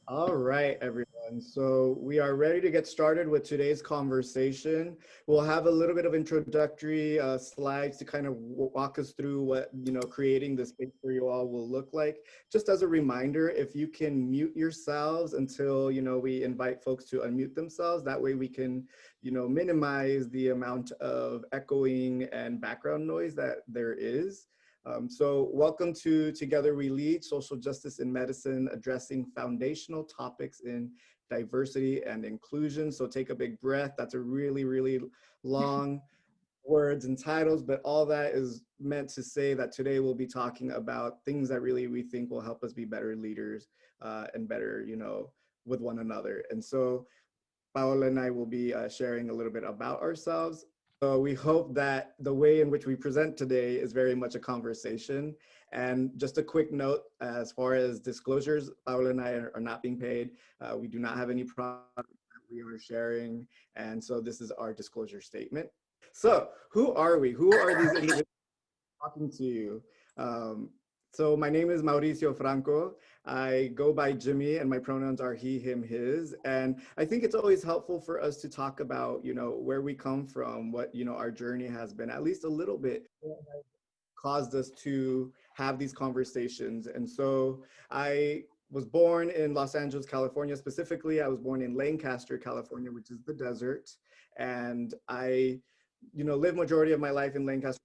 All right, everyone. So we are ready to get started with today's conversation. We'll have a little bit of introductory slides to kind of walk us through what, creating the space for you all will look like. Just as a reminder, if you can mute yourselves until, we invite folks to unmute themselves, that way we can, minimize the amount of echoing and background noise that there is. So welcome to Together We Lead, Social Justice in Medicine, addressing foundational topics in diversity and inclusion. So take a big breath. That's a really, really long words and titles, but all that is meant to say that today we'll be talking about things that really we think will help us be better leaders and better, with one another. And so Paola and I will be sharing a little bit about ourselves. So we hope that the way in which we present today is very much a conversation. And just a quick note, as far as disclosures, Paola and I are not being paid. We do not have any product that we are sharing. And so this is our disclosure statement. So who are we? Who are these individuals talking to you? Um, so my name is Mauricio Franco. I go by Jimmy and my pronouns are he, him, his. And I think it's always helpful for us to talk about, where we come from, what, our journey has been, at least a little bit, caused us to have these conversations. And so I was born in Los Angeles, California. Specifically, I was born in Lancaster, California, which is the desert. And I, lived majority of my life in Lancaster.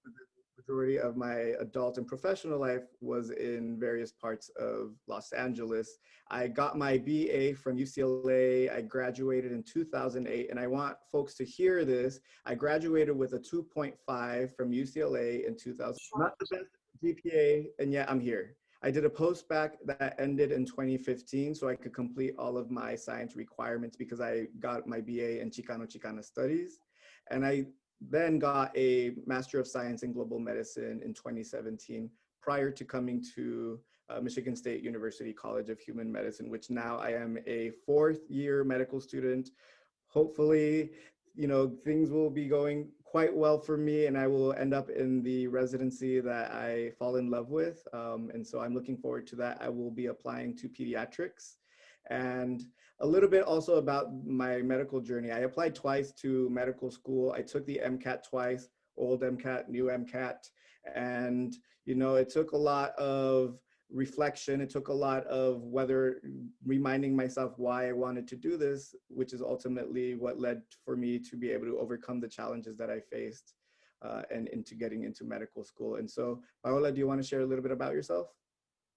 Majority of my adult and professional life was in various parts of Los Angeles. I got my BA from UCLA. I graduated in 2008, and I want folks to hear this. I graduated with a 2.5 from UCLA in 2000. Not the best GPA, and yet I'm here. I did a post-bac that ended in 2015 so I could complete all of my science requirements because I got my BA in Chicano Studies. And I then got a Master of Science in Global Medicine in 2017 prior to coming to Michigan State University College of Human Medicine, which now I am a fourth year medical student. Hopefully, things will be going quite well for me and I will end up in the residency that I fall in love with. And so I'm looking forward to that. I will be applying to pediatrics. And a little bit also about my medical journey. I applied twice to medical school. I took the MCAT twice, old MCAT, new MCAT. And, it took a lot of reflection. It took a lot of reminding myself why I wanted to do this, which is ultimately what led for me to be able to overcome the challenges that I faced and into getting into medical school. And so, Paola, do you want to share a little bit about yourself?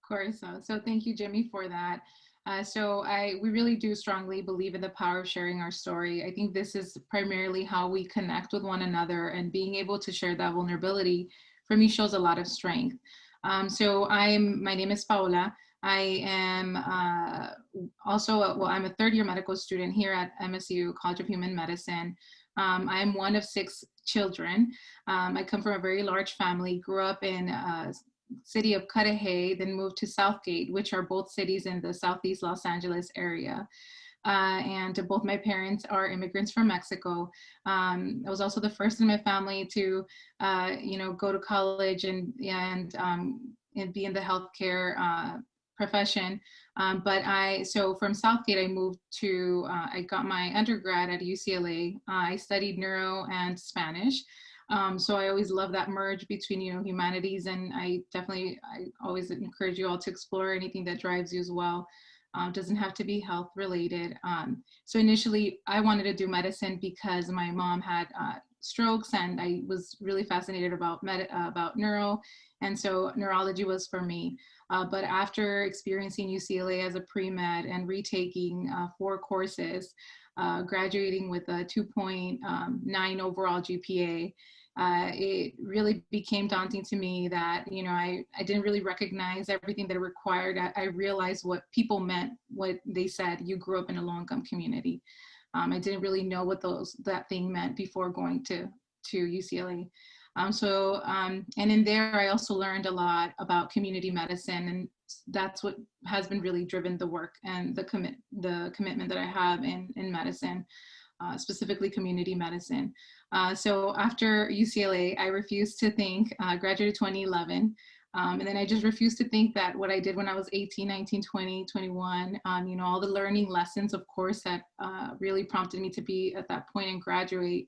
Of course. So thank you, Jimmy, for that. We really do strongly believe in the power of sharing our story. I think this is primarily how we connect with one another, and being able to share that vulnerability for me shows a lot of strength. My name is Paola. I am I'm a third year medical student here at MSU College of Human Medicine. I'm one of 6 children. I come from a very large family, grew up in city of Cudahy, then moved to Southgate, which are both cities in the Southeast Los Angeles area. And both my parents are immigrants from Mexico. I was also the first in my family to, go to college and be in the healthcare profession. So from Southgate, I moved to, I got my undergrad at UCLA. I studied neuro and Spanish. So I always love that merge between, humanities, and I always encourage you all to explore anything that drives you as well. Doesn't have to be health related. So initially I wanted to do medicine because my mom had strokes, and I was really fascinated about neuro, and so neurology was for me. But after experiencing UCLA as a pre-med and retaking 4 courses, graduating with a 2.9 overall GPA, it really became daunting to me that, I didn't really recognize everything that it required. I realized what people meant, what they said, you grew up in a low-income community. I didn't really know what that thing meant before going to UCLA. And in there, I also learned a lot about community medicine, and that's what has been really driven the work and the commitment that I have in medicine, specifically community medicine. So after UCLA, I refused to think, graduated 2011. And then I just refuse to think that what I did when I was 18, 19, 20, 21, you know, all the learning lessons, of course, that really prompted me to be at that point and graduate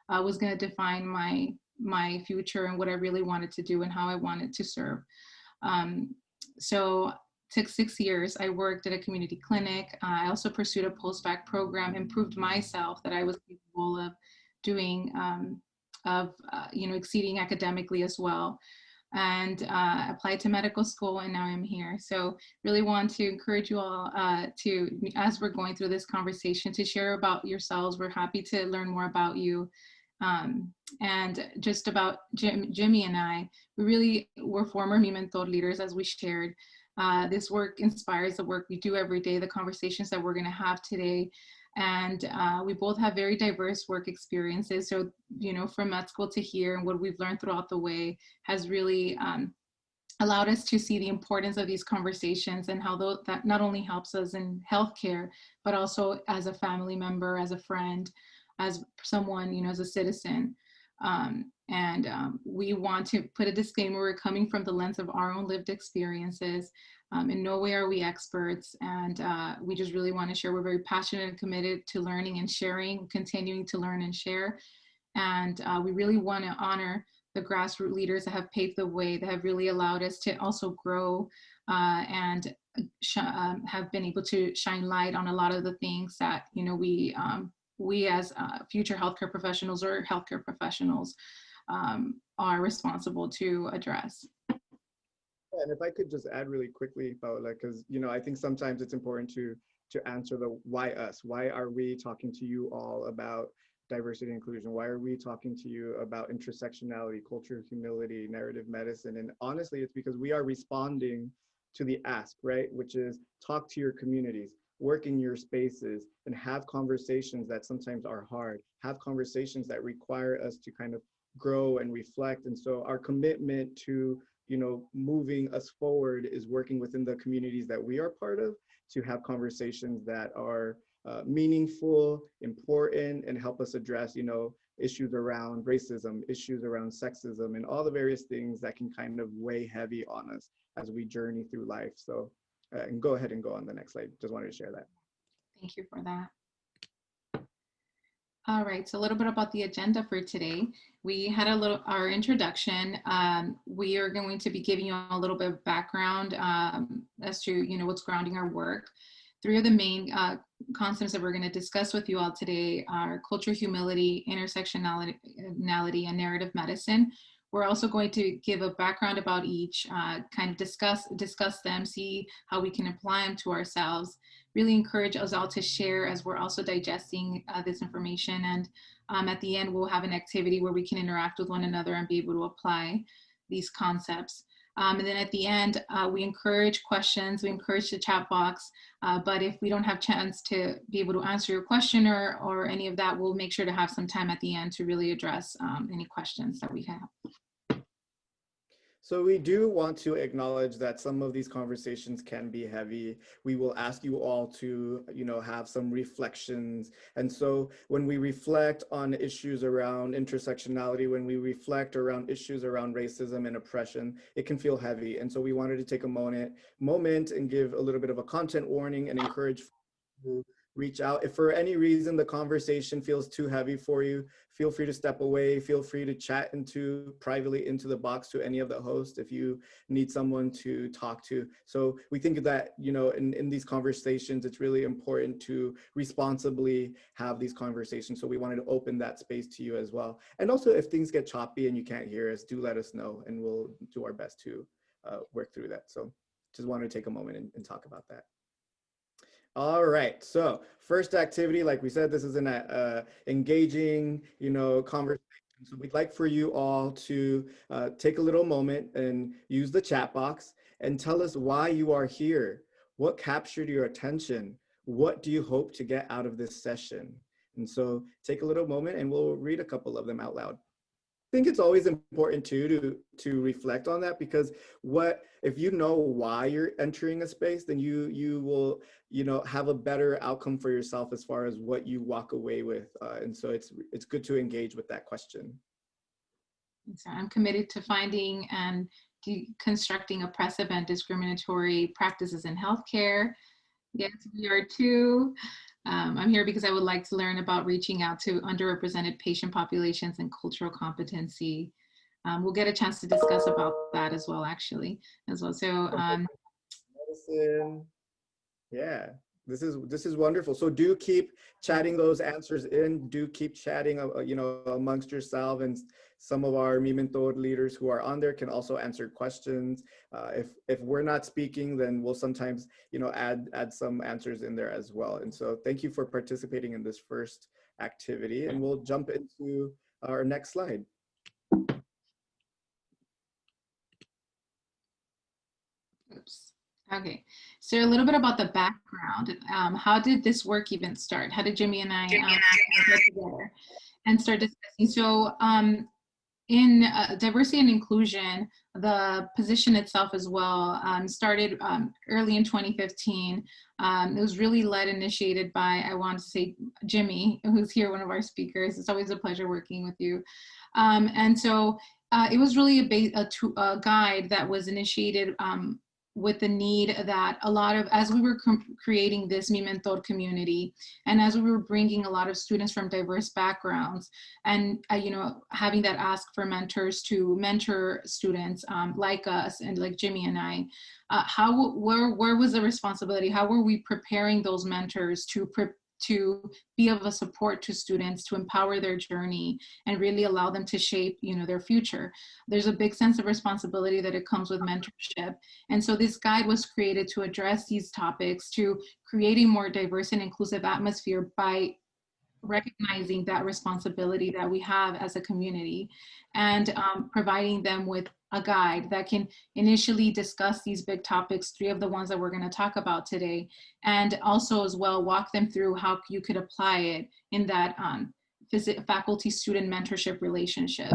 was going to define my future and what I really wanted to do and how I wanted to serve. So took 6 years. I worked at a community clinic. I also pursued a post-bac program and proved myself that I was capable of doing, you know, exceeding academically as well. And applied to medical school, and now I'm here. So really want to encourage you all to, as we're going through this conversation, to share about yourselves. We're happy to learn more about you. And just about Jimmy and I, we're former MiMentor leaders, as we shared. This work inspires the work we do every day, the conversations that we're going to have today. And we both have very diverse work experiences. So, you know, from med school to here, and what we've learned throughout the way has really allowed us to see the importance of these conversations and how that not only helps us in healthcare, but also as a family member, as a friend, as someone, you know, as a citizen. We want to put a disclaimer: we're coming from the lens of our own lived experiences. In no way are we experts, and we just really want to share. We're very passionate and committed to learning and sharing, continuing to learn and share. And we really want to honor the grassroots leaders that have paved the way, that have really allowed us to also grow and have been able to shine light on a lot of the things that, you know, we as future healthcare professionals or healthcare professionals are responsible to address. And if I could just add really quickly, Paola, because, you know, I think sometimes it's important to answer the why us. Why are we talking to you all about diversity and inclusion? Why are we talking to you about intersectionality, culture, humility, narrative medicine? And honestly, it's because we are responding to the ask, right? Which is talk to your communities, work in your spaces, and have conversations that sometimes are hard, have conversations that require us to kind of grow and reflect. And so our commitment to, you know, moving us forward is working within the communities that we are part of to have conversations that are meaningful, important, and help us address, you know, issues around racism, issues around sexism, and all the various things that can kind of weigh heavy on us as we journey through life. So, and go ahead and go on the next slide. Just wanted to share that. Thank you for that. All right, so a little bit about the agenda for today. We had our introduction. We are going to be giving you a little bit of background as to, you know, what's grounding our work. Three of the main concepts that we're going to discuss with you all today are culture, humility, intersectionality, and narrative medicine. We're also going to give a background about each, kind of discuss them, see how we can apply them to ourselves. Really encourage us all to share as we're also digesting this information. And at the end, we'll have an activity where we can interact with one another and be able to apply these concepts. And then at the end, we encourage questions, we encourage the chat box, but if we don't have chance to be able to answer your question or any of that, we'll make sure to have some time at the end to really address any questions that we have. So we do want to acknowledge that some of these conversations can be heavy. We will ask you all to, you know, have some reflections. And so when we reflect on issues around intersectionality, when we reflect around issues around racism and oppression, it can feel heavy. And so we wanted to take a moment and give a little bit of a content warning and encourage you to reach out. If for any reason the conversation feels too heavy for you, feel free to step away. Feel free to chat privately into the box to any of the hosts if you need someone to talk to. So we think that, you know, in these conversations, it's really important to responsibly have these conversations. So we wanted to open that space to you as well. And also, if things get choppy and you can't hear us, do let us know and we'll do our best to work through that. So just wanted to take a moment and talk about that. All right, so first activity, like we said, this is an engaging, you know, conversation. So we'd like for you all to take a little moment and use the chat box and tell us why you are here. What captured your attention? What do you hope to get out of this session? And so take a little moment and we'll read a couple of them out loud. I think it's always important too to reflect on that, because if you know why you're entering a space, then you will, you know, have a better outcome for yourself as far as what you walk away with. And so it's good to engage with that question. So I'm committed to finding and Deconstructing Oppressive and Discriminatory Practices in Healthcare. Yes, we are too. I'm here because I would like to learn about reaching out to underrepresented patient populations and cultural competency. We'll get a chance to discuss about that as well, actually, as well. So, medicine. Yeah, this is wonderful. So do keep chatting those answers in. Do keep chatting, you know, amongst yourself, and some of our MiMentor leaders who are on there can also answer questions. If we're not speaking, then we'll sometimes, you know, add some answers in there as well. And so thank you for participating in this first activity, and we'll jump into our next slide. oops. Okay, so a little bit about the background. How did this work even start? How did Jimmy and I get together and start discussing? So in diversity and inclusion, the position itself as well started early in 2015. It was really initiated by, I want to say, Jimmy, who's here, one of our speakers. It's always a pleasure working with you. And so it was really a guide that was initiated with the need that a lot of, as we were creating this MiMentor community, and as we were bringing a lot of students from diverse backgrounds, and you know, having that ask for mentors to mentor students like us and like Jimmy and I, where was the responsibility? How were we preparing those mentors to be of a support to students, to empower their journey and really allow them to shape, you know, their future? There's a big sense of responsibility that it comes with mentorship. And so this guide was created to address these topics, to create a more diverse and inclusive atmosphere by recognizing that responsibility that we have as a community, and providing them with a guide that can initially discuss these big topics, 3 of the ones that we're going to talk about today, and also as well walk them through how you could apply it in that faculty-student mentorship relationship.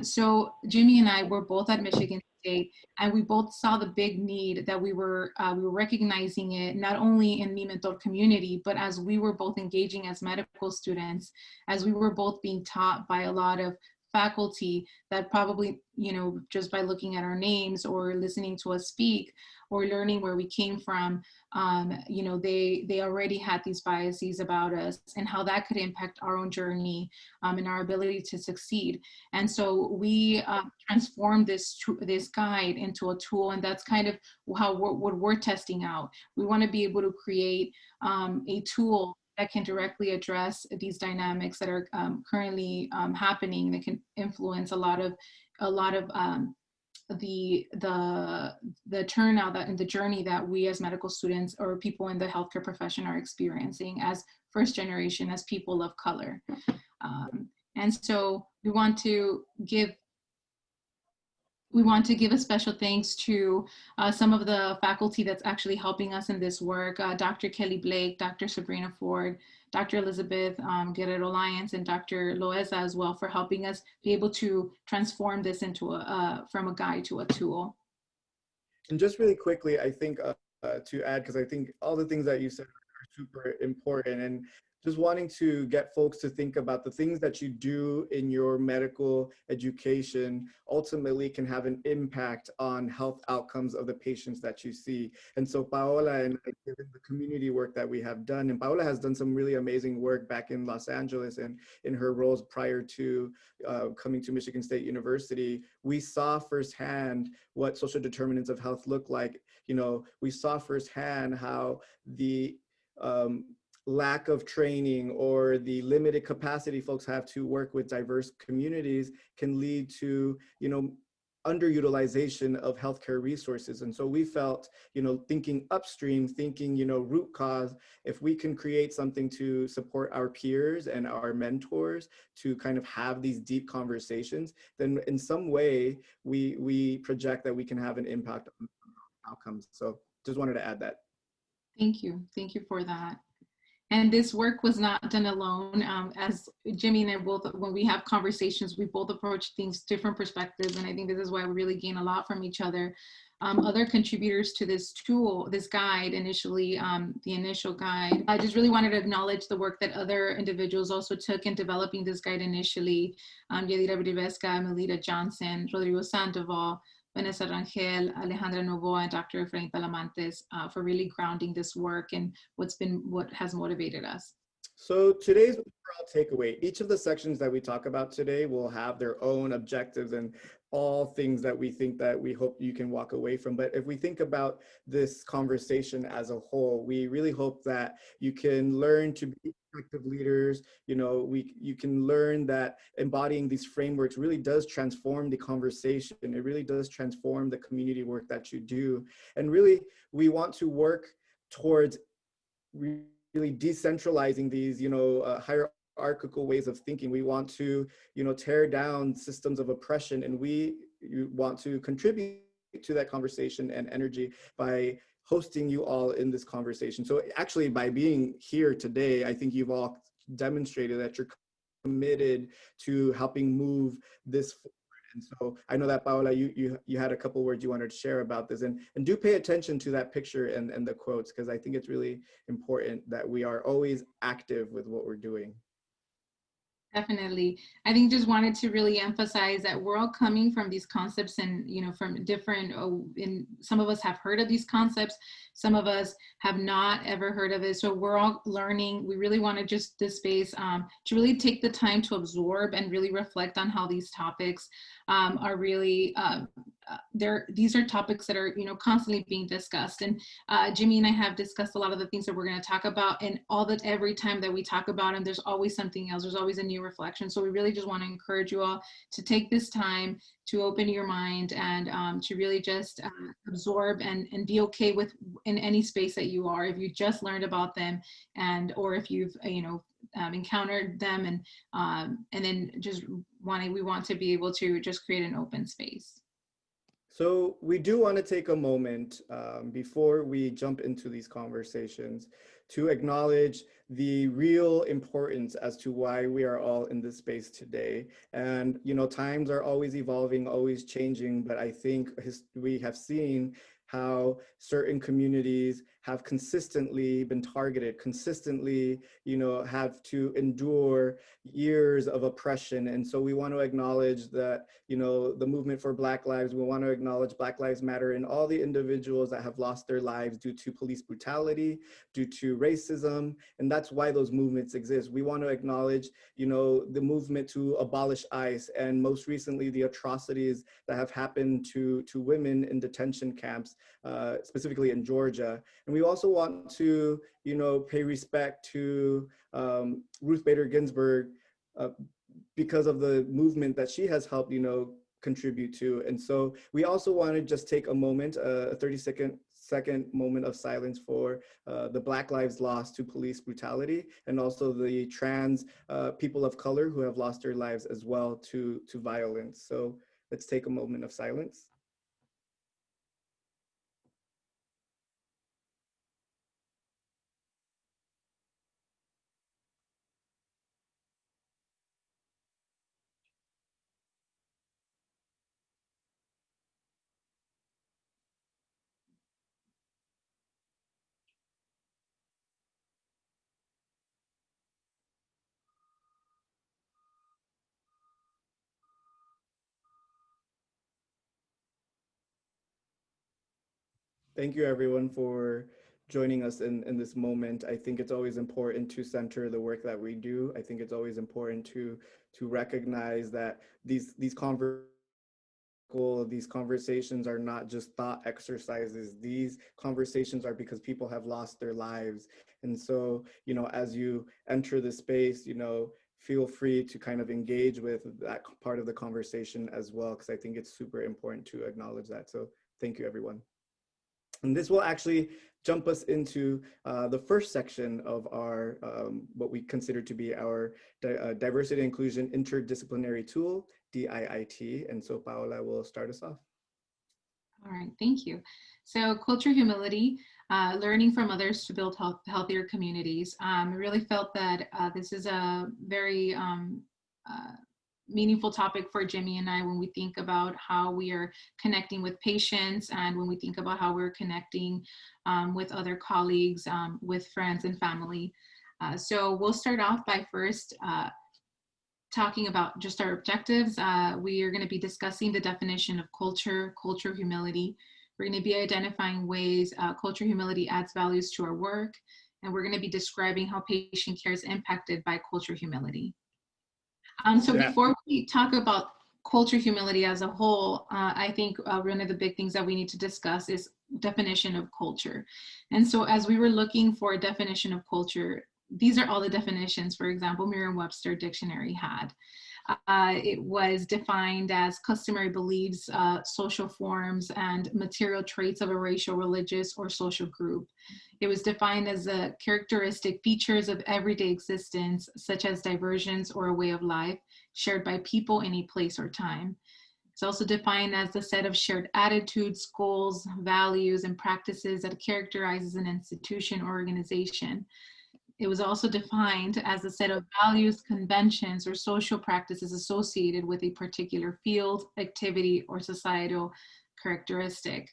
So Jimmy and I were both at Michigan State, and we both saw the big need that we were recognizing it not only in MiMentor community, but as we were both engaging as medical students, as we were both being taught by a lot of faculty that probably, you know, just by looking at our names or listening to us speak or learning where we came from, you know, they already had these biases about us and how that could impact our own journey and our ability to succeed. And so we transformed this guide into a tool, and that's kind of how what we're testing out. We want to be able to create a tool that can directly address these dynamics that are currently happening, that can influence a lot of the turnout and the journey that we as medical students or people in the healthcare profession are experiencing as first generation, as people of color. And so we want to give a special thanks to some of the faculty that's actually helping us in this work, Dr. Kelly Blake, Dr. Sabrina Ford, Dr. Elizabeth Guerrero Lyons, and Dr. Loeza as well, for helping us be able to transform this into from a guide to a tool. And just really quickly, I think to add, because I think all the things that you said are super important, and just wanting to get folks to think about the things that you do in your medical education ultimately can have an impact on health outcomes of the patients that you see. And so Paola, and given the community work that we have done, and Paola has done some really amazing work back in Los Angeles and in her roles prior to coming to Michigan State University, we saw firsthand what social determinants of health look like. You know, we saw firsthand how the lack of training or the limited capacity folks have to work with diverse communities can lead to, you know, underutilization of healthcare resources. And so we felt, you know, thinking upstream, thinking, you know, root cause, if we can create something to support our peers and our mentors to kind of have these deep conversations, then in some way we project that we can have an impact on outcomes. So just wanted to add that. Thank you for that. And this work was not done alone. As Jimmy and I both, when we have conversations, we both approach things different perspectives. And I think this is why we really gain a lot from each other. Other contributors to this tool, this guide initially, the initial guide, I just really wanted to acknowledge the work that other individuals also took in developing this guide initially. Yadira Brivesca, Melita Johnson, Rodrigo Sandoval, Vanessa Rangel, Alejandra Novoa, and Dr. Efrain Talamantes for really grounding this work and what has motivated us. So today's overall takeaway, each of the sections that we talk about today will have their own objectives and all things that we think that we hope you can walk away from. But if we think about this conversation as a whole, we really hope that you can learn to be effective leaders. You know, you can learn that embodying these frameworks really does transform the conversation. It really does transform the community work that you do. And really, we want to work towards really decentralizing these, hierarchical ways of thinking. We want to, tear down systems of oppression, and you want to contribute to that conversation and energy by hosting you all in this conversation. So actually, by being here today, I think you've all demonstrated that you're committed to helping move this forward. And so I know that, Paola, you had a couple words you wanted to share about this, and do pay attention to that picture and the quotes, because I think it's really important that we are always active with what we're doing. Definitely. I think just wanted to really emphasize that we're all coming from these concepts and, from different, and some of us have heard of these concepts, some of us have not ever heard of it. So we're all learning. We really want to just this space to really take the time to absorb and really reflect on how these topics are really, these are topics that are, constantly being discussed. And Jimmy and I have discussed a lot of the things that we're going to talk about, and every time that we talk about them, there's always something else. There's always a new reflection. So we really just want to encourage you all to take this time to open your mind and to really just absorb and be okay with in any space that you are. If you just learned about them, or if you've encountered them, and then just we want to be able to just create an open space. So we do want to take a moment before we jump into these conversations to acknowledge the real importance as to why we are all in this space today. And, times are always evolving, always changing, but I think we have seen how certain communities have consistently been targeted, consistently, have to endure years of oppression. And so we want to acknowledge that, the movement for Black lives, we want to acknowledge Black Lives Matter and all the individuals that have lost their lives due to police brutality, due to racism. And that's why those movements exist. We want to acknowledge, the movement to abolish ICE, and most recently, the atrocities that have happened to women in detention camps, specifically in Georgia. And we also want to, pay respect to Ruth Bader Ginsburg because of the movement that she has helped, contribute to. And so we also want to just take a moment, a 30-second moment of silence for the Black lives lost to police brutality, and also the trans people of color who have lost their lives as well to violence. So let's take a moment of silence. Thank you, everyone, for joining us in this moment. I think it's always important to center the work that we do. I think it's always important to recognize that these conversations are not just thought exercises. These conversations are because people have lost their lives. And so, as you enter the space, feel free to kind of engage with that part of the conversation as well, because I think it's super important to acknowledge that. So thank you, everyone. And this will actually jump us into the first section of our, what we consider to be our diversity inclusion interdisciplinary tool, DIIT. And so Paola will start us off. All right, thank you. So culture humility, learning from others to build healthier communities. I really felt that this is a very meaningful topic for Jimmy and I when we think about how we are connecting with patients, and when we think about how we're connecting with other colleagues, with friends and family. So we'll start off by first talking about just our objectives. We are going to be discussing the definition of culture, culture humility. We're going to be identifying ways culture humility adds values to our work, and we're going to be describing how patient care is impacted by culture humility. So before we talk about culture humility as a whole, I think one of the big things that we need to discuss is definition of culture. And so as we were looking for a definition of culture, these are all the definitions, for example, Merriam-Webster dictionary had. It was defined as customary beliefs, social forms, and material traits of a racial, religious, or social group. It was defined as the characteristic features of everyday existence, such as diversions or a way of life shared by people in a place or time. It's also defined as the set of shared attitudes, goals, values, and practices that characterizes an institution or organization. It was also defined as a set of values, conventions, or social practices associated with a particular field, activity, or societal characteristic.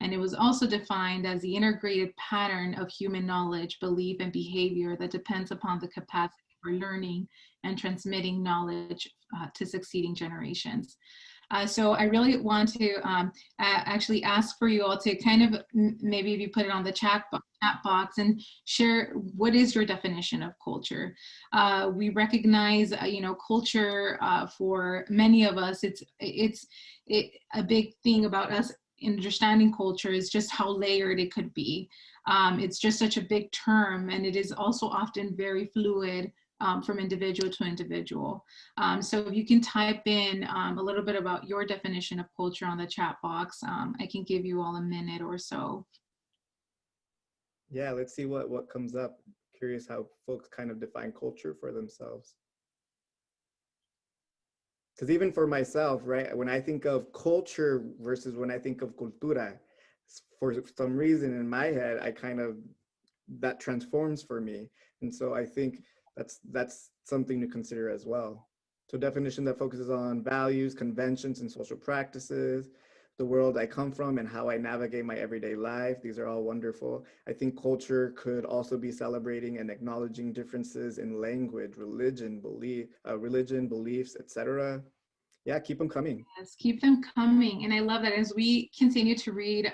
And it was also defined as the integrated pattern of human knowledge, belief, and behavior that depends upon the capacity for learning and transmitting knowledge to succeeding generations. So I really want to actually ask for you all to kind of, maybe if you put it on the chat box and share, what is your definition of culture? We recognize, culture for many of us, it's a big thing about us understanding culture is just how layered it could be. It's just such a big term, and it is also often very fluid. From individual to individual. So if you can type in a little bit about your definition of culture on the chat box, I can give you all a minute or so. Yeah, let's see what comes up. Curious how folks kind of define culture for themselves. Because even for myself, right, when I think of culture versus when I think of cultura, for some reason in my head, that transforms for me. And so I think that's something to consider as well. So definition that focuses on values, conventions, and social practices, the world I come from and how I navigate my everyday life. These are all wonderful. I think culture could also be celebrating and acknowledging differences in language, religion, beliefs, etc. Yeah, keep them coming. Yes, keep them coming. And I love that as we continue to read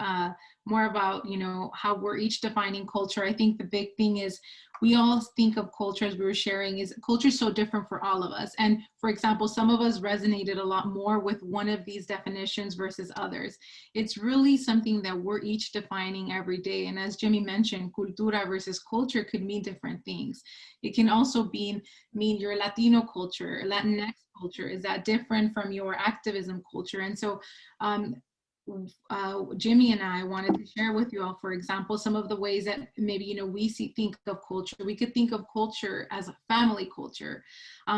more about, how we're each defining culture, I think the big thing is we all think of culture, as we were sharing, is culture is so different for all of us. And for example, some of us resonated a lot more with one of these definitions versus others. It's really something that we're each defining every day. And as Jimmy mentioned, cultura versus culture could mean different things. It can also mean your Latino culture, Latinx culture. Is that different from your activism culture? And so Jimmy and I wanted to share with you all, for example, some of the ways that maybe, we think of culture. We could think of culture as a family culture.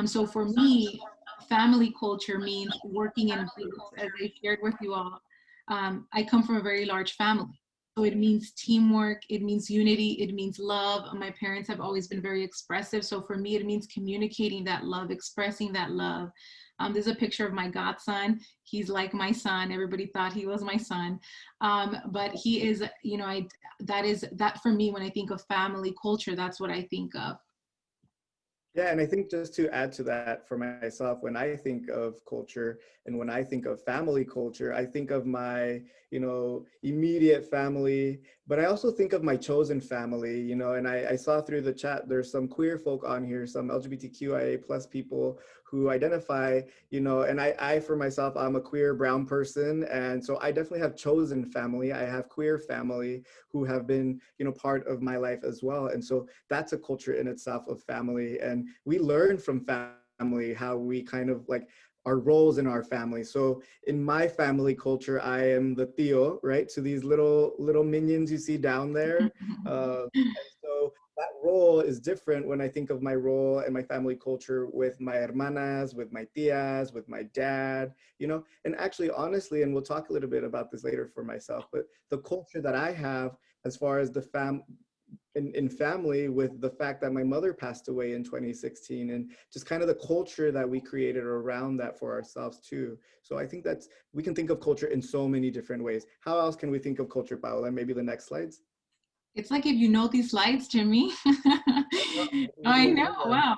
So for me, family culture means working in groups. As I shared with you all, I come from a very large family. So it means teamwork, it means unity, it means love. My parents have always been very expressive. So for me, it means communicating that love, expressing that love. There's a picture of my godson. He's like my son. Everybody thought he was my son. But he is, that for me, when I think of family culture, that's what I think of. Yeah, and I think just to add to that for myself, when I think of culture and when I think of family culture, I think of my, immediate family, but I also think of my chosen family, and I saw through the chat, there's some queer folk on here, some LGBTQIA plus people who identify, and I for myself, I'm a queer brown person. And so I definitely have chosen family. I have queer family who have been, part of my life as well. And so that's a culture in itself of family. And we learn from family how we kind of like our roles in our family. So in my family culture, I am the tío, right? To these little minions you see down there. And so that role is different when I think of my role and my family culture with my hermanas, with my tías, with my dad, and actually, honestly, and we'll talk a little bit about this later for myself, but the culture that I have as far as the in family with the fact that my mother passed away in 2016 and just kind of the culture that we created around that for ourselves too. So I think we can think of culture in so many different ways. How else can we think of culture, Paola? Maybe the next slides? It's like if you know these slides, Jimmy. I know, wow.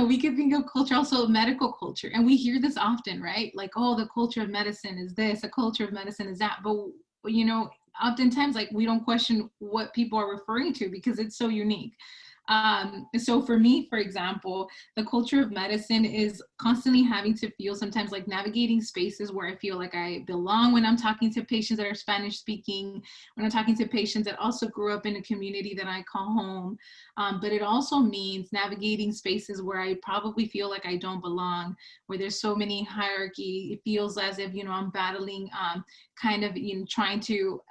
We could think of culture also medical culture, and we hear this often, right? Like, oh, the culture of medicine is this, the culture of medicine is that. But you know, oftentimes, like, we don't question what people are referring to because it's so unique. So for me, for example, the culture of medicine is constantly having to feel sometimes like navigating spaces where I feel like I belong when I'm talking to patients that are Spanish speaking, when I'm talking to patients that also grew up in a community that I call home. But it also means navigating spaces where I probably feel like I don't belong, where there's so many hierarchy. It feels as if, you know, I'm battling kind of, you know, trying to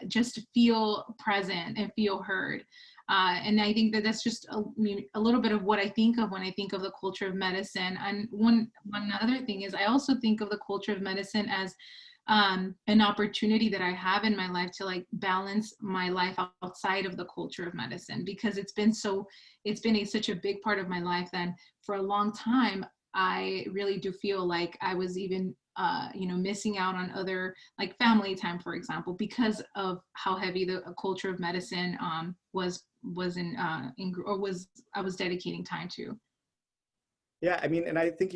just feel present and feel heard. And I think that that's just a little bit of what I think of when I think of the culture of medicine. And one other thing is I also think of the culture of medicine as an opportunity that I have in my life to like balance my life outside of the culture of medicine, because it's been such a big part of my life. Then for a long time, I really do feel like I was even you know, missing out on other like family time, for example, because of how heavy the culture of medicine I was dedicating time to. Yeah, I mean, and I think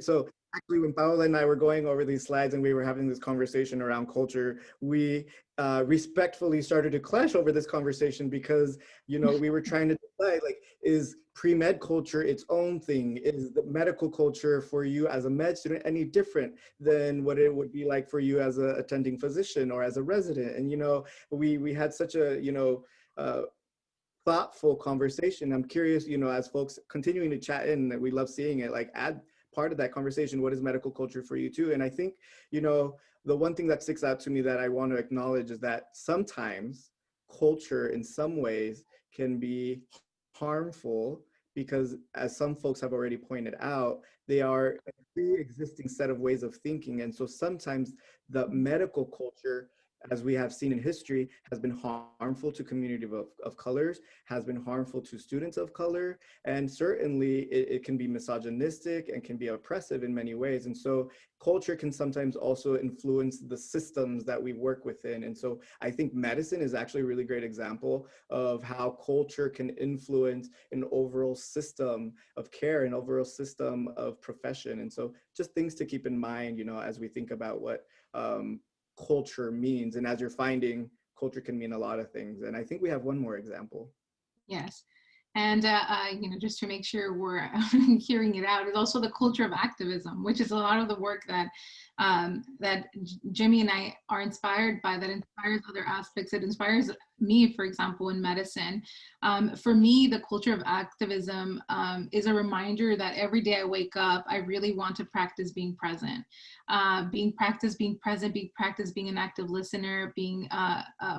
so actually when Paola and I were going over these slides and we were having this conversation around culture, we respectfully started to clash over this conversation because, you know, we were trying to decide, like, is pre-med culture its own thing? Is the medical culture for you as a med student any different than what it would be like for you as a attending physician or as a resident? And, you know, we had such a, you know, thoughtful conversation. I'm curious, you know, as folks continuing to chat in, that we love seeing it, like add part of that conversation. What is medical culture for you too? And I think, you know, the one thing that sticks out to me that I want to acknowledge is that sometimes culture in some ways can be harmful because, as some folks have already pointed out, they are a pre-existing set of ways of thinking. And so sometimes the medical culture, as we have seen in history, has been harmful to community of colors, has been harmful to students of color, and certainly it can be misogynistic and can be oppressive in many ways. And so culture can sometimes also influence the systems that we work within. And so I think medicine is actually a really great example of how culture can influence an overall system of care, an overall system of profession. And so just things to keep in mind, you know, as we think about what culture means. And as you're finding, culture can mean a lot of things. And I think we have one more example. Yes. And, you know, just to make sure we're hearing it out, is also the culture of activism, which is a lot of the work that that Jimmy and I are inspired by, that inspires other aspects. It inspires me, for example, in medicine. For me, the culture of activism is a reminder that every day I wake up, I really want to practice being present, being present, being practice being an active listener, being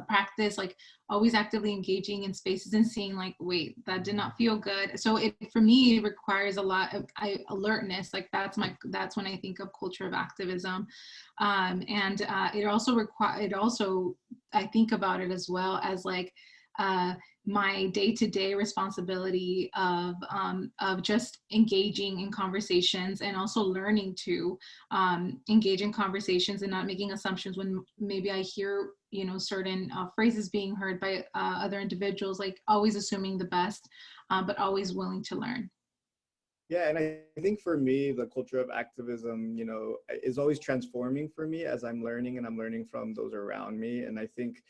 practice like always actively engaging in spaces and seeing like, wait, that did not feel good. So for me, it requires a lot of alertness. Like that's when I think of culture of activism. It also I think about it as well as like my day-to-day responsibility of just engaging in conversations, and also learning to engage in conversations and not making assumptions when maybe I hear, you know, certain phrases being heard by other individuals, like always assuming the best, but always willing to learn. Yeah, and I think for me, the culture of activism, you know, is always transforming for me as I'm learning, and I'm learning from those around me. And I think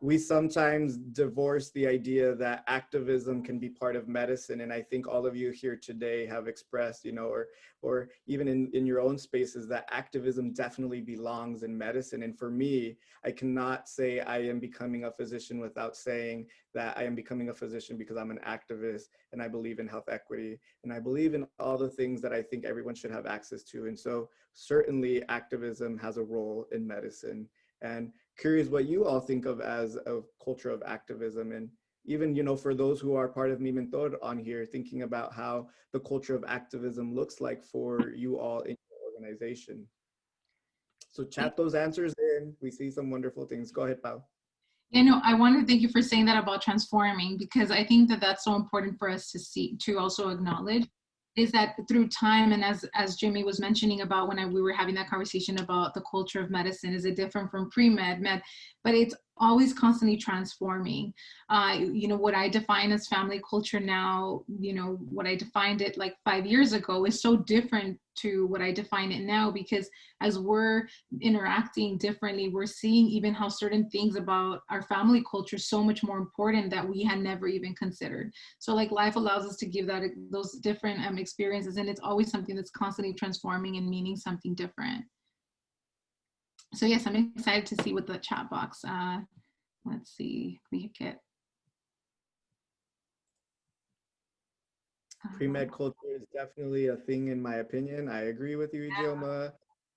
we sometimes divorce the idea that activism can be part of medicine. And I think all of you here today have expressed, you know, or even in your own spaces, that activism definitely belongs in medicine. And for me, I cannot say I am becoming a physician without saying that I am becoming a physician because I'm an activist and I believe in health equity and I believe in all the things that I think everyone should have access to. And so certainly activism has a role in medicine. And curious what you all think of as a culture of activism, and even, you know, for those who are part of MiMentor on here, thinking about how the culture of activism looks like for you all in your organization. So chat those answers in. We see some wonderful things. Go ahead, Pao. You know, I want to thank you for saying that about transforming, because I think that that's so important for us to see, to also acknowledge, is that through time, and as Jimmy was mentioning about when we were having that conversation about the culture of medicine, is it different from pre-med, med, but it's always constantly transforming. You know, what I define as family culture now, you know, what I defined it like 5 years ago is so different to what I define it now, because as we're interacting differently, we're seeing even how certain things about our family culture is so much more important that we had never even considered. So like life allows us to give that those different experiences, and it's always something that's constantly transforming and meaning something different. So yes, I'm excited to see what the chat box, let's see, we get. Pre-med culture is definitely a thing in my opinion. I agree with you, Ijeoma.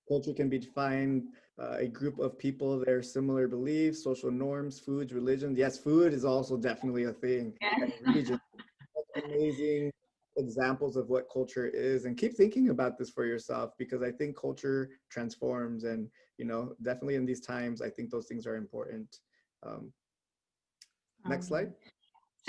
Culture can be defined a group of people, their similar beliefs, social norms, foods, religions. Yes, food is also definitely a thing. And religion. Amazing examples of what culture is, and keep thinking about this for yourself, because I think culture transforms, and you know, definitely in these times, I think those things are important. Next slide.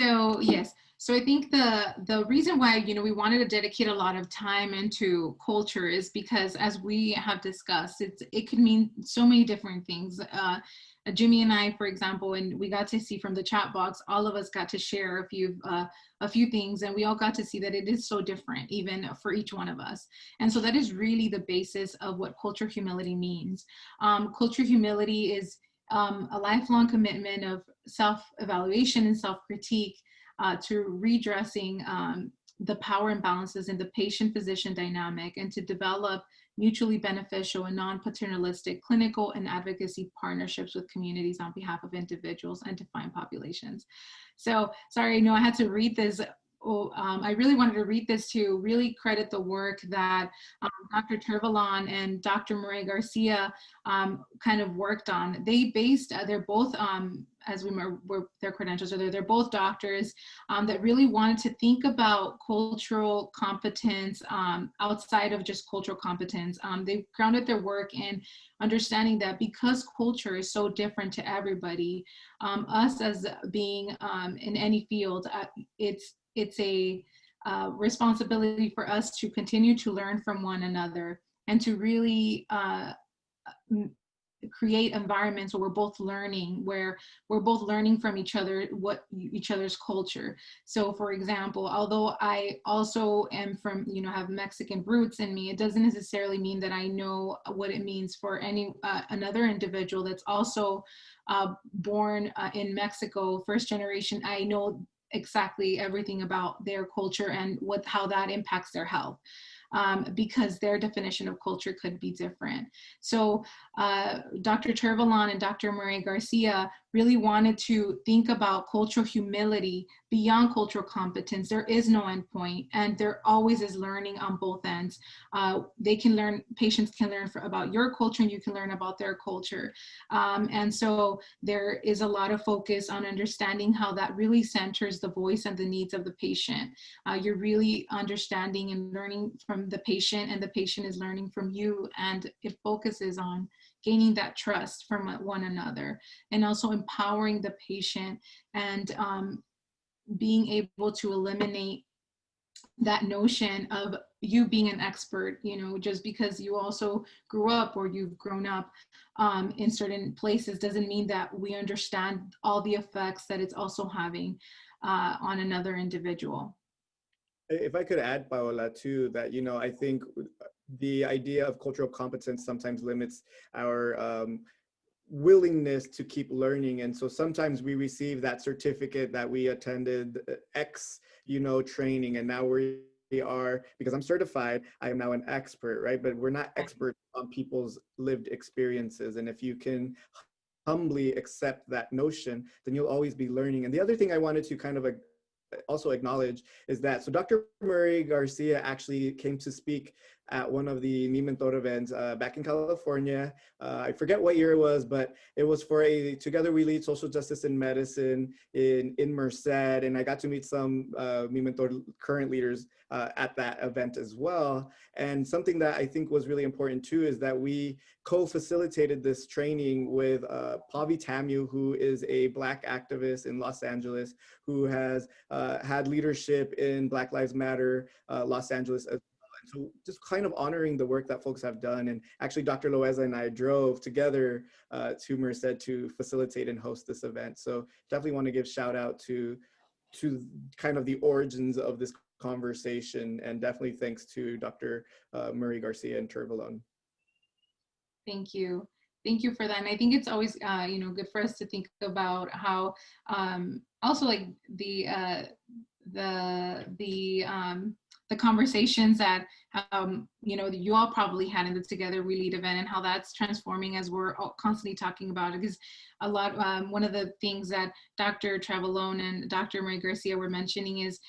So yes, so I think the reason why, you know, we wanted to dedicate a lot of time into culture is because, as we have discussed, it could mean so many different things. Jimmy and I, for example, and we got to see from the chat box, all of us got to share a few things, and we all got to see that it is so different, even for each one of us. And so that is really the basis of what culture humility means. Culture humility is a lifelong commitment of self-evaluation and self-critique to redressing the power imbalances in the patient-physician dynamic, and to develop mutually beneficial and non-paternalistic clinical and advocacy partnerships with communities on behalf of individuals and defined populations. So, sorry, I know I had to read this. I really wanted to read this to really credit the work that Dr. Tervalan and Dr. Maria Garcia kind of worked on. They based, they're both, as we were, their credentials are they're both doctors that really wanted to think about cultural competence outside of just cultural competence. They grounded their work in understanding that because culture is so different to everybody, us as being in any field, it's a responsibility for us to continue to learn from one another, and to really create environments where we're both learning from each other, what each other's culture. So for example, although I also am from, you know, have Mexican roots in me, it doesn't necessarily mean that I know what it means for any another individual that's also born in Mexico, first generation. I know exactly everything about their culture and how that impacts their health. Because their definition of culture could be different. So Dr. Tervalan and Dr. Maria Garcia really wanted to think about cultural humility beyond cultural competence. There is no endpoint, and there always is learning on both ends. They can learn, patients can learn about your culture, and you can learn about their culture. And so there is a lot of focus on understanding how that really centers the voice and the needs of the patient. You're really understanding and learning from the patient, and the patient is learning from you, and it focuses on gaining that trust from one another, and also empowering the patient, and being able to eliminate that notion of you being an expert, you know, just because you also grew up or you've grown up in certain places doesn't mean that we understand all the effects that it's also having on another individual. If I could add, Paola, too, that, you know, I think the idea of cultural competence sometimes limits our willingness to keep learning. And so sometimes we receive that certificate that we attended X, you know, training, and now we are, because I'm certified, I am now an expert, right? But we're not experts on people's lived experiences. And if you can humbly accept that notion, then you'll always be learning. And the other thing I wanted to kind of also acknowledge is that, so Dr. Murray Garcia actually came to speak at one of the MiMentor events back in California. I forget what year it was, but it was for a Together We Lead Social Justice in Medicine in Merced, and I got to meet some MiMentor current leaders at that event as well. And something that I think was really important too is that we co-facilitated this training with Pavi Tamu, who is a Black activist in Los Angeles, who has had leadership in Black Lives Matter Los Angeles as well. So just kind of honoring the work that folks have done. And actually, Dr. Loaiza and I drove together to Merced to facilitate and host this event. So definitely want to give shout out to kind of the origins of this conversation, and definitely thanks to Dr. Murray Garcia and Turvalon. Thank you. Thank you for that. And I think it's always, good for us to think about how also like the conversations that, you all probably had in the Together We Lead event, and how that's transforming as we're constantly talking about it. Because a lot, one of the things that Dr. Travelone and Dr. Murray Garcia were mentioning is,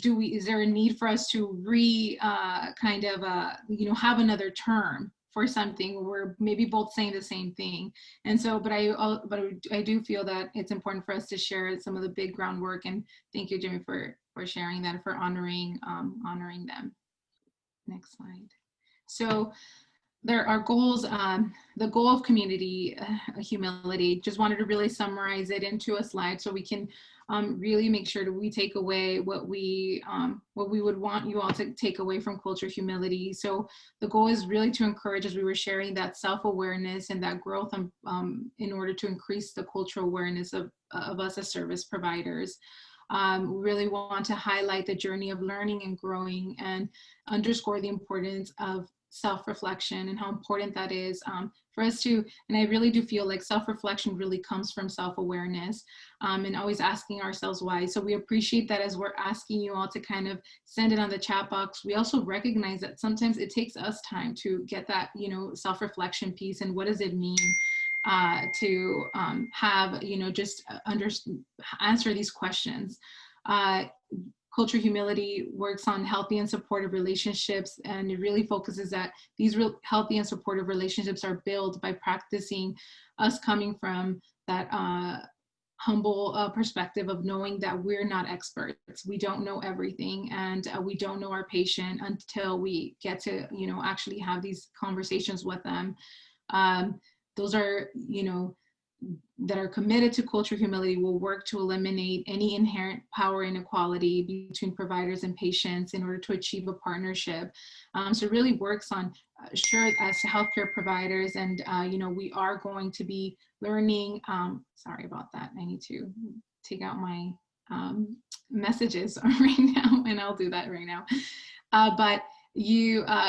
is there a need for us to have another term for something where we're maybe both saying the same thing? And so, but I do feel that it's important for us to share some of the big groundwork, and thank you, Jimmy, for sharing that, for honoring them. Next slide. So there are goals, the goal of community humility, just wanted to really summarize it into a slide so we can really make sure that we take away what we would want you all to take away from culture humility. So the goal is really to encourage, as we were sharing, that self-awareness and that growth in order to increase the cultural awareness of us as service providers. We really want to highlight the journey of learning and growing, and underscore the importance of self-reflection and how important that is for us to, and I really do feel like self-reflection really comes from self-awareness, and always asking ourselves why. So we appreciate that as we're asking you all to kind of send it on the chat box. We also recognize that sometimes it takes us time to get that, self-reflection piece, and what does it mean to have, just answer these questions. Culture humility works on healthy and supportive relationships, and it really focuses that these healthy and supportive relationships are built by practicing us coming from that humble perspective of knowing that we're not experts. We don't know everything, and we don't know our patient until we get to, actually have these conversations with them. Those are, that are committed to culture humility will work to eliminate any inherent power inequality between providers and patients in order to achieve a partnership. So it really works on, sure, as healthcare providers, and we are going to be learning, sorry about that, I need to take out my messages right now, and I'll do that right now.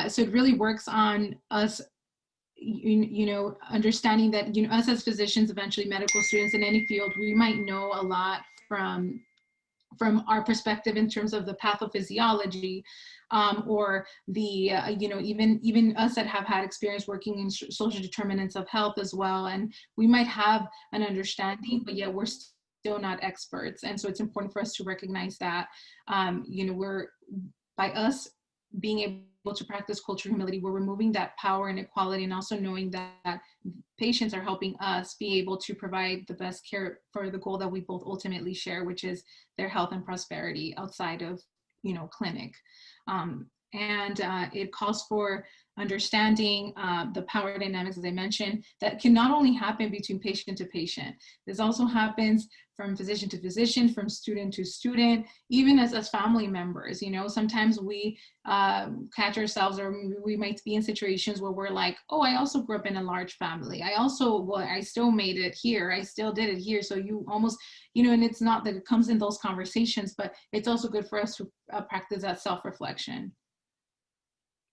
So it really works on us understanding that, us as physicians, eventually medical students in any field, we might know a lot from our perspective in terms of the pathophysiology, or the, even us that have had experience working in social determinants of health as well. And we might have an understanding, but yet we're still not experts. And so it's important for us to recognize that, by us being able to practice culture humility, we're removing that power inequality, and also knowing that patients are helping us be able to provide the best care for the goal that we both ultimately share, which is their health and prosperity outside of, clinic. It calls for understanding the power dynamics, as I mentioned, that can not only happen between patient to patient, this also happens from physician to physician, from student to student, even as family members. Sometimes we catch ourselves, or we might be in situations where we're like, oh, I also grew up in a large family. I still made it here. I still did it here. So you almost, and it's not that it comes in those conversations, but it's also good for us to practice that self-reflection.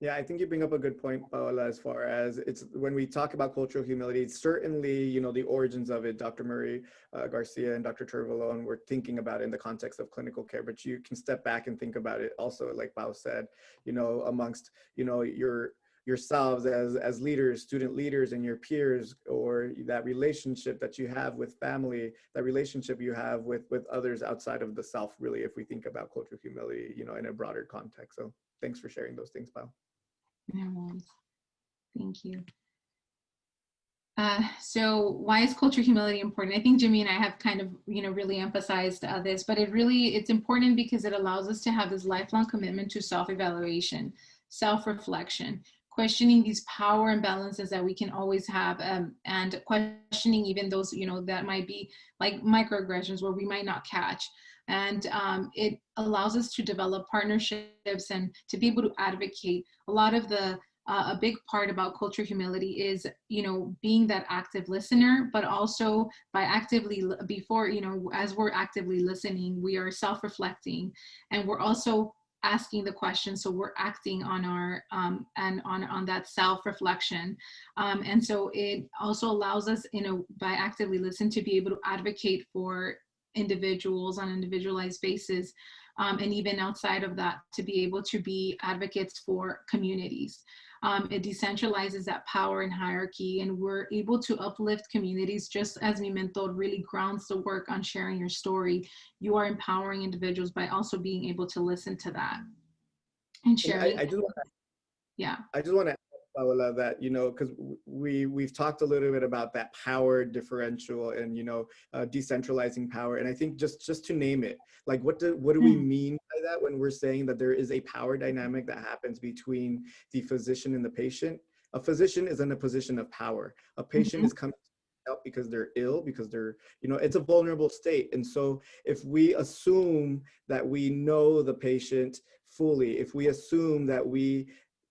Yeah, I think you bring up a good point, Paola, as far as it's when we talk about cultural humility, it's certainly, the origins of it, Dr. Murray Garcia and Dr. Turvalone were thinking about it in the context of clinical care, but you can step back and think about it also, like Pao said, amongst, yourselves as leaders, student leaders, and your peers, or that relationship that you have with family, that relationship you have with others outside of the self, really, if we think about cultural humility, in a broader context. So thanks for sharing those things, Pao. No worries. Thank you. So why is culture humility important? I think Jimmy and I have kind of, really emphasized this, but it's important because it allows us to have this lifelong commitment to self-evaluation, self-reflection, questioning these power imbalances that we can always have, and questioning even those, that might be like microaggressions where we might not catch. And it allows us to develop partnerships and to be able to advocate. A lot of the a big part about culture humility is, being that active listener, but also by actively, before, as we're actively listening, we are self-reflecting, and we're also asking the question. So we're acting on our and on that self-reflection, and so it also allows us, by actively listening, to be able to advocate for individuals on an individualized basis, and even outside of that, to be able to be advocates for communities. It decentralizes that power and hierarchy, and we're able to uplift communities, just as MiMentor really grounds the work on sharing your story. You are empowering individuals by also being able to listen to that and sharing. I just want to add, Paola, that, because we've talked a little bit about that power differential and, decentralizing power. And I think just to name it, like, what do we mean by that when we're saying that there is a power dynamic that happens between the physician and the patient? A physician is in a position of power. A patient is coming out because they're ill, because they're, it's a vulnerable state. And so if we assume that we know the patient fully, if we assume that we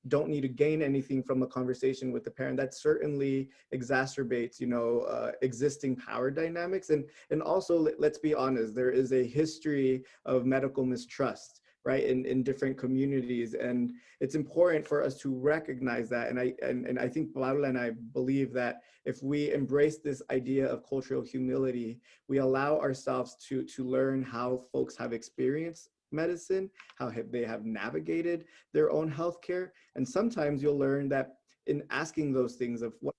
don't need to gain anything from a conversation with the parent, that certainly exacerbates, existing power dynamics. And also, let's be honest, there is a history of medical mistrust, right, in different communities, and it's important for us to recognize that. And I think Paola and I believe that if we embrace this idea of cultural humility, we allow ourselves to learn how folks have experienced medicine, how they have navigated their own healthcare. And sometimes you'll learn that in asking those things of what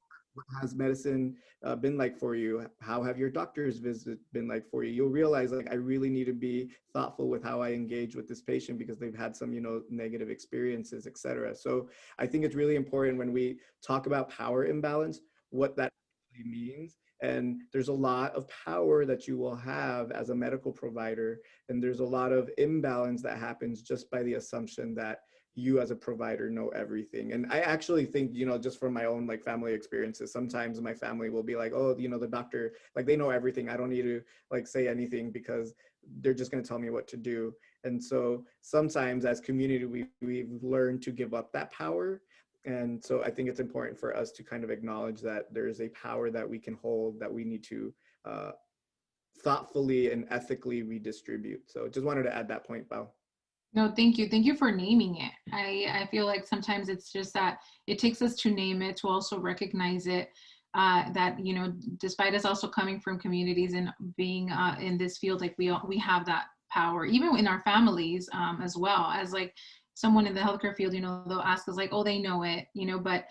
has medicine been like for you? How have your doctor's visit been like for you? You'll realize, like, I really need to be thoughtful with how I engage with this patient because they've had some, negative experiences, et cetera. So I think it's really important when we talk about power imbalance, what that really means. And there's a lot of power that you will have as a medical provider. And there's a lot of imbalance that happens just by the assumption that you as a provider know everything. And I actually think, just from my own like family experiences, sometimes my family will be like, oh, the doctor, like, they know everything. I don't need to like say anything because they're just going to tell me what to do. And so sometimes as community, we've learned to give up that power. And so I think it's important for us to kind of acknowledge that there is a power that we can hold that we need to thoughtfully and ethically redistribute. So just wanted to add that point, Pao. No, thank you. Thank you for naming it. I feel like sometimes it's just that it takes us to name it, to also recognize it, that, despite us also coming from communities and being in this field, like we have that power, even in our families, as well as like someone in the healthcare field, they'll ask us like, oh, they know it, but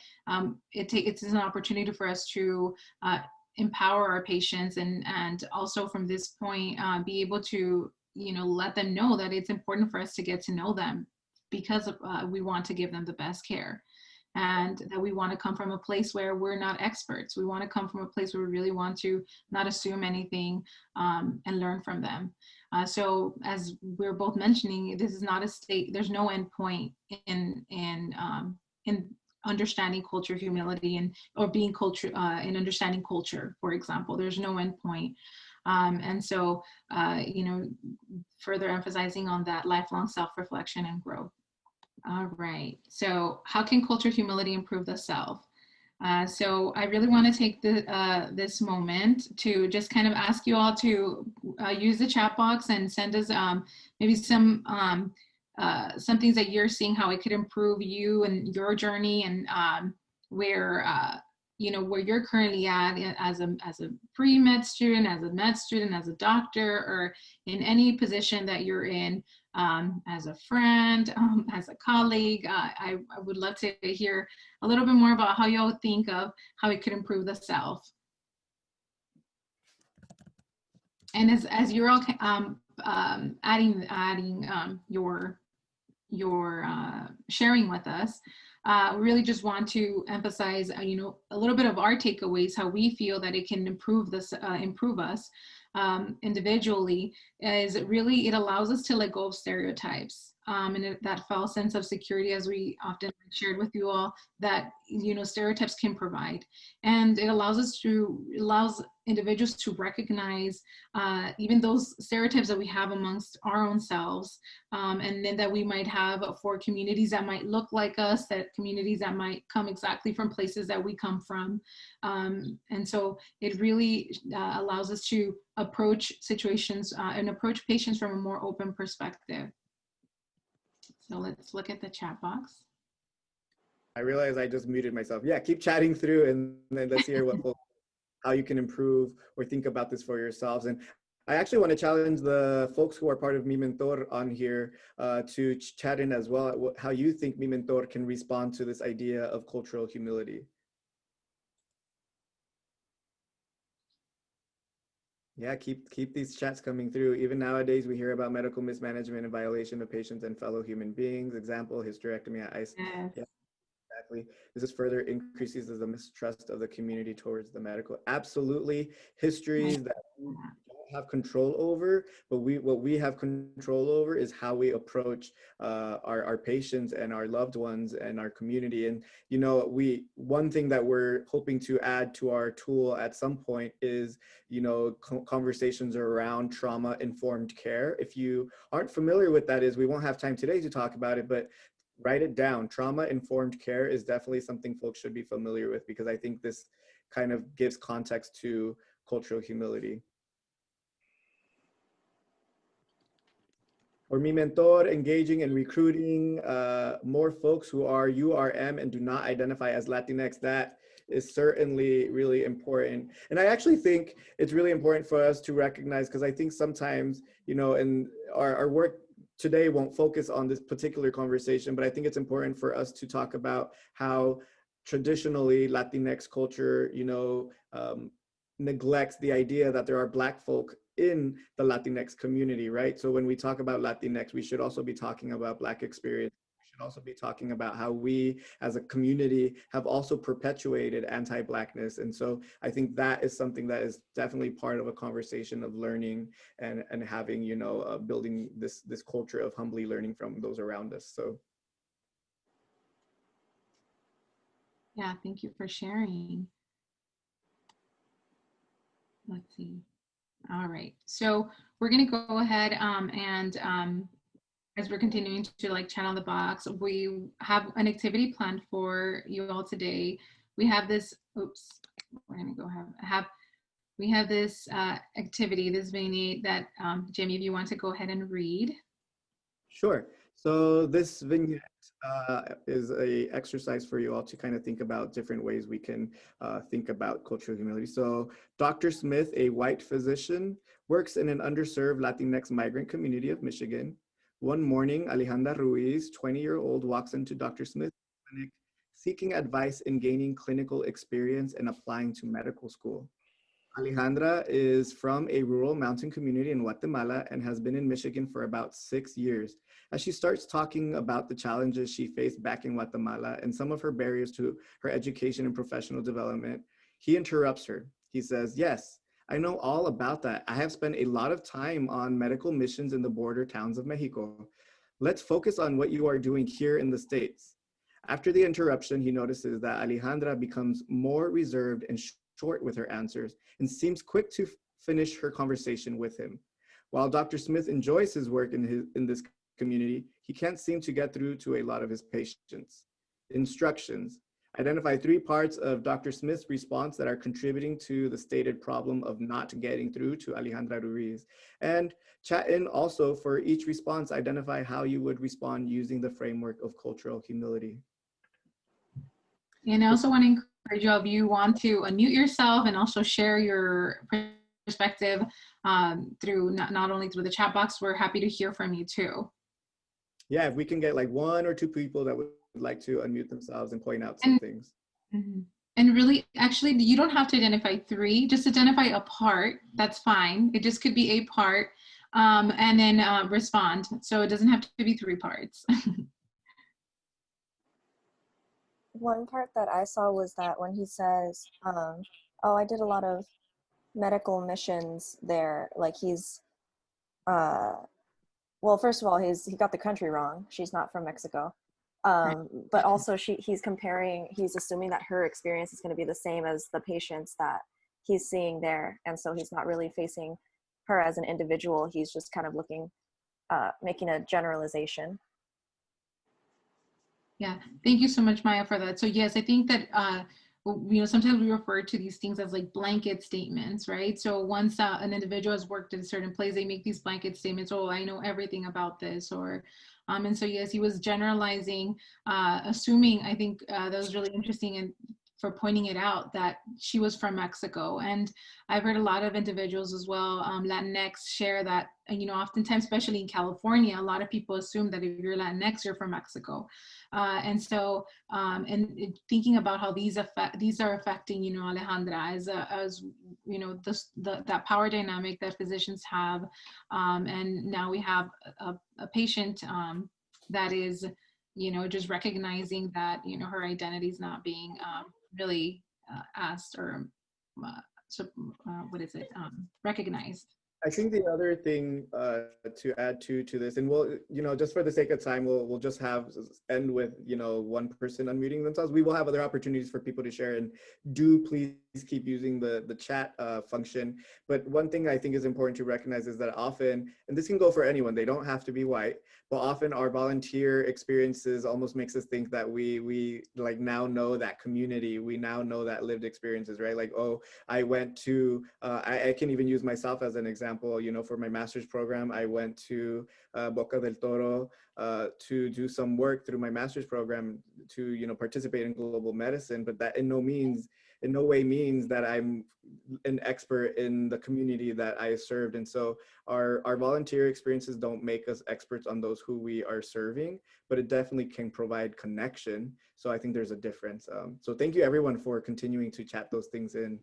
it's an opportunity for us to empower our patients and also from this point be able to let them know that it's important for us to get to know them because we want to give them the best care, and that we want to come from a place where we're not experts. We want to come from a place where we really want to not assume anything and learn from them. So as we're both mentioning, this is not a state, there's no end point in understanding culture humility or being culture in understanding culture, for example. There's no end point. And so, further emphasizing on that lifelong self-reflection and growth. All right, so how can culture humility improve the self? So I really want to take this moment to just kind of ask you all to use the chat box and send us maybe some things that you're seeing, how it could improve you and your journey, and where you're currently at as a pre-med student, as a med student, as a doctor, or in any position that you're in, as a friend, as a colleague. I would love to hear a little bit more about how y'all think of how it could improve the self. And as you're all adding your sharing with us, we really just want to emphasize, a little bit of our takeaways, how we feel that it can improve us individually, is really, it allows us to let go of stereotypes. and that false sense of security, as we often shared with you all, that stereotypes can provide. And it allows individuals to recognize even those stereotypes that we have amongst our own selves, and then that we might have for communities that might look like us, that communities that might come exactly from places that we come from. And so it really allows us to approach situations and approach patients from a more open perspective. So let's look at the chat box. I realize I just muted myself. Yeah, keep chatting through, and then let's hear how you can improve or think about this for yourselves. And I actually want to challenge the folks who are part of MiMentor on here to chat in as well, how you think MiMentor can respond to this idea of cultural humility. Yeah, keep these chats coming through. Even nowadays, we hear about medical mismanagement and violation of patients and fellow human beings. Example, hysterectomy at ICE. Yes. Yeah, exactly. This is further increases the mistrust of the community towards the medical. Absolutely, histories that we don't have control over, but what we have control over is how we approach our patients and our loved ones and our community. And one thing that we're hoping to add to our tool at some point is conversations around trauma-informed care. If you aren't familiar with that, we won't have time today to talk about it, but write it down. Trauma-informed care is definitely something folks should be familiar with, because I think this kind of gives context to cultural humility. Or MiMentor, engaging and recruiting more folks who are URM and do not identify as Latinx. That is certainly really important. And I actually think it's really important for us to recognize, because I think sometimes, in our work today won't focus on this particular conversation, but I think it's important for us to talk about how traditionally Latinx culture, neglects the idea that there are Black folk in the Latinx community, right? So when we talk about Latinx, we should also be talking about Black experience. We should also be talking about how we as a community have also perpetuated anti-Blackness. And so I think that is something that is definitely part of a conversation of learning and having, building this culture of humbly learning from those around us. So. Yeah, thank you for sharing. Let's see. All right, so we're going to go ahead and as we're continuing to channel the box, we have an activity planned for you all today. We have this, oops, we're going to go we have this activity, this vignette that Jamie, if you want to go ahead and read. Sure. So this vignette is a exercise for you all to kind of think about different ways we can think about cultural humility. So Dr. Smith, a white physician, works in an underserved Latinx migrant community of Michigan. One morning, Alejandra Ruiz, 20-year-old, walks into Dr. Smith's clinic seeking advice in gaining clinical experience and applying to medical school. Alejandra is from a rural mountain community in Guatemala and has been in Michigan for about 6 years. As she starts talking about the challenges she faced back in Guatemala and some of her barriers to her education and professional development, he interrupts her. He says, "Yes, I know all about that. I have spent a lot of time on medical missions in the border towns of Mexico. Let's focus on what you are doing here in the States." After the interruption, he notices that Alejandra becomes more reserved and short with her answers and seems quick to finish her conversation with him. While Dr. Smith enjoys his work in this community, he can't seem to get through to a lot of his patients. Instructions. Identify 3 parts of Dr. Smith's response that are contributing to the stated problem of not getting through to Alejandra Ruiz. And chat in also for each response, identify how you would respond using the framework of cultural humility. And I also want to encourage you, if you want to unmute yourself and also share your perspective through not only through the chat box, we're happy to hear from you too. Yeah, if we can get 1 or 2 people that would like to unmute themselves and point out some things. Mm-hmm. And really, actually, you don't have to identify 3, just identify a part, that's fine. It just could be a part, and then respond. So it doesn't have to be 3 parts. One part that I saw was that when he says, oh, I did a lot of medical missions there, like he's well, first of all, he got the country wrong. She's not from Mexico. Right. But also he's assuming that her experience is going to be the same as the patients that he's seeing there. And so he's not really facing her as an individual. He's just kind of making a generalization. Yeah, thank you so much, Maya, for that. So yes, I think that sometimes we refer to these things as like blanket statements, right? So once an individual has worked in a certain place, they make these blanket statements. Oh, I know everything about this, or and so yes, he was generalizing, assuming. I think that was really interesting, and for pointing it out that she was from Mexico. And I've heard a lot of individuals as well, Latinx, share that, oftentimes, especially in California, a lot of people assume that if you're Latinx, you're from Mexico. And so, thinking about how these are affecting, Alejandra, as that power dynamic that physicians have, and now we have a patient that is, just recognizing that, her identity is not being really asked or recognized. I think the other thing to add to this, and we'll, just for the sake of time, we'll just end with, one person unmuting themselves. We will have other opportunities for people to share, and do please keep using the chat function. But one thing I think is important to recognize is that often, and this can go for anyone, they don't have to be white, but often our volunteer experiences almost makes us think that we like now know that community, we now know that lived experiences, right? Like, oh, I went to, I can even use myself as an example, for my master's program, I went to Boca del Toro to do some work through my master's program to, participate in global medicine, but that in no way means that I'm an expert in the community that I served. And so our volunteer experiences don't make us experts on those who we are serving, but it definitely can provide connection. So I think there's a difference. So thank you everyone for continuing to chat those things in.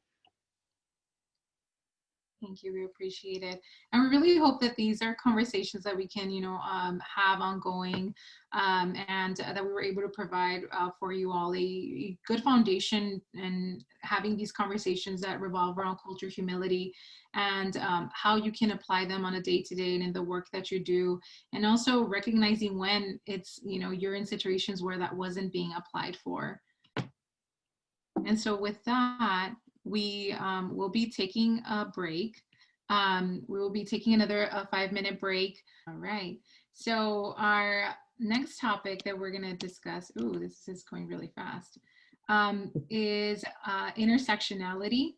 Thank you, we appreciate it. And we really hope that these are conversations that we can, have ongoing, and that we were able to provide for you all a good foundation, and having these conversations that revolve around culture, humility, and how you can apply them on a day-to-day and in the work that you do. And also recognizing when it's, you're in situations where that wasn't being applied for. And so with that, we will be taking a break. We will be taking another 5-minute break. All right. So our next topic that we're going to discuss, ooh, this is going really fast, is intersectionality.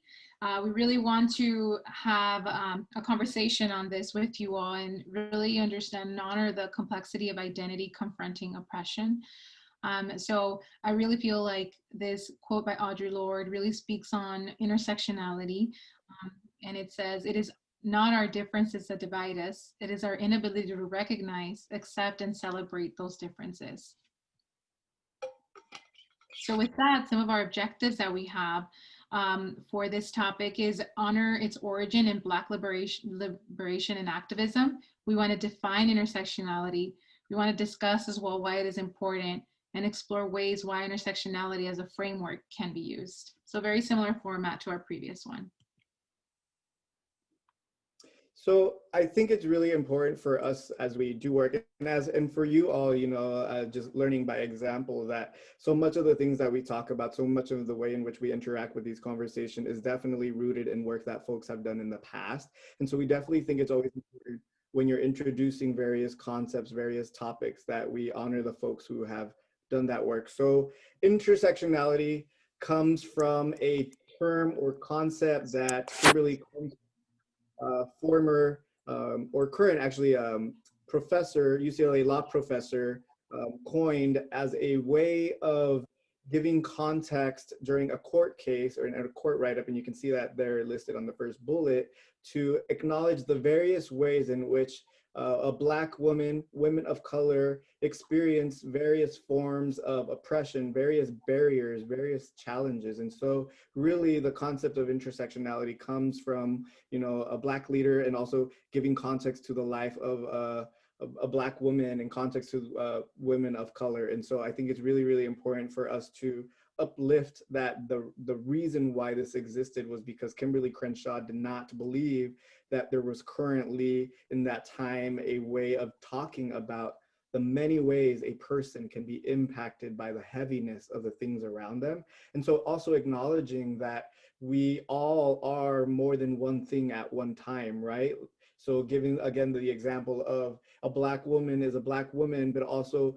We really want to have a conversation on this with you all, and really understand and honor the complexity of identity confronting oppression. So I really feel like this quote by Audre Lorde really speaks on intersectionality. And it says, "It is not our differences that divide us. It is our inability to recognize, accept, and celebrate those differences." So with that, some of our objectives that we have for this topic is honor its origin in Black liberation and activism. We want to define intersectionality. We want to discuss as well why it is important, and explore ways why intersectionality as a framework can be used. So very similar format to our previous one. So I think it's really important for us as we do work, and for you all, just learning by example, that so much of the things that we talk about, so much of the way in which we interact with these conversations is definitely rooted in work that folks have done in the past. And so we definitely think it's always important when you're introducing various concepts, various topics, that we honor the folks who have done that work. So intersectionality comes from a term or concept that Kimberly former or current actually professor, UCLA law professor, coined as a way of giving context during a court case or in a court write-up, and you can see that they're listed on the first bullet, to acknowledge the various ways in which a Black woman, women of color experience various forms of oppression, various barriers, various challenges. And so really the concept of intersectionality comes from, a Black leader, and also giving context to the life of a Black woman in context to women of color. And so I think it's really, really important for us to uplift that the reason why this existed was because Kimberly Crenshaw did not believe that there was currently in that time a way of talking about the many ways a person can be impacted by the heaviness of the things around them. And so also acknowledging that we all are more than one thing at one time, right? So giving again the example of a Black woman is a Black woman, but also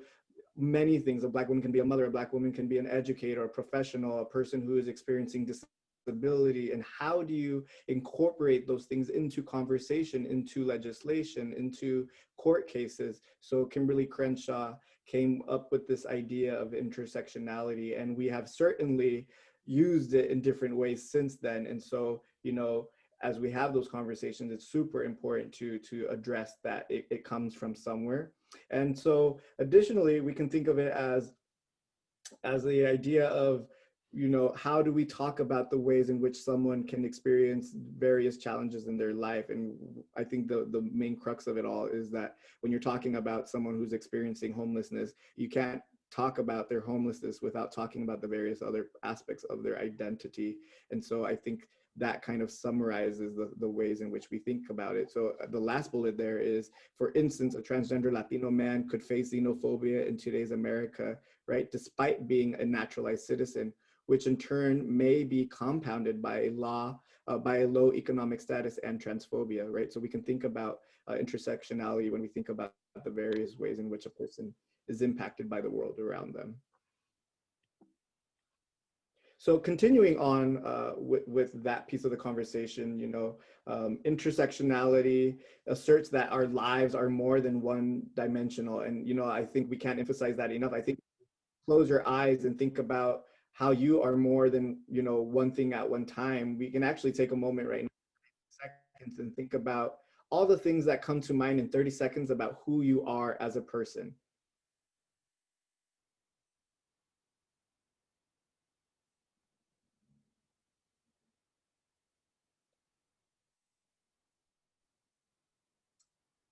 many things. A Black woman can be a mother, a Black woman can be an educator, a professional, a person who is experiencing disability. And how do you incorporate those things into conversation, into legislation, into court cases? So Kimberly Crenshaw came up with this idea of intersectionality, and we have certainly used it in different ways since then. And so, you know, as we have those conversations, it's super important to address that it comes from somewhere. And so additionally, we can think of it as the idea of, you know, how do we talk about the ways in which someone can experience various challenges in their life? And I think the main crux of it all is that when you're talking about someone who's experiencing homelessness, you can't talk about their homelessness without talking about the various other aspects of their identity. And so I think that kind of summarizes the ways in which we think about it. So the last bullet there is, for instance, a transgender Latino man could face xenophobia in today's America, right, despite being a naturalized citizen, which in turn may be compounded by a low economic status and transphobia, right? So we can think about intersectionality when we think about the various ways in which a person is impacted by the world around them. So continuing on with that piece of the conversation, you know, intersectionality asserts that our lives are more than one dimensional. And, you know, I think we can't emphasize that enough. I think close your eyes and think about how you are more than, you know, one thing at one time. We can actually take a moment right now, seconds, and think about all the things that come to mind in 30 seconds about who you are as a person.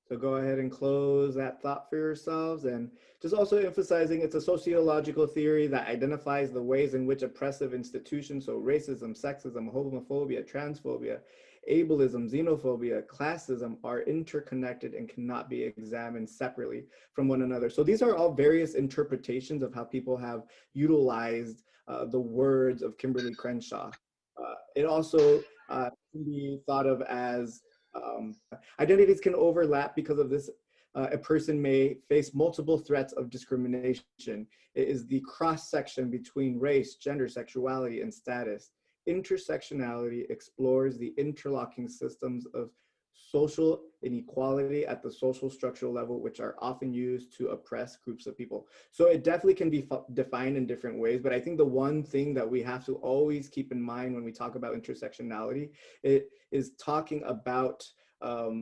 So go ahead and close that thought for yourselves, and just also emphasizing it's a sociological theory that identifies the ways in which oppressive institutions, so racism, sexism, homophobia, transphobia, ableism, xenophobia, classism, are interconnected and cannot be examined separately from one another. So these are all various interpretations of how people have utilized the words of Kimberly Crenshaw. It also can be thought of as identities can overlap because of this. A person may face multiple threats of discrimination. It is the cross-section between race, gender, sexuality, and status. Intersectionality explores the interlocking systems of social inequality at the social structural level, which are often used to oppress groups of people. So it definitely can be defined in different ways, but I think the one thing that we have to always keep in mind when we talk about intersectionality, it is talking about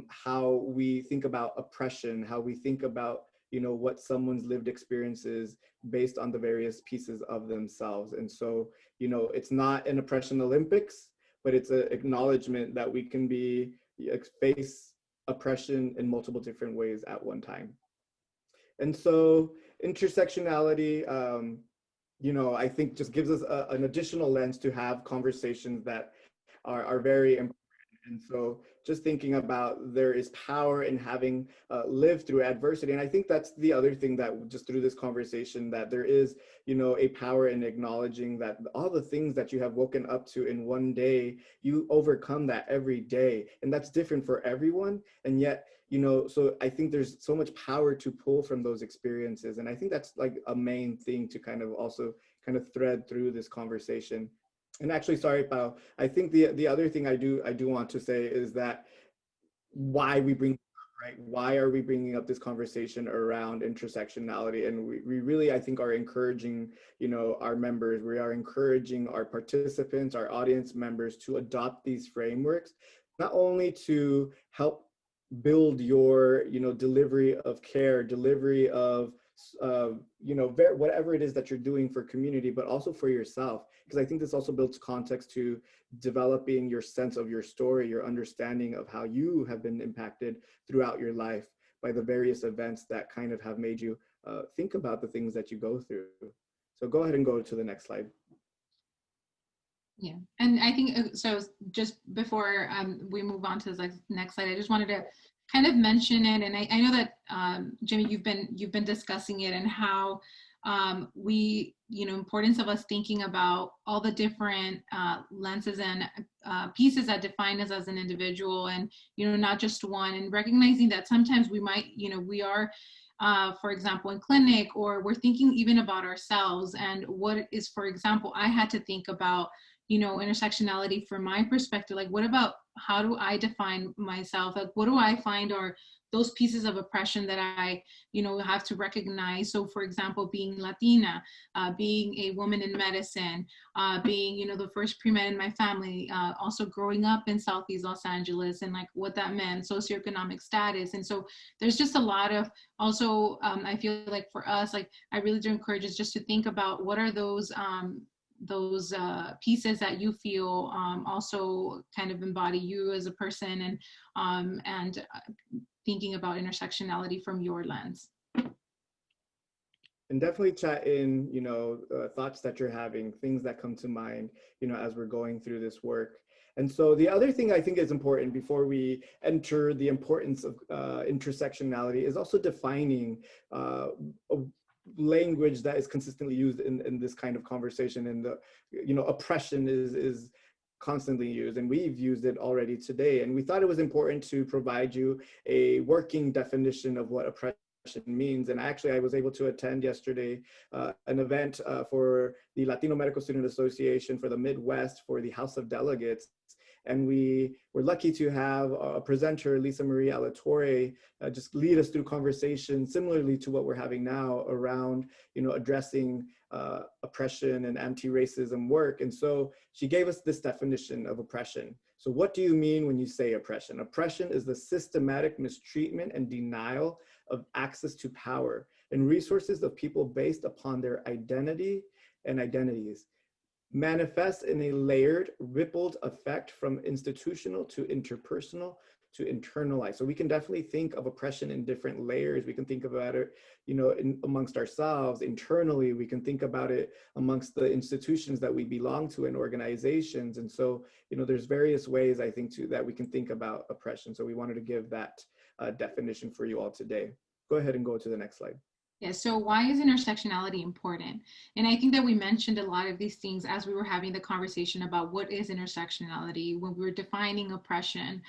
how we think about oppression, how we think about, you know, what someone's lived experiences based on the various pieces of themselves. And so, you know, it's not an oppression Olympics, but it's an acknowledgement that we can face oppression in multiple different ways at one time. And so intersectionality, you know, I think just gives us an additional lens to have conversations that are very important. And so just thinking about there is power in having lived through adversity. And I think that's the other thing that just through this conversation, that there is, you know, a power in acknowledging that all the things that you have woken up to in one day, you overcome that every day. And that's different for everyone. And yet, you know, so I think there's so much power to pull from those experiences. And I think that's like a main thing to kind of also kind of thread through this conversation. And actually, sorry, Pao, I think the other thing I do want to say is that why we bring, right? Why are we bringing up this conversation around intersectionality? And we really, I think, are encouraging, you know, our members, we are encouraging our participants, our audience members to adopt these frameworks, not only to help build your, you know, delivery of care, delivery of you know, whatever it is that you're doing for community, but also for yourself. Because I think this also builds context to developing your sense of your story, your understanding of how you have been impacted throughout your life by the various events that kind of have made you think about the things that you go through. So go ahead and go to the next slide. Yeah, and I think so. Just before we move on to the next slide, I just wanted to kind of mention it, and I know that Jimmy, you've been discussing it and how we, importance of us thinking about all the different lenses and pieces that define us as an individual, and not just one, and recognizing that sometimes we might, we are. For example, in clinic, or we're thinking even about ourselves and what is, for example, I had to think about intersectionality from my perspective. Like, what about, how do I define myself? Like, what do I find are those pieces of oppression that I, have to recognize? So for example, being Latina, being a woman in medicine, being, the first pre-med in my family, also growing up in Southeast Los Angeles, and like what that meant, socioeconomic status. And so there's just a lot of, also, I feel like for us, like I really do encourage us just to think about what are those pieces that you feel also kind of embody you as a person, and thinking about intersectionality from your lens. And definitely chat in, thoughts that you're having, things that come to mind, as we're going through this work. And so the other thing I think is important before we enter the importance of intersectionality is also defining a language that is consistently used in this kind of conversation. And the, oppression is constantly used, and we've used it already today. And we thought it was important to provide you a working definition of what oppression means. And actually, I was able to attend yesterday an event for the Latino Medical Student Association for the Midwest for the House of Delegates. And we were lucky to have a presenter, Lisa Marie Alatorre, just lead us through conversation similarly to what we're having now around, addressing oppression and anti-racism work. And so she gave us this definition of oppression. So what do you mean when you say oppression? Oppression is the systematic mistreatment and denial of access to power and resources of people based upon their identity and identities. Manifests in a layered, rippled effect from institutional to interpersonal to internalized. So we can definitely think of oppression in different layers. We can think about it, amongst ourselves. Internally, we can think about it amongst the institutions that we belong to and organizations. And so, there's various ways, I think, that we can think about oppression. So we wanted to give that definition for you all today. Go ahead and go to the next slide. Yeah, so why is intersectionality important? And I think that we mentioned a lot of these things as we were having the conversation about what is intersectionality when we were defining oppression.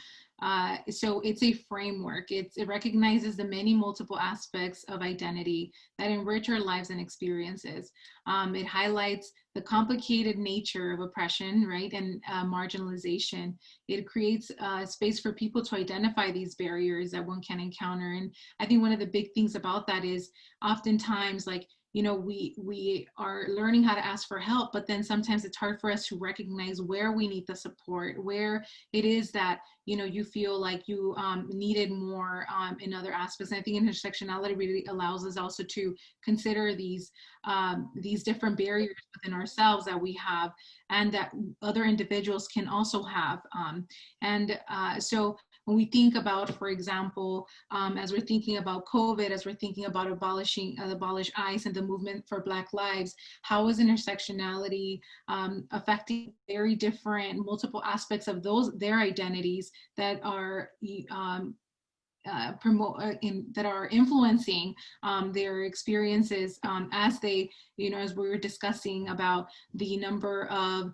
So it's a framework. It recognizes the many multiple aspects of identity that enrich our lives and experiences. It highlights the complicated nature of oppression, right, and marginalization. It creates space for people to identify these barriers that one can encounter. And I think one of the big things about that is oftentimes, like, we are learning how to ask for help, but then sometimes it's hard for us to recognize where we need the support, where it is that, you feel like you needed more in other aspects. And I think intersectionality really allows us also to consider these different barriers within ourselves that we have and that other individuals can also have. So when we think about, for example, as we're thinking about COVID, as we're thinking about abolish ICE and the movement for Black lives, how is intersectionality affecting very different multiple aspects of their identities that are that are influencing their experiences as they, as we were discussing about the number of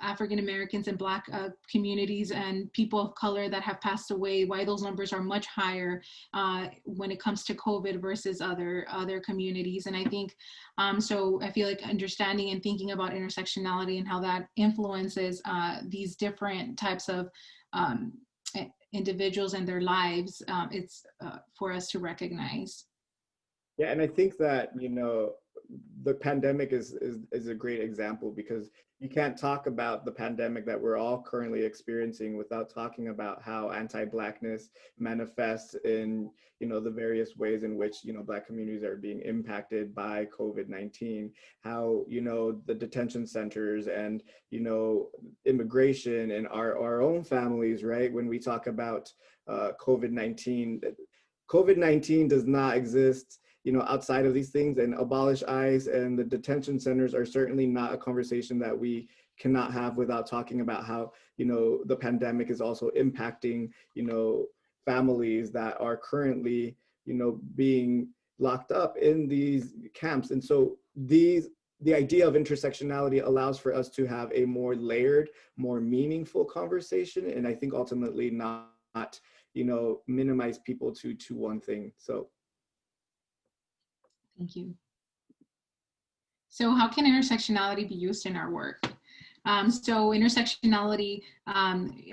African Americans and Black communities and people of color that have passed away, why those numbers are much higher when it comes to COVID versus other communities. And I think, so I feel like understanding and thinking about intersectionality and how that influences these different types of individuals and their lives, it's for us to recognize. Yeah, and I think that, the pandemic is a great example, because you can't talk about the pandemic that we're all currently experiencing without talking about how anti-Blackness manifests in, the various ways in which, Black communities are being impacted by COVID-19, how, the detention centers and, immigration and our own families, right? When we talk about COVID-19 does not exist outside of these things, and Abolish ICE and the detention centers are certainly not a conversation that we, cannot have without talking about how, you know, the pandemic is also impacting, you know, families that are currently, you know, being locked up in these camps. And so the idea of intersectionality allows for us to have a more layered, more meaningful conversation. And I think ultimately not, you know, minimize people to one thing. So. Thank you. So how can intersectionality be used in our work? So intersectionality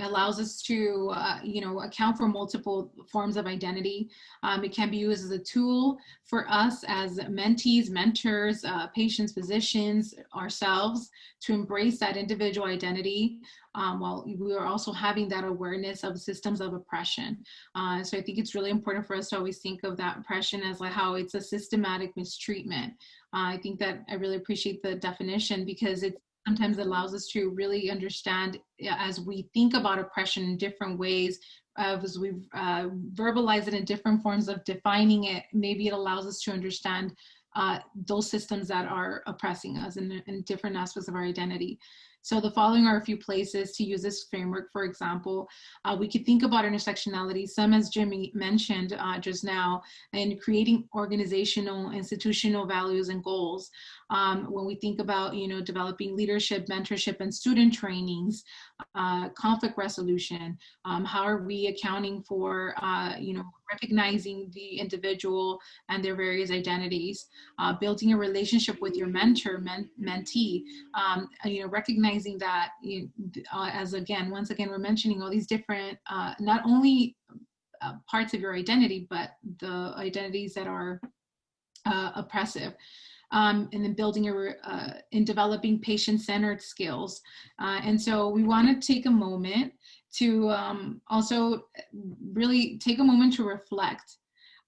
allows us to, you know, account for multiple forms of identity. It can be used as a tool for us as mentees, mentors, patients, physicians, ourselves, to embrace that individual identity, while we are also having that awareness of systems of oppression. So I think it's really important for us to always think of that oppression as like how it's a systematic mistreatment. I think that I really appreciate the definition, because it sometimes allows us to really understand, as we think about oppression in different ways, as we verbalize it in different forms of defining it, maybe it allows us to understand those systems that are oppressing us in different aspects of our identity. So the following are a few places to use this framework. For example, we could think about intersectionality, some as Jimmy mentioned just now, in creating organizational, institutional values and goals. When we think about, you know, developing leadership, mentorship, and student trainings, conflict resolution, how are we accounting for, you know, recognizing the individual and their various identities, building a relationship with your mentor, mentee, you know, recognizing that, as once again, we're mentioning all these different, not only parts of your identity, but the identities that are oppressive. And then building in developing patient-centered skills. And so we want to take a moment to also really take a moment to reflect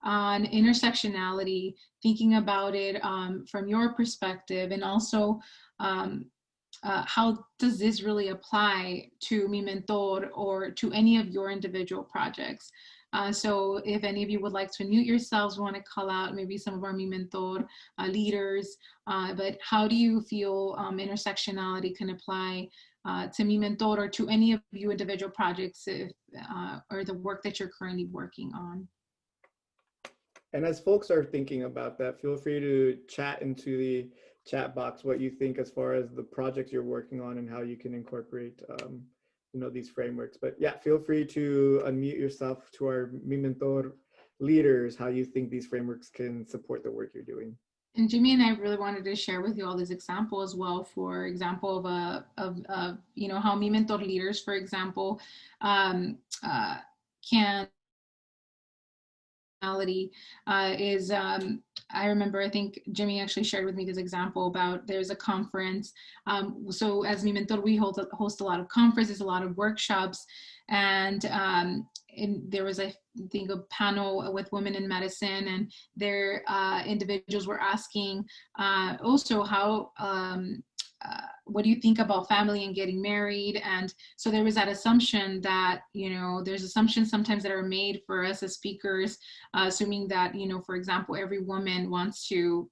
on intersectionality, thinking about it from your perspective, and also how does this really apply to MiMentor or to any of your individual projects? So if any of you would like to unmute yourselves, want to call out maybe some of our MiMentor leaders, but how do you feel intersectionality can apply to MiMentor or to any of you individual projects, or the work that you're currently working on? And as folks are thinking about that, feel free to chat into the chat box what you think as far as the projects you're working on and how you can incorporate you know, these frameworks. But yeah, feel free to unmute yourself to our MiMentor leaders, how you think these frameworks can support the work you're doing. And Jimmy and I really wanted to share with you all this example as well. For example, of you know, how MiMentor leaders, for example, can is I remember, I think Jimmy actually shared with me this example about there's a conference. So as MiMentor, we host a lot of conferences, a lot of workshops, and there was, I think, a panel with women in medicine, and their individuals were asking also how what do you think about family and getting married? And so there was that assumption that, you know, there's assumptions sometimes that are made for us as speakers, assuming that, you know, for example, every woman wants to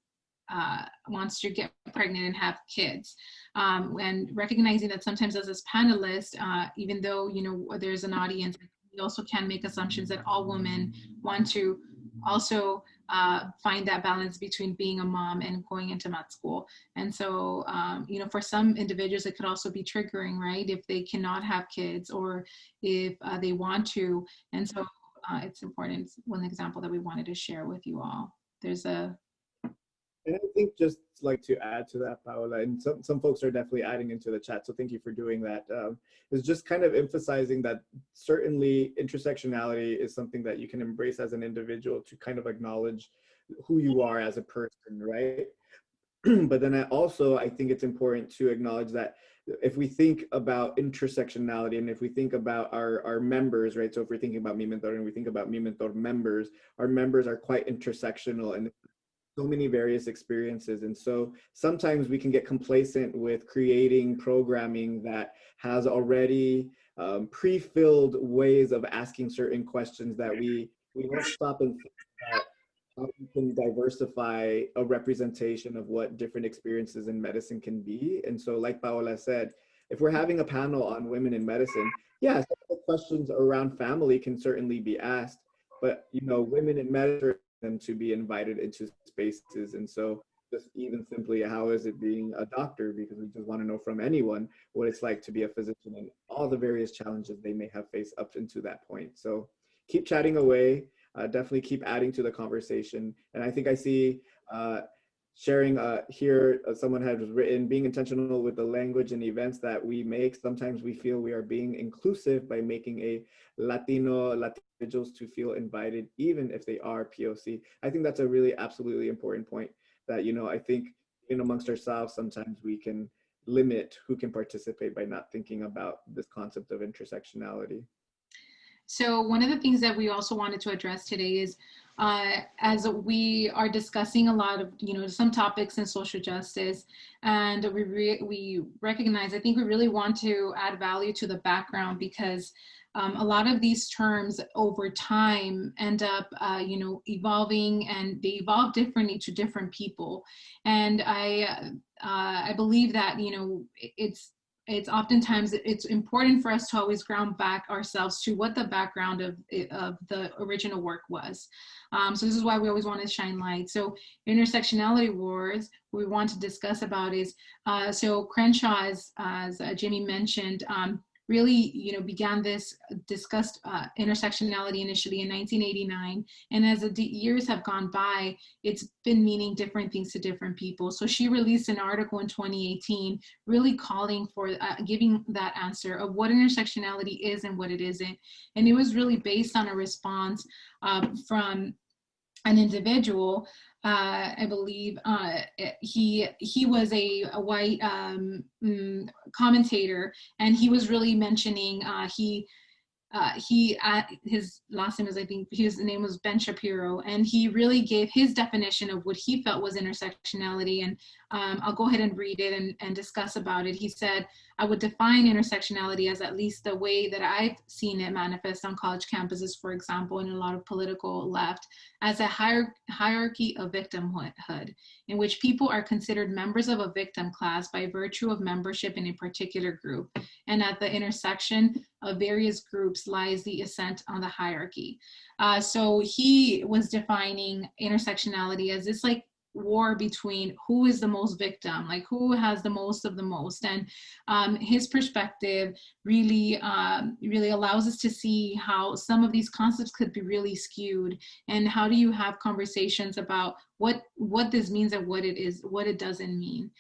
get pregnant and have kids, and recognizing that sometimes as panelists, even though, you know, there's an audience, we also can make assumptions that all women want to also find that balance between being a mom and going into med school. And so, you know, for some individuals, it could also be triggering, right? If they cannot have kids or if they want to. And so it's important. It's one example that we wanted to share with you all. There's a... And I think just like to add to that, Paola, and some folks are definitely adding into the chat, so thank you for doing that, is just kind of emphasizing that certainly intersectionality is something that you can embrace as an individual to kind of acknowledge who you are as a person, right? But then I think it's important to acknowledge that if we think about intersectionality and if we think about our members, right? So if we're thinking about MiMentor and we think about MiMentor members, our members are quite intersectional and so many various experiences. And so sometimes we can get complacent with creating programming that has already pre-filled ways of asking certain questions that we don't stop and think about how we can diversify a representation of what different experiences in medicine can be. And so like Paola said, if we're having a panel on women in medicine, yeah, some of the questions around family can certainly be asked, but you know, women in medicine, them to be invited into spaces. And so just even simply, how is it being a doctor? Because we just want to know from anyone what it's like to be a physician and all the various challenges they may have faced up into that point. So keep chatting away. Definitely keep adding to the conversation. And I think I see sharing here, someone has written, being intentional with the language and events that we make. Sometimes we feel we are being inclusive by making a Latino individuals to feel invited, even if they are POC. I think that's a really absolutely important point that, you know, I think in amongst ourselves, sometimes we can limit who can participate by not thinking about this concept of intersectionality. So one of the things that we also wanted to address today is, as we are discussing a lot of, you know, some topics in social justice, and we recognize, I think we really want to add value to the background, because a lot of these terms over time end up, you know, evolving, and they evolve differently to different people. And I believe that, you know, it's oftentimes it's important for us to always ground back ourselves to what the background of the original work was. So this is why we always want to shine light. So intersectionality wars we want to discuss about is, so Crenshaw, as Jimmy mentioned, really, you know, began this, discussed intersectionality initially in 1989. And as the years have gone by, it's been meaning different things to different people. So she released an article in 2018, really calling for giving that answer of what intersectionality is and what it isn't. And it was really based on a response from an individual. I believe he was a white commentator, and he was really mentioning his last name is, I think his name was Ben Shapiro, and he really gave his definition of what he felt was intersectionality. And I'll go ahead and read it and discuss about it. He said, I would define intersectionality as, at least the way that I've seen it manifest on college campuses, for example, in a lot of political left, as a hierarchy of victimhood, in which people are considered members of a victim class by virtue of membership in a particular group. And at the intersection of various groups lies the ascent on the hierarchy. So he was defining intersectionality as this like war between who is the most victim, like who has the most of the most. And his perspective really allows us to see how some of these concepts could be really skewed, and how do you have conversations about what this means and what it is, what it doesn't mean.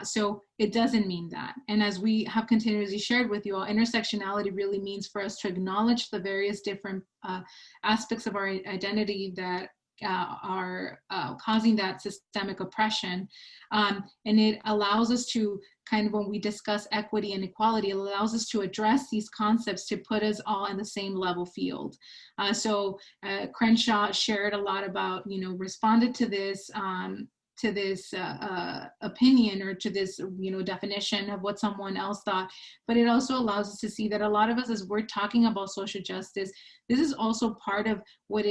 So it doesn't mean that. And as we have continuously shared with you all, intersectionality really means for us to acknowledge the various different aspects of our identity that are causing that systemic oppression. And it allows us to kind of, when we discuss equity and equality, it allows us to address these concepts to put us all in the same level field. So Crenshaw shared a lot about, you know, responded to this opinion, or to this, you know, definition of what someone else thought. But it also allows us to see that a lot of us, as we're talking about social justice, this is also part of what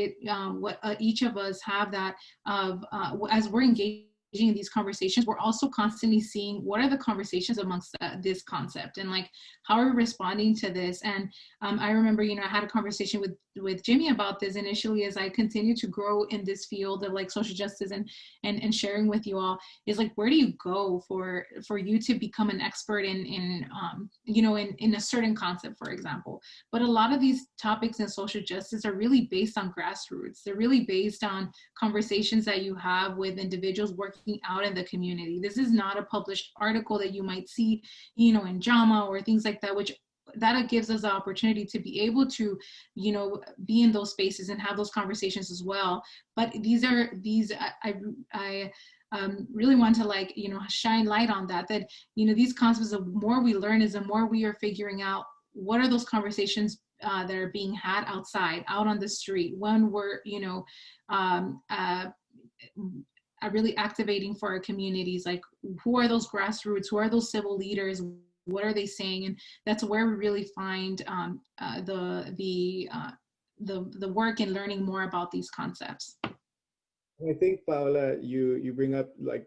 each of us have, that of as we're engaging in these conversations, we're also constantly seeing what are the conversations amongst this concept, and like how are we responding to this. And I remember, you know, I had a conversation with Jimmy about this initially, as I continue to grow in this field of like social justice and sharing with you all, is like, where do you go for you to become an expert in you know, in a certain concept, for example. But a lot of these topics in social justice are really based on grassroots. They're really based on conversations that you have with individuals working out in the community. This is not a published article that you might see, you know, in JAMA or things like that, which that gives us the opportunity to be able to, you know, be in those spaces and have those conversations as well. But I really want to, like, you know, shine light on that, you know, these concepts, the more we learn is the more we are figuring out what are those conversations that are being had outside, out on the street, when we're, you know, really activating for our communities. Like, who are those grassroots? Who are those civil leaders? What are they saying? And that's where we really find the work in learning more about these concepts. I think, Paola, you bring up like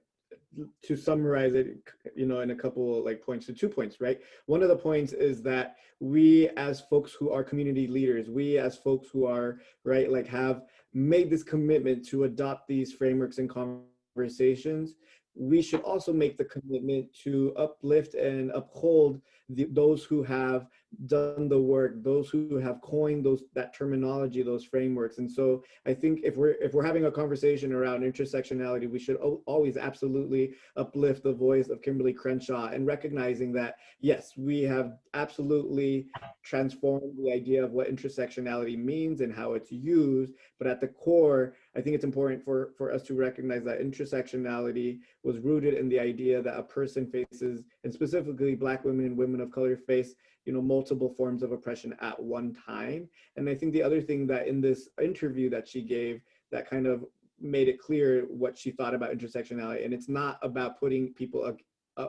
to summarize it, you know, in a couple like points to 2 points, right? One of the points is that we as folks who are community leaders, we as folks who are, right, like have made this commitment to adopt these frameworks and conversations, we should also make the commitment to uplift and uphold those who have done the work, those who have coined that terminology, those frameworks. And so I think if we're having a conversation around intersectionality, we should always absolutely uplift the voice of Kimberly Crenshaw, and recognizing that, yes, we have absolutely transformed the idea of what intersectionality means and how it's used. But at the core, I think it's important for us to recognize that intersectionality was rooted in the idea that a person faces, and specifically Black women and women of color face, you know, multiple forms of oppression at one time. And I think the other thing that in this interview that she gave that kind of made it clear what she thought about intersectionality, and it's not about putting people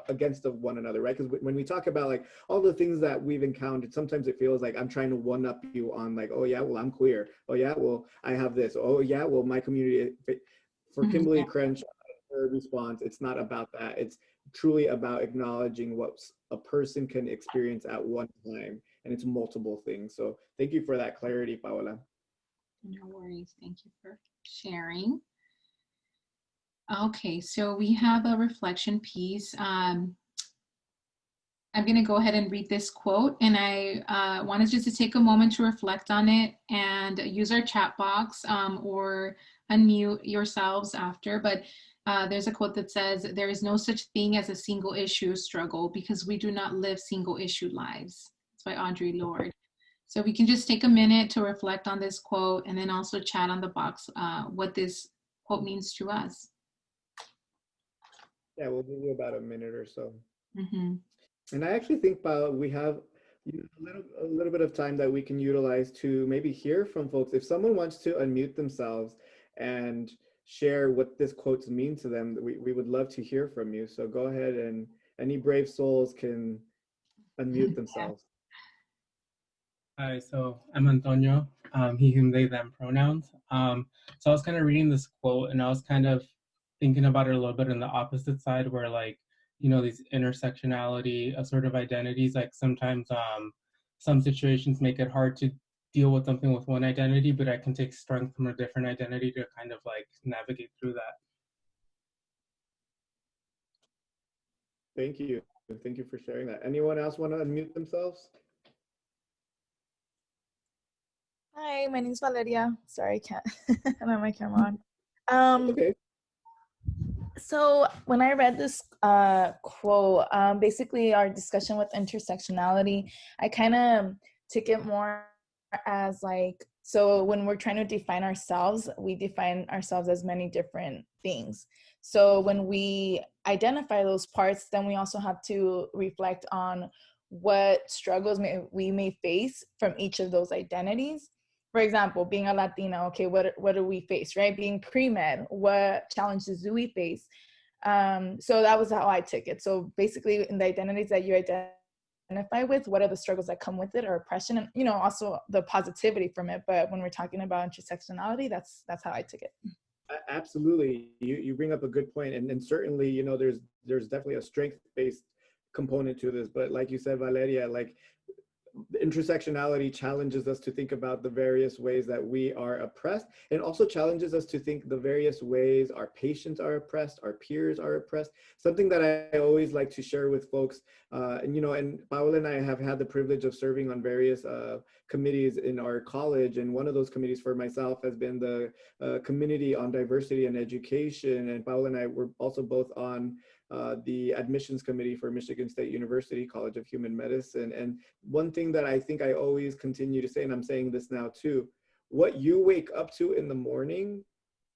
against one another, right? Because when we talk about like all the things that we've encountered, sometimes it feels like I'm trying to one up you on like, oh yeah, well, I'm queer. Oh yeah, well, I have this. Oh yeah, well, my community. For Kimberly Crenshaw, her response, it's not about that. It's truly about acknowledging what a person can experience at one time, and it's multiple things. So thank you for that clarity, Paola. No worries. Thank you for sharing. Okay, so we have a reflection piece. I'm going to go ahead and read this quote, and I wanted just to take a moment to reflect on it and use our chat box or unmute yourselves after. But there's a quote that says, "There is no such thing as a single issue struggle because we do not live single issue lives." It's by Audre Lorde. So we can just take a minute to reflect on this quote and then also chat on the box what this quote means to us. Yeah, we'll give you about a minute or so. Mm-hmm. And I actually think we have a little bit of time that we can utilize to maybe hear from folks. If someone wants to unmute themselves and share what this quotes mean to them, we would love to hear from you. So go ahead, and any brave souls can unmute themselves. Hi, so I'm Antonio, he, him, they, them pronouns. So I was kind of reading this quote and I was kind of thinking about it a little bit on the opposite side where like, you know, these intersectionality, sort of identities, like sometimes some situations make it hard to deal with something with one identity, but I can take strength from a different identity to kind of like navigate through that. Thank you. Thank you for sharing that. Anyone else want to unmute themselves? Hi, my name's Valeria. Sorry, I can't I don't have my camera on. Okay. So when I read this quote, basically our discussion with intersectionality, I kind of took it more as like, so when we're trying to define ourselves, we define ourselves as many different things. So when we identify those parts, then we also have to reflect on what struggles we may face from each of those identities. For example, being a Latina, okay, what do we face, right? Being pre-med, what challenges do we face? So that was how I took it. So basically in the identities that you identify with, what are the struggles that come with it or oppression, and, you know, also the positivity from it. But when we're talking about intersectionality, that's how I took it. Absolutely. You bring up a good point. And certainly, you know, there's definitely a strength-based component to this. But like you said, Valeria, like, intersectionality challenges us to think about the various ways that we are oppressed, and also challenges us to think the various ways our patients are oppressed, our peers are oppressed. Something that I always like to share with folks, and you know, and Paola and I have had the privilege of serving on various committees in our college, and one of those committees for myself has been the Committee on Diversity and Education, and Paola and I were also both on the admissions committee for Michigan State University College of Human Medicine. And one thing that I think I always continue to say, and I'm saying this now too, what you wake up to in the morning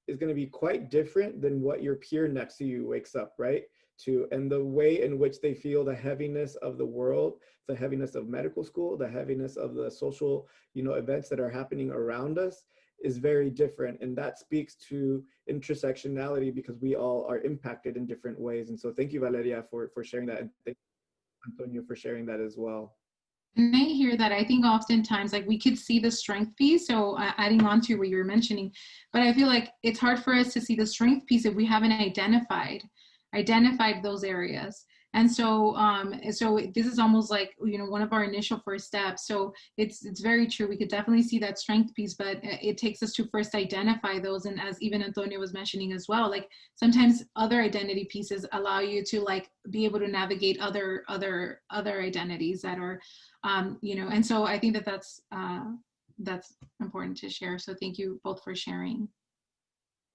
is going to be quite different than what your peer next to you wakes up, right, to. And the way in which they feel the heaviness of the world, the heaviness of medical school, the heaviness of the social, you know, events that are happening around us is very different. And that speaks to intersectionality because we all are impacted in different ways. And so thank you, Valeria, for sharing that. And thank you, Antonio, for sharing that as well. And I hear that. I think oftentimes, like, we could see the strength piece, so adding on to what you were mentioning, but I feel like it's hard for us to see the strength piece if we haven't identified identified those areas. And so, so this is almost like, you know, one of our initial first steps. So it's very true. We could definitely see that strength piece, but it takes us to first identify those. And as even Antonio was mentioning as well, like sometimes other identity pieces allow you to like be able to navigate other identities that are, you know, and so I think that that's important to share. So thank you both for sharing.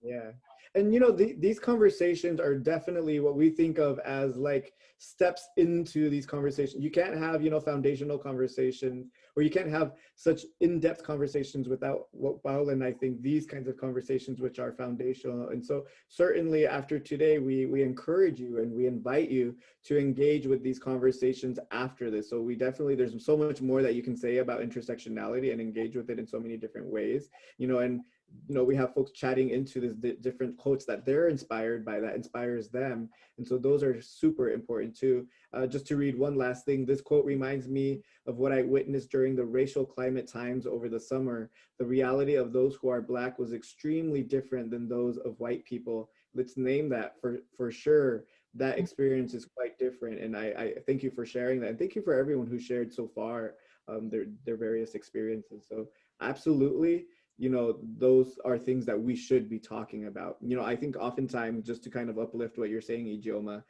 Yeah. And you know, these conversations are definitely what we think of as like steps into these conversations. You can't have, you know, foundational conversations, or you can't have such in-depth conversations without what Paola and I think these kinds of conversations, which are foundational. And so certainly after today, we encourage you and we invite you to engage with these conversations after this. So we definitely, there's so much more that you can say about intersectionality and engage with it in so many different ways, you know, and you know, we have folks chatting into this different quotes that they're inspired by, that inspires them. And so those are super important too. Just to read one last thing, this quote reminds me of what I witnessed during the racial climate times over the summer. The reality of those who are Black was extremely different than those of white people. Let's name that for sure. That experience is quite different. And I thank you for sharing that. And thank you for everyone who shared so far their various experiences. So absolutely. You know, those are things that we should be talking about. You know, I think oftentimes, just to kind of uplift what you're saying, Ijeoma,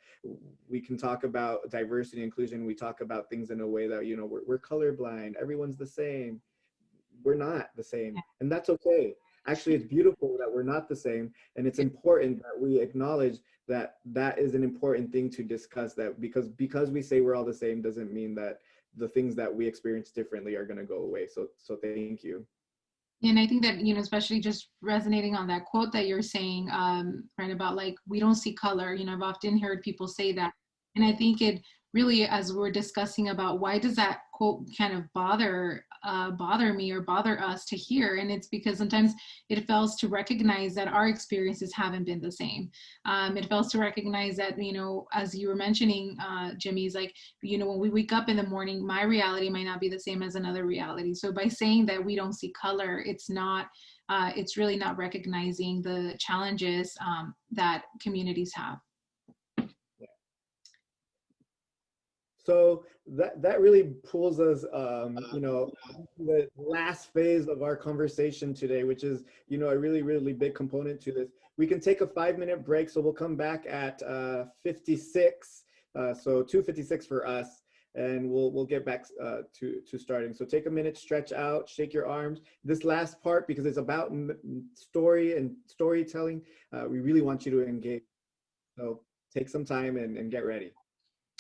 we can talk about diversity and inclusion. We talk about things in a way that, you know, we're colorblind, everyone's the same. We're not the same, and that's okay. Actually, it's beautiful that we're not the same, and it's important that we acknowledge that that is an important thing to discuss, that because we say we're all the same doesn't mean that the things that we experience differently are going to go away. So thank you. And I think that, you know, especially just resonating on that quote that you're saying, right, about like, we don't see color, you know, I've often heard people say that. And I think it really, as we're discussing about why does that quote kind of bother me or bother us to hear, and it's because sometimes it fails to recognize that our experiences haven't been the same. It fails to recognize that, you know, as you were mentioning, Jimmy's like, you know, when we wake up in the morning, my reality might not be the same as another reality. So by saying that we don't see color, it's not, it's really not recognizing the challenges that communities have. So that really pulls us, you know, the last phase of our conversation today, which is, you know, a really, really big component to this. We can take a 5-minute break, so we'll come back at 56, so 2:56 for us, and we'll get back to starting. So take a minute, stretch out, shake your arms. This last part, because it's about story and storytelling, we really want you to engage. So take some time and get ready.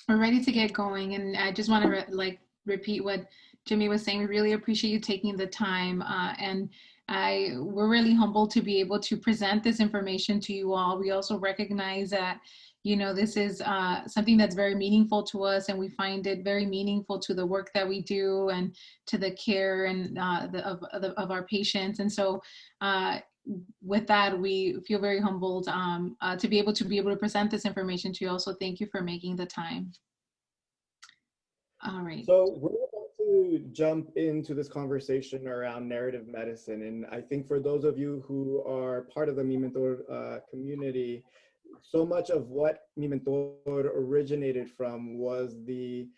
We're ready to get going, and I just want to repeat what Jimmy was saying. We really appreciate you taking the time, and we're really humbled to be able to present this information to you all. We also recognize that, you know, this is something that's very meaningful to us, and we find it very meaningful to the work that we do and to the care and of our patients. And so with that, we feel very humbled to be able to present this information to you. Also, thank you for making the time. All right. So we're about to jump into this conversation around narrative medicine. And I think for those of you who are part of the MiMentor community, so much of what MiMentor originated from was the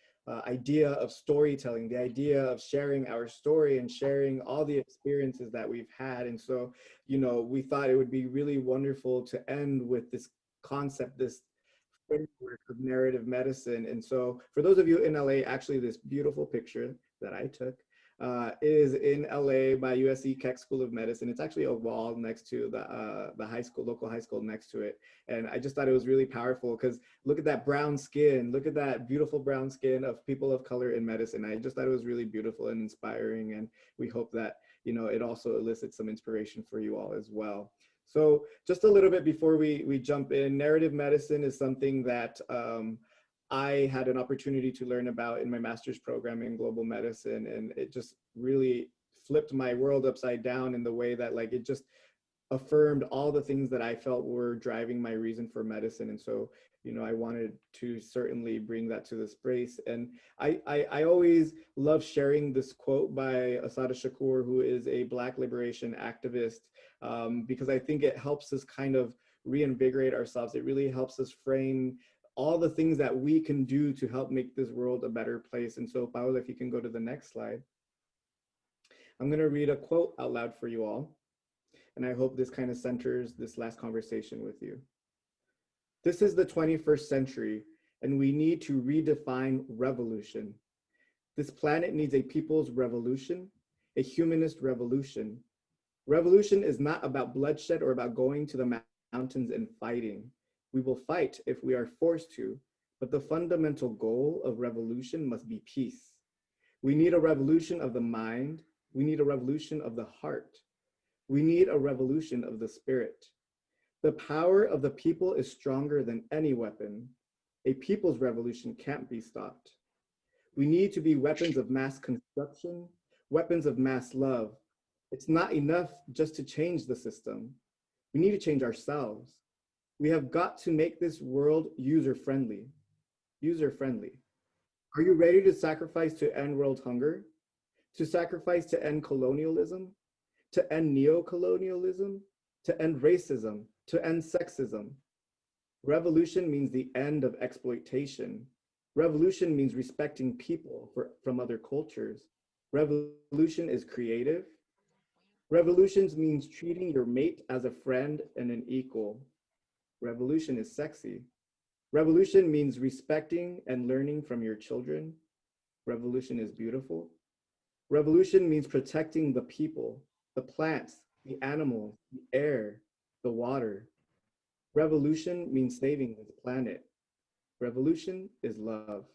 idea of storytelling, the idea of sharing our story and sharing all the experiences that we've had. And so, you know, we thought it would be really wonderful to end with this concept, this framework of narrative medicine. And so for those of you in LA, actually this beautiful picture that I took is in LA by USC Keck School of Medicine. It's actually a wall next to the high school, local high school next to it. And I just thought it was really powerful because look at that brown skin, look at that beautiful brown skin of people of color in medicine. I just thought it was really beautiful and inspiring. And we hope that, you know, it also elicits some inspiration for you all as well. So just a little bit before we jump in, narrative medicine is something that I had an opportunity to learn about in my master's program in global medicine, and it just really flipped my world upside down in the way that like it just affirmed all the things that I felt were driving my reason for medicine. And so, you know, I wanted to certainly bring that to this space. And I always love sharing this quote by Assata Shakur, who is a Black liberation activist, because I think it helps us kind of reinvigorate ourselves. It really helps us frame all the things that we can do to help make this world a better place. And so Paola, if you can go to the next slide. I'm gonna read a quote out loud for you all. And I hope this kind of centers this last conversation with you. This is the 21st century, and we need to redefine revolution. This planet needs a people's revolution, a humanist revolution. Revolution is not about bloodshed or about going to the mountains and fighting. We will fight if we are forced to, but the fundamental goal of revolution must be peace. We need a revolution of the mind. We need a revolution of the heart. We need a revolution of the spirit. The power of the people is stronger than any weapon. A people's revolution can't be stopped. We need to be weapons of mass construction, weapons of mass love. It's not enough just to change the system. We need to change ourselves. We have got to make this world user-friendly. User-friendly. Are you ready to sacrifice to end world hunger? To sacrifice to end colonialism? To end neo-colonialism? To end racism? To end sexism? Revolution means the end of exploitation. Revolution means respecting people from other cultures. Revolution is creative. Revolutions means treating your mate as a friend and an equal. Revolution is sexy. Revolution means respecting and learning from your children. Revolution is beautiful. Revolution means protecting the people, the plants, the animals, the air, the water. Revolution means saving this planet. Revolution is love.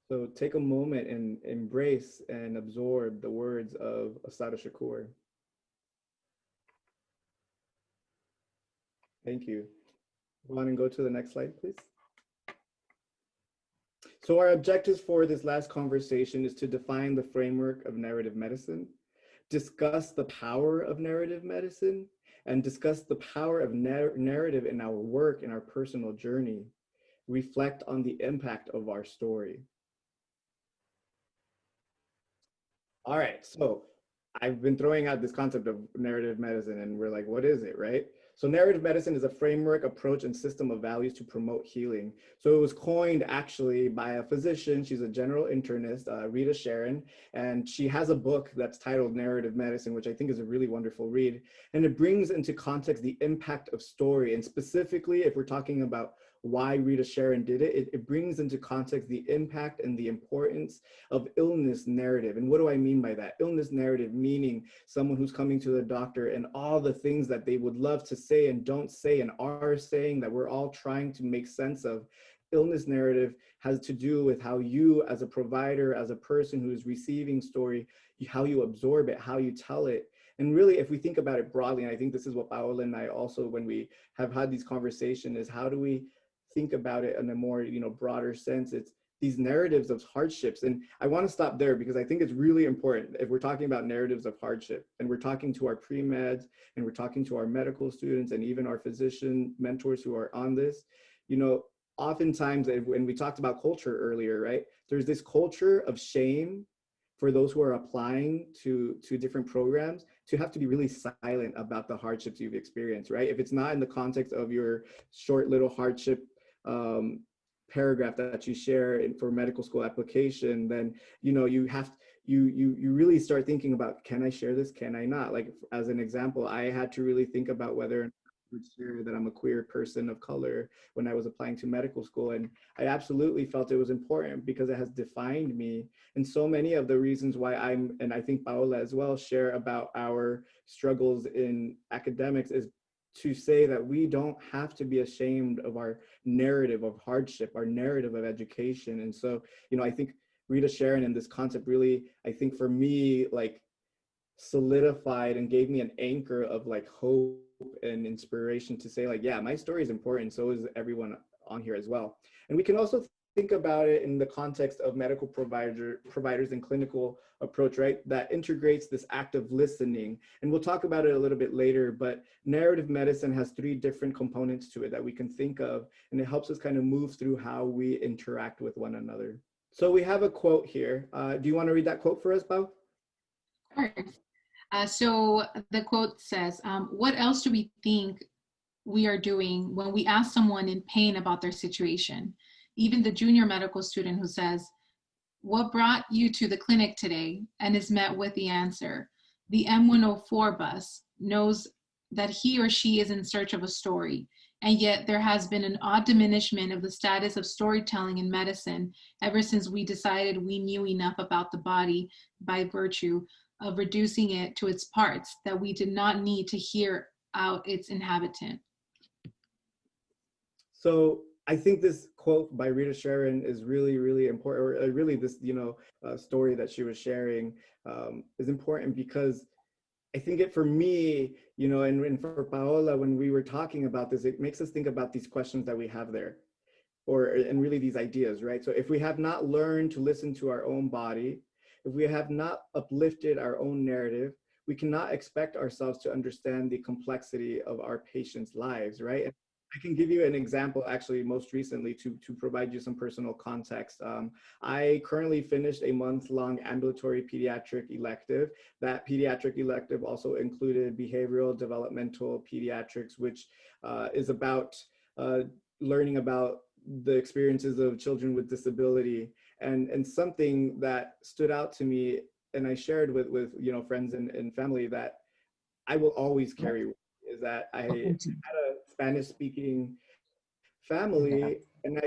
So take a moment and embrace and absorb the words of Assata Shakur. Thank you. Go on and go to the next slide, please. So our objectives for this last conversation is to define the framework of narrative medicine, discuss the power of narrative medicine, and discuss the power of narrative in our work, in our personal journey, reflect on the impact of our story. All right, so I've been throwing out this concept of narrative medicine and we're like, what is it, right? So narrative medicine is a framework, approach, and system of values to promote healing. So it was coined actually by a physician. She's a general internist, Rita Sharon, and she has a book that's titled Narrative Medicine, which I think is a really wonderful read. And it brings into context the impact of story. And specifically, if we're talking about why Rita Sharon did it, it brings into context the impact and the importance of illness narrative. And what do I mean by that? Illness narrative meaning someone who's coming to the doctor and all the things that they would love to say and don't say and are saying that we're all trying to make sense of. Illness narrative has to do with how you as a provider, as a person who is receiving story, how you absorb it, how you tell it. And really, if we think about it broadly, and I think this is what Paola and I also, when we have had these conversations, is how do we think about it in a more, broader sense? It's these narratives of hardships. And I want to stop there because I think it's really important if we're talking about narratives of hardship and we're talking to our pre-meds and we're talking to our medical students and even our physician mentors who are on this, oftentimes when we talked about culture earlier, right? There's this culture of shame for those who are applying to different programs to have to be really silent about the hardships you've experienced, right? If it's not in the context of your short little hardship paragraph that you share for medical school application, then you really start thinking about, can I share this? Can I not? Like, as an example, I had to really think about whether I would share that I'm a queer person of color when I was applying to medical school. And I absolutely felt it was important because it has defined me. And so many of the reasons why and I think Paola as well, share about our struggles in academics is to say that we don't have to be ashamed of our narrative of hardship, our narrative of education. And so, I think Rita Sharon and this concept really, I think for me, like solidified and gave me an anchor of like hope and inspiration to say like, yeah, my story is important. So is everyone on here as well. And we can also think about it in the context of medical providers and clinical approach, right? That integrates this act of listening. And we'll talk about it a little bit later, but narrative medicine has 3 different components to it that we can think of, and it helps us kind of move through how we interact with one another. So we have a quote here. Do you want to read that quote for us, Bao? Of course. So the quote says, what else do we think we are doing when we ask someone in pain about their situation? Even the junior medical student who says, what brought you to the clinic today, and is met with the answer, the M104 bus, knows that he or she is in search of a story. And yet there has been an odd diminishment of the status of storytelling in medicine ever since we decided we knew enough about the body by virtue of reducing it to its parts that we did not need to hear out its inhabitant. So I think this quote by Rita Sharon is really, really important, or really this, story that she was sharing is important because I think it, for me, and for Paola, when we were talking about this, it makes us think about these questions that we have there, and really these ideas, right? So if we have not learned to listen to our own body, if we have not uplifted our own narrative, we cannot expect ourselves to understand the complexity of our patients' lives, right? And I can give you an example, actually, most recently, to provide you some personal context. I currently finished a month-long ambulatory pediatric elective. That pediatric elective also included behavioral developmental pediatrics, which is about learning about the experiences of children with disability. And something that stood out to me, and I shared with friends and family, that I will always carry with me, is that I had a Spanish-speaking family, and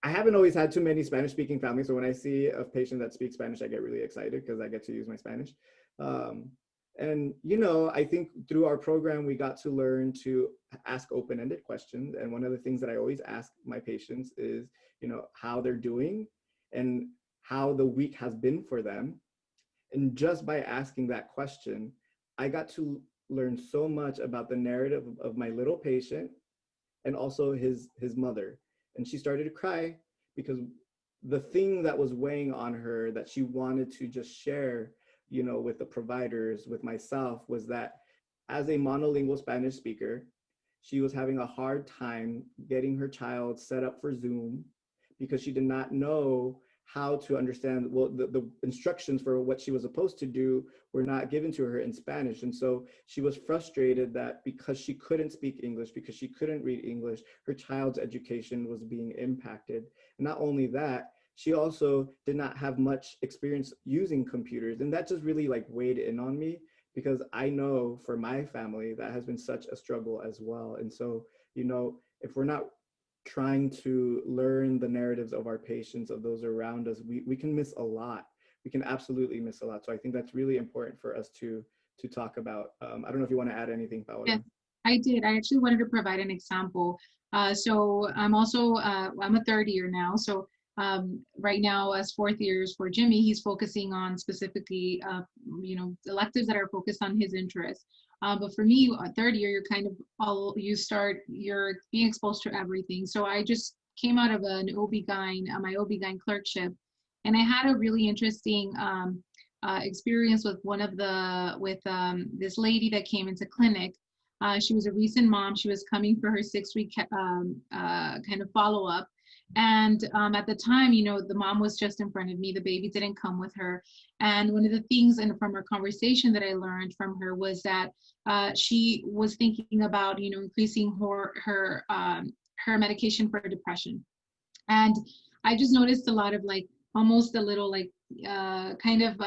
I haven't always had too many Spanish-speaking families. So when I see a patient that speaks Spanish, I get really excited because I get to use my Spanish. And I think through our program, we got to learn to ask open-ended questions. And one of the things that I always ask my patients is, how they're doing and how the week has been for them. And just by asking that question, I got to learn so much about the narrative of my little patient and also his mother. And she started to cry because the thing that was weighing on her that she wanted to just share, with the providers, with myself, was that as a monolingual Spanish speaker, she was having a hard time getting her child set up for Zoom because she did not know how to understand, well, the instructions for what she was supposed to do were not given to her in Spanish. And so she was frustrated that because she couldn't speak English, because she couldn't read English, her child's education was being impacted. And not only that, she also did not have much experience using computers. And that just really weighed in on me, because I know for my family, that has been such a struggle as well. And so, if we're not trying to learn the narratives of our patients, of those around us, we can miss a lot. We can absolutely miss a lot. So I think that's really important for us to talk about. I don't know if you want to add anything, Paola. Yes, I did. I actually wanted to provide an example. So I'm also, I'm a third year now. So right now, as fourth years for Jimmy, he's focusing on specifically, electives that are focused on his interests. But for me, third year, you're kind of you're being exposed to everything. So I just came out of an OB-GYN, my OB-GYN clerkship, and I had a really interesting experience with this lady that came into clinic. She was a recent mom. She was coming for her 6-week kind of follow-up. And at the time, the mom was just in front of me. The baby didn't come with her. And one of the things from our conversation that I learned from her was that she was thinking about, increasing her medication for depression. And I just noticed a lot of almost a little kind of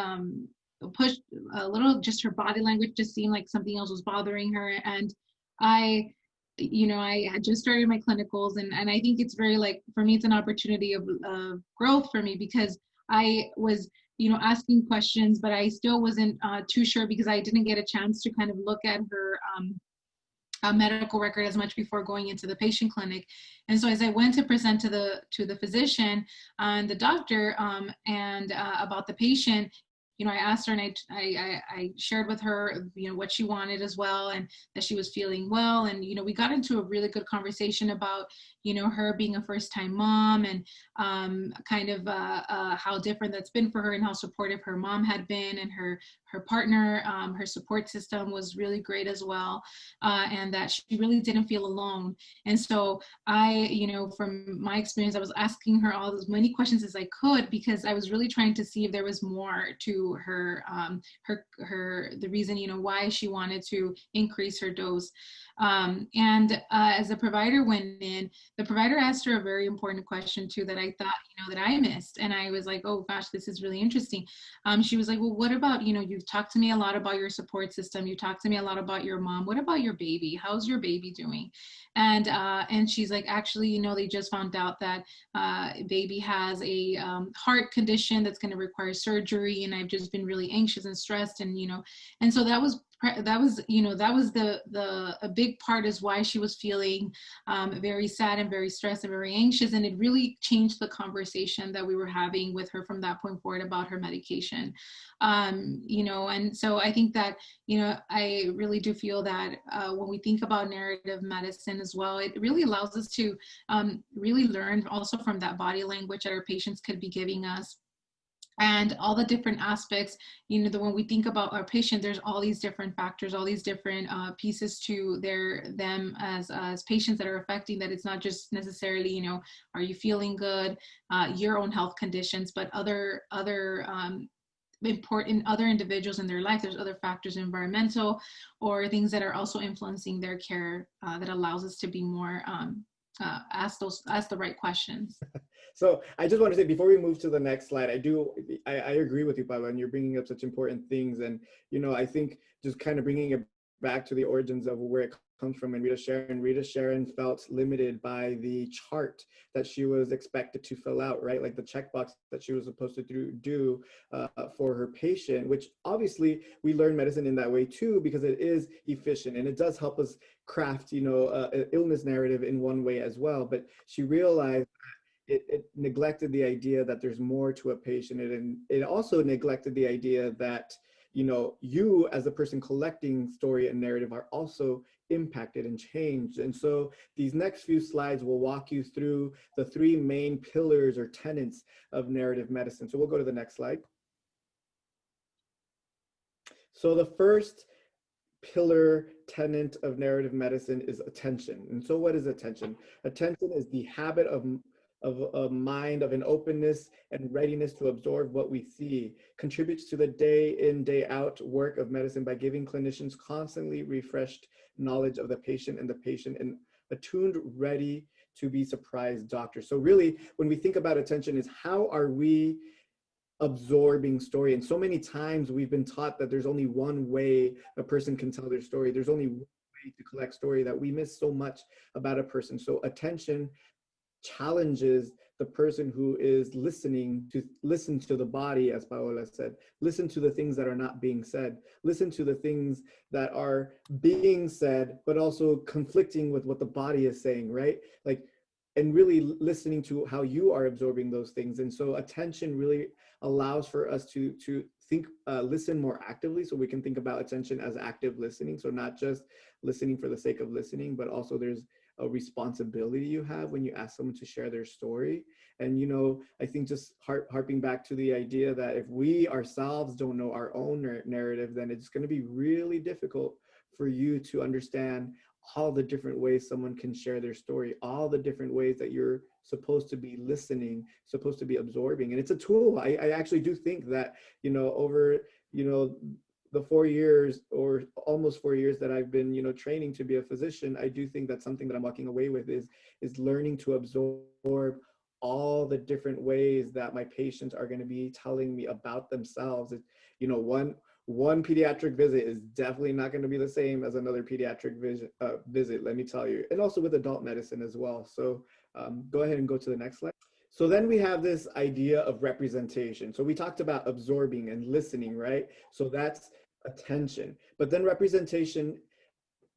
push a little, just her body language just seemed like something else was bothering her. And I had just started my clinicals, and I think it's very for me, it's an opportunity of growth for me, because I was, asking questions, but I still wasn't too sure, because I didn't get a chance to kind of look at her medical record as much before going into the patient clinic. And so as I went to present to the physician and the doctor and about the patient, I asked her, and I shared with her, what she wanted as well, and that she was feeling well. And, we got into a really good conversation about, her being a first-time mom, and kind of how different that's been for her, and how supportive her mom had been, and her her partner, her support system was really great as well, and that she really didn't feel alone. And so I, from my experience, I was asking her all as many questions as I could, because I was really trying to see if there was more to her, the reason, why she wanted to increase her dose. As the provider went in, the provider asked her a very important question too that I thought, that I missed. And I was like, oh gosh, this is really interesting. She was like, well, what about, you've talked to me a lot about your support system. You talked to me a lot about your mom. What about your baby? How's your baby doing? And she's like, actually, they just found out that baby has a heart condition that's going to require surgery. And I've just been really anxious and stressed. And, and so that was a big part is why she was feeling very sad and very stressed and very anxious. And it really changed the conversation that we were having with her from that point forward about her medication. And so I think that, I really do feel that when we think about narrative medicine as well, it really allows us to really learn also from that body language that our patients could be giving us. And all the different aspects, when we think about our patient, there's all these different factors, all these different pieces to them as patients that are affecting that. It's not just necessarily, are you feeling good, your own health conditions, but other important other individuals in their life. There's other factors, environmental or things that are also influencing their care that allows us to be more ask the right questions. So I just want to say, before we move to the next slide, I agree with you, Paola, and you're bringing up such important things. And, I think just kind of bringing it back to the origins of where it comes from, and Rita Sharon felt limited by the chart that she was expected to fill out, right? Like the checkbox that she was supposed to do for her patient, which obviously we learn medicine in that way too, because it is efficient and it does help us craft, an illness narrative in one way as well. But she realized it neglected the idea that there's more to a patient, and it also neglected the idea that you as a person collecting story and narrative are also impacted and changed. And so these next few slides will walk you through the three main pillars or tenets of narrative medicine. So we'll go to the next slide. So the first pillar tenet of narrative medicine is attention. And so what is attention? Attention is the habit of a mind, of an openness and readiness to absorb what we see, contributes to the day in, day out work of medicine by giving clinicians constantly refreshed knowledge of the patient and the patient and attuned, ready to be surprised doctors. So really, when we think about attention, is how are we absorbing story? And so many times we've been taught that there's only one way a person can tell their story. There's only one way to collect story, that we miss so much about a person. So attention challenges the person who is listening to listen to the body, as Paola said, listen to the things that are not being said, listen to the things that are being said, but also conflicting with what the body is saying, right? Like, and really listening to how you are absorbing those things. And so attention really allows for us to think, listen more actively. So we can think about attention as active listening. So not just listening for the sake of listening, but also there's a responsibility you have when you ask someone to share their story. And, I think just harping back to the idea that if we ourselves don't know our own narrative, then it's going to be really difficult for you to understand all the different ways someone can share their story, all the different ways that you're supposed to be listening, supposed to be absorbing. And it's a tool. I actually do think that, over, the 4 years or almost 4 years that I've been, training to be a physician, I do think that something that I'm walking away with is learning to absorb all the different ways that my patients are going to be telling me about themselves. One pediatric visit is definitely not going to be the same as another pediatric visit, let me tell you, and also with adult medicine as well. So go ahead and go to the next slide. So then we have this idea of representation. So we talked about absorbing and listening, right? So that's attention. But then representation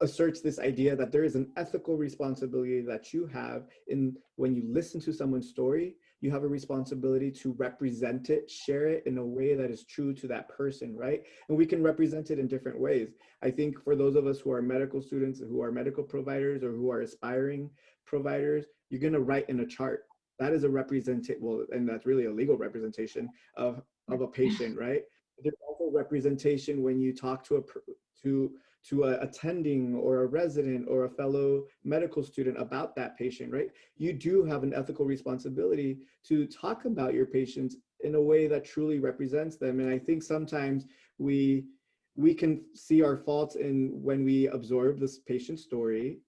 asserts this idea that there is an ethical responsibility that you have in when you listen to someone's story, you have a responsibility to represent it, share it in a way that is true to that person, right? And we can represent it in different ways. I think for those of us who are medical students, who are medical providers, or who are aspiring providers, you're gonna write in a chart. That is a and that's really a legal representation of a patient, right? there's also representation when you talk to a attending or a resident or a fellow medical student about that patient, right? You do have an ethical responsibility to talk about your patients in a way that truly represents them. And I think sometimes we can see our faults in when we absorb this patient story,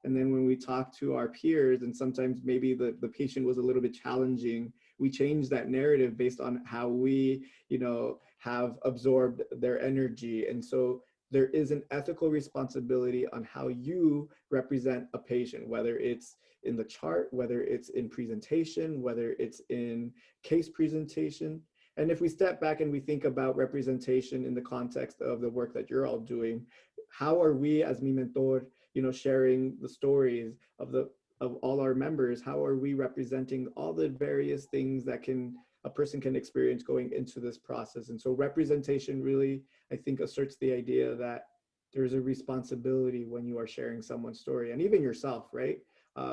and then when we talk to our peers, and sometimes maybe the patient was a little bit challenging, we change that narrative based on how we, have absorbed their energy. And so there is an ethical responsibility on how you represent a patient, whether it's in the chart, whether it's in presentation, whether it's in case presentation. And if we step back and we think about representation in the context of the work that you're all doing, how are we as MiMentor, sharing the stories of all our members? How are we representing all the various things that a person can experience going into this process? And so representation really, I think, asserts the idea that there's a responsibility when you are sharing someone's story, and even yourself, right?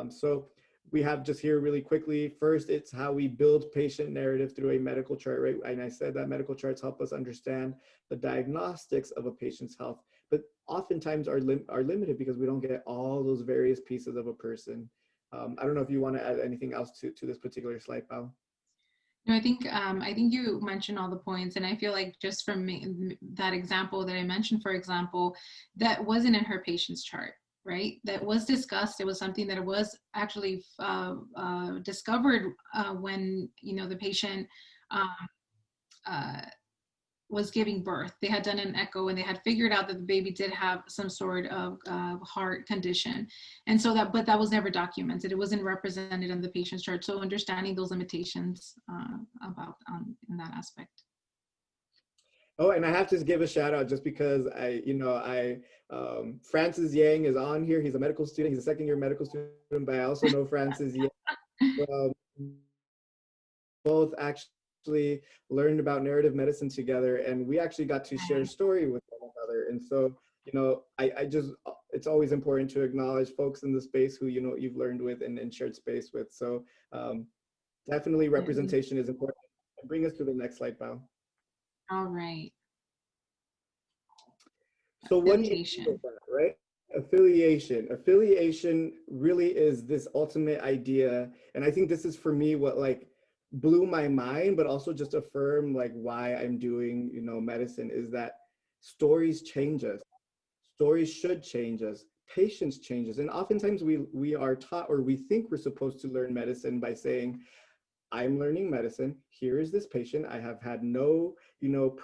So we have just here really quickly, first, it's how we build patient narrative through a medical chart, right? And I said that medical charts help us understand the diagnostics of a patient's health, but oftentimes are limited because we don't get all those various pieces of a person. I don't know if you want to add anything else to this particular slide, Pao. No, I think you mentioned all the points, and I feel like just from that example that I mentioned, for example, that wasn't in her patient's chart, right? That was discussed. It was something that was actually discovered when the patient was giving birth. They had done an echo and they had figured out that the baby did have some sort of heart condition. And so but that was never documented. It wasn't represented in the patient's chart. So understanding those limitations in that aspect. Oh, and I have to give a shout out just because Francis Yang is on here. He's a medical student. He's a second year medical student, but I also know Francis Yang. Both actually learned about narrative medicine together, and we actually got to share story with one another. And so, it's always important to acknowledge folks in the space who, you've learned with and shared space with. So definitely representation is important. Bring us to the next slide, Pao. All right. So what do you think of that, right? Affiliation really is this ultimate idea. And I think this is for me what blew my mind, but also just affirmed why I'm doing, medicine, is that stories change us. Stories should change us. Patients change us. And oftentimes we are taught, or we think we're supposed to learn medicine by saying, I'm learning medicine. Here is this patient. I have had no,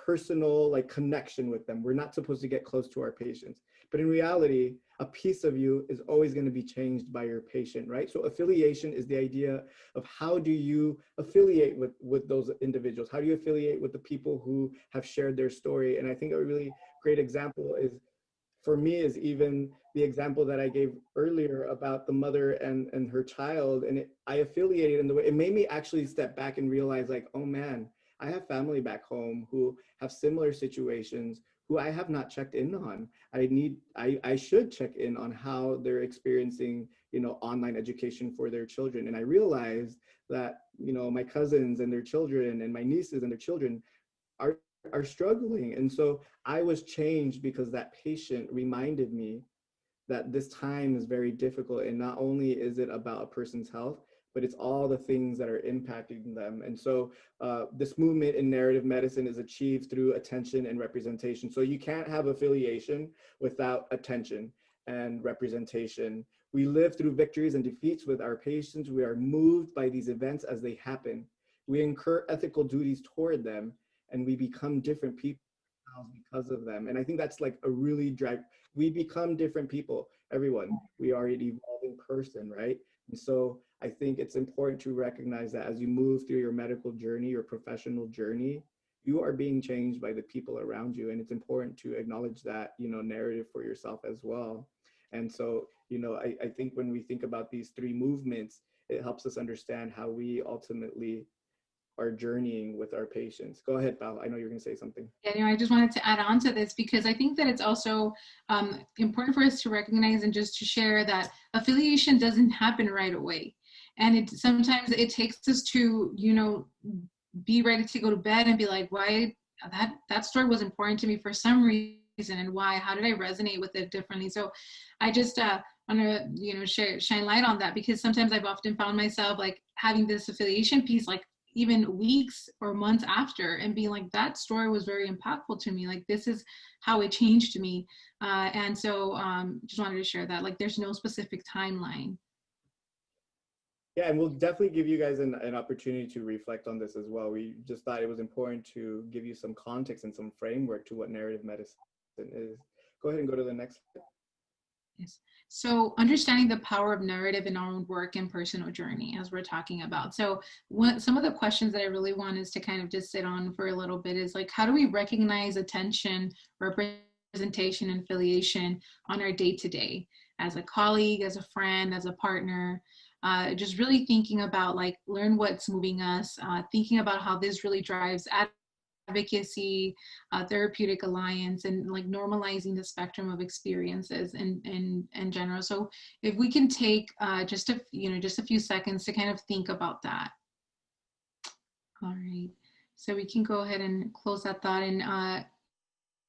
personal connection with them. We're not supposed to get close to our patients. But in reality, a piece of you is always going to be changed by your patient, right? So affiliation is the idea of how do you affiliate with those individuals? How do you affiliate with the people who have shared their story? And I think a really great example for me is even the example that I gave earlier about the mother and her child. And I affiliated in the way, it made me actually step back and realize oh man, I have family back home who have similar situations, who I have not checked in on. I should check in on how they're experiencing, online education for their children. And I realized that, my cousins and their children and my nieces and their children are struggling. And so I was changed because that patient reminded me that this time is very difficult. And not only is it about a person's health, but it's all the things that are impacting them. And so this movement in narrative medicine is achieved through attention and representation. So you can't have affiliation without attention and representation. We live through victories and defeats with our patients. We are moved by these events as they happen. We incur ethical duties toward them, and we become different people because of them. And I think that's a really we become different people, everyone. We are an evolving person, right? And so I think it's important to recognize that as you move through your medical journey, your professional journey, you are being changed by the people around you. And it's important to acknowledge that, narrative for yourself as well. And so, I think when we think about these three movements, it helps us understand how we ultimately are journeying with our patients. Go ahead, Paola. I know you're going to say something. Yeah, I just wanted to add on to this because I think that it's also important for us to recognize and just to share that affiliation doesn't happen right away. And sometimes it takes us to, be ready to go to bed and be like, why that story was important to me for some reason, and why, how did I resonate with it differently? So I just want to, you know, shine light on that, because sometimes I've often found myself like having this affiliation piece, like even weeks or months after, and being like, that story was very impactful to me. Like, this is how it changed me. And so just wanted to share that, like, there's no specific timeline. Yeah, and we'll definitely give you guys an opportunity to reflect on this as well. We just thought it was important to give you some context and some framework to what narrative medicine is. Go ahead and go to the next slide. Yes. So understanding the power of narrative in our own work and personal journey, as we're talking about. So some of the questions that I really want is to kind of just sit on for a little bit is like, how do we recognize attention, representation, and affiliation on our day-to-day as a colleague, as a friend, as a partner? Just really thinking about, like, learn what's moving us, thinking about how this really drives advocacy, therapeutic alliance, and like normalizing the spectrum of experiences in general. So if we can take just a few seconds to kind of think about that. All right, so we can go ahead and close that thought. And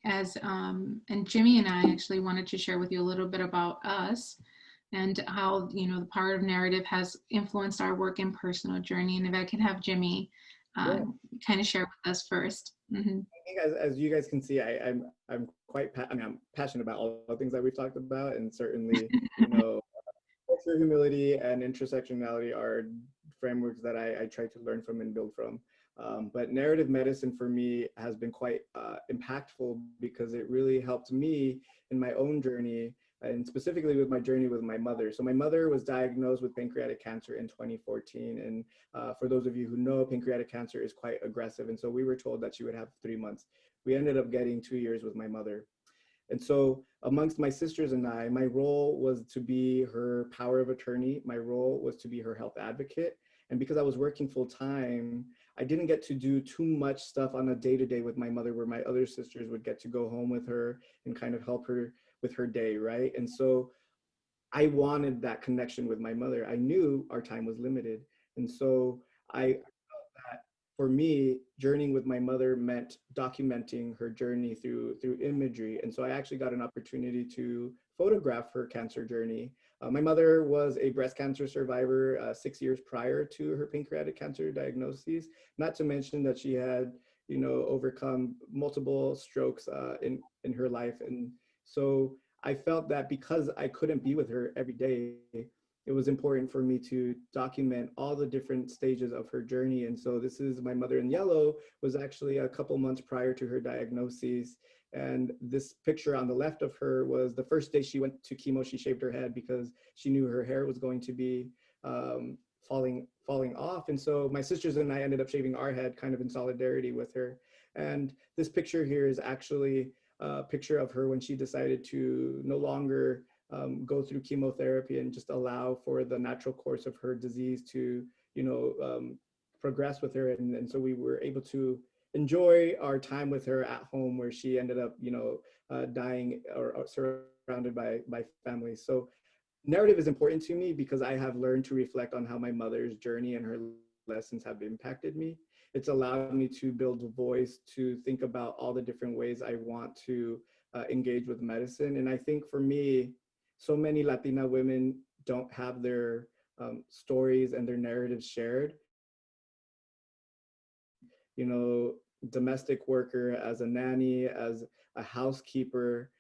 and Jimmy and I actually wanted to share with you a little bit about us and how, you know, the power of narrative has influenced our work and personal journey. And if I can have Jimmy kind of share with us first. Mm-hmm. I think as you guys can see, I'm quite I'm passionate about all the things that we've talked about, and certainly, you know, culture, humility, and intersectionality are frameworks that I try to learn from and build from. But narrative medicine for me has been quite impactful, because it really helped me in my own journey, and specifically with my journey with my mother. So my mother was diagnosed with pancreatic cancer in 2014. And for those of you who know, pancreatic cancer is quite aggressive. And so we were told that she would have 3 months. We ended up getting 2 years with my mother. And so amongst my sisters and I, my role was to be her power of attorney. My role was to be her health advocate. And because I was working full time, I didn't get to do too much stuff on a day-to-day with my mother, where my other sisters would get to go home with her and kind of help her with her day, right? And so I wanted that connection with my mother. I knew our time was limited. And so I felt that for me, journeying with my mother meant documenting her journey through imagery. And so I actually got an opportunity to photograph her cancer journey. My mother was a breast cancer survivor 6 years prior to her pancreatic cancer diagnosis, not to mention that she had, you know, overcome multiple strokes in her life. And so I felt that because I couldn't be with her every day, it was important for me to document all the different stages of her journey. And so this is my mother in yellow, was actually a couple months prior to her diagnosis. And this picture on the left of her was the first day she went to chemo. She shaved her head because she knew her hair was going to be falling off. And so my sisters and I ended up shaving our head kind of in solidarity with her. And this picture here is actually a picture of her when she decided to no longer go through chemotherapy and just allow for the natural course of her disease to, you know, progress with her. And so we were able to enjoy our time with her at home, where she ended up, you know, dying or surrounded by family. So narrative is important to me because I have learned to reflect on how my mother's journey and her lessons have impacted me. It's allowed me to build a voice, to think about all the different ways I want to engage with medicine. And I think for me, so many Latina women don't have their stories and their narratives shared. You know, domestic worker, as a nanny, as a housekeeper,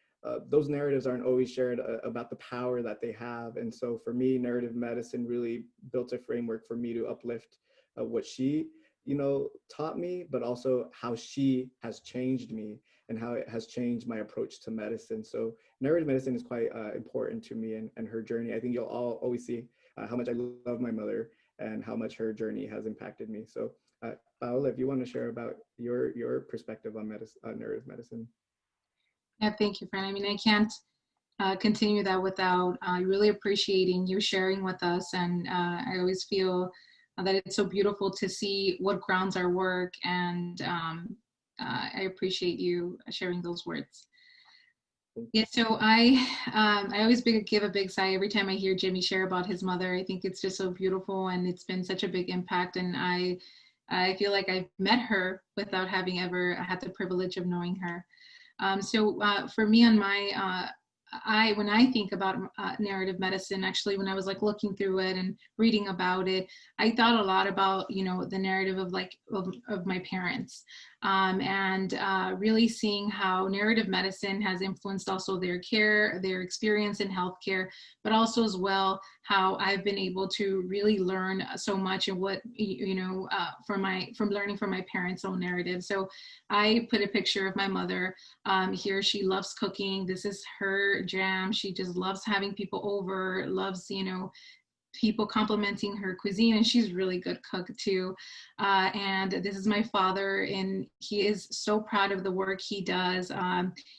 those narratives aren't always shared about the power that they have. And so for me, narrative medicine really built a framework for me to uplift what she, you know, taught me, but also how she has changed me and how it has changed my approach to medicine. So narrative medicine is quite important to me and her journey. I think you'll all always see how much I love my mother and how much her journey has impacted me. So Paola, if you want to share about your perspective on narrative medicine. Yeah, thank you, Fran. I mean, I can't continue that without really appreciating you sharing with us. And I always feel that it's so beautiful to see what grounds our work. And I appreciate you sharing those words. Yeah, so I always give a big sigh every time I hear Jimmy share about his mother. I think it's just so beautiful, and it's been such a big impact. And I I feel like I've met her without having ever had the privilege of knowing her. So for me, on my when I think about narrative medicine, actually, when I was like looking through it and reading about it, I thought a lot about, you know, the narrative of like of my parents, and really seeing how narrative medicine has influenced also their care, their experience in healthcare, but also as well how I've been able to really learn so much and what, you know, from learning from my parents' own narrative. So I put a picture of my mother here. She loves cooking. This is her jam. She just loves having people over, loves, you know, people complimenting her cuisine, and she's a really good cook too. And this is my father, and he is so proud of the work he does.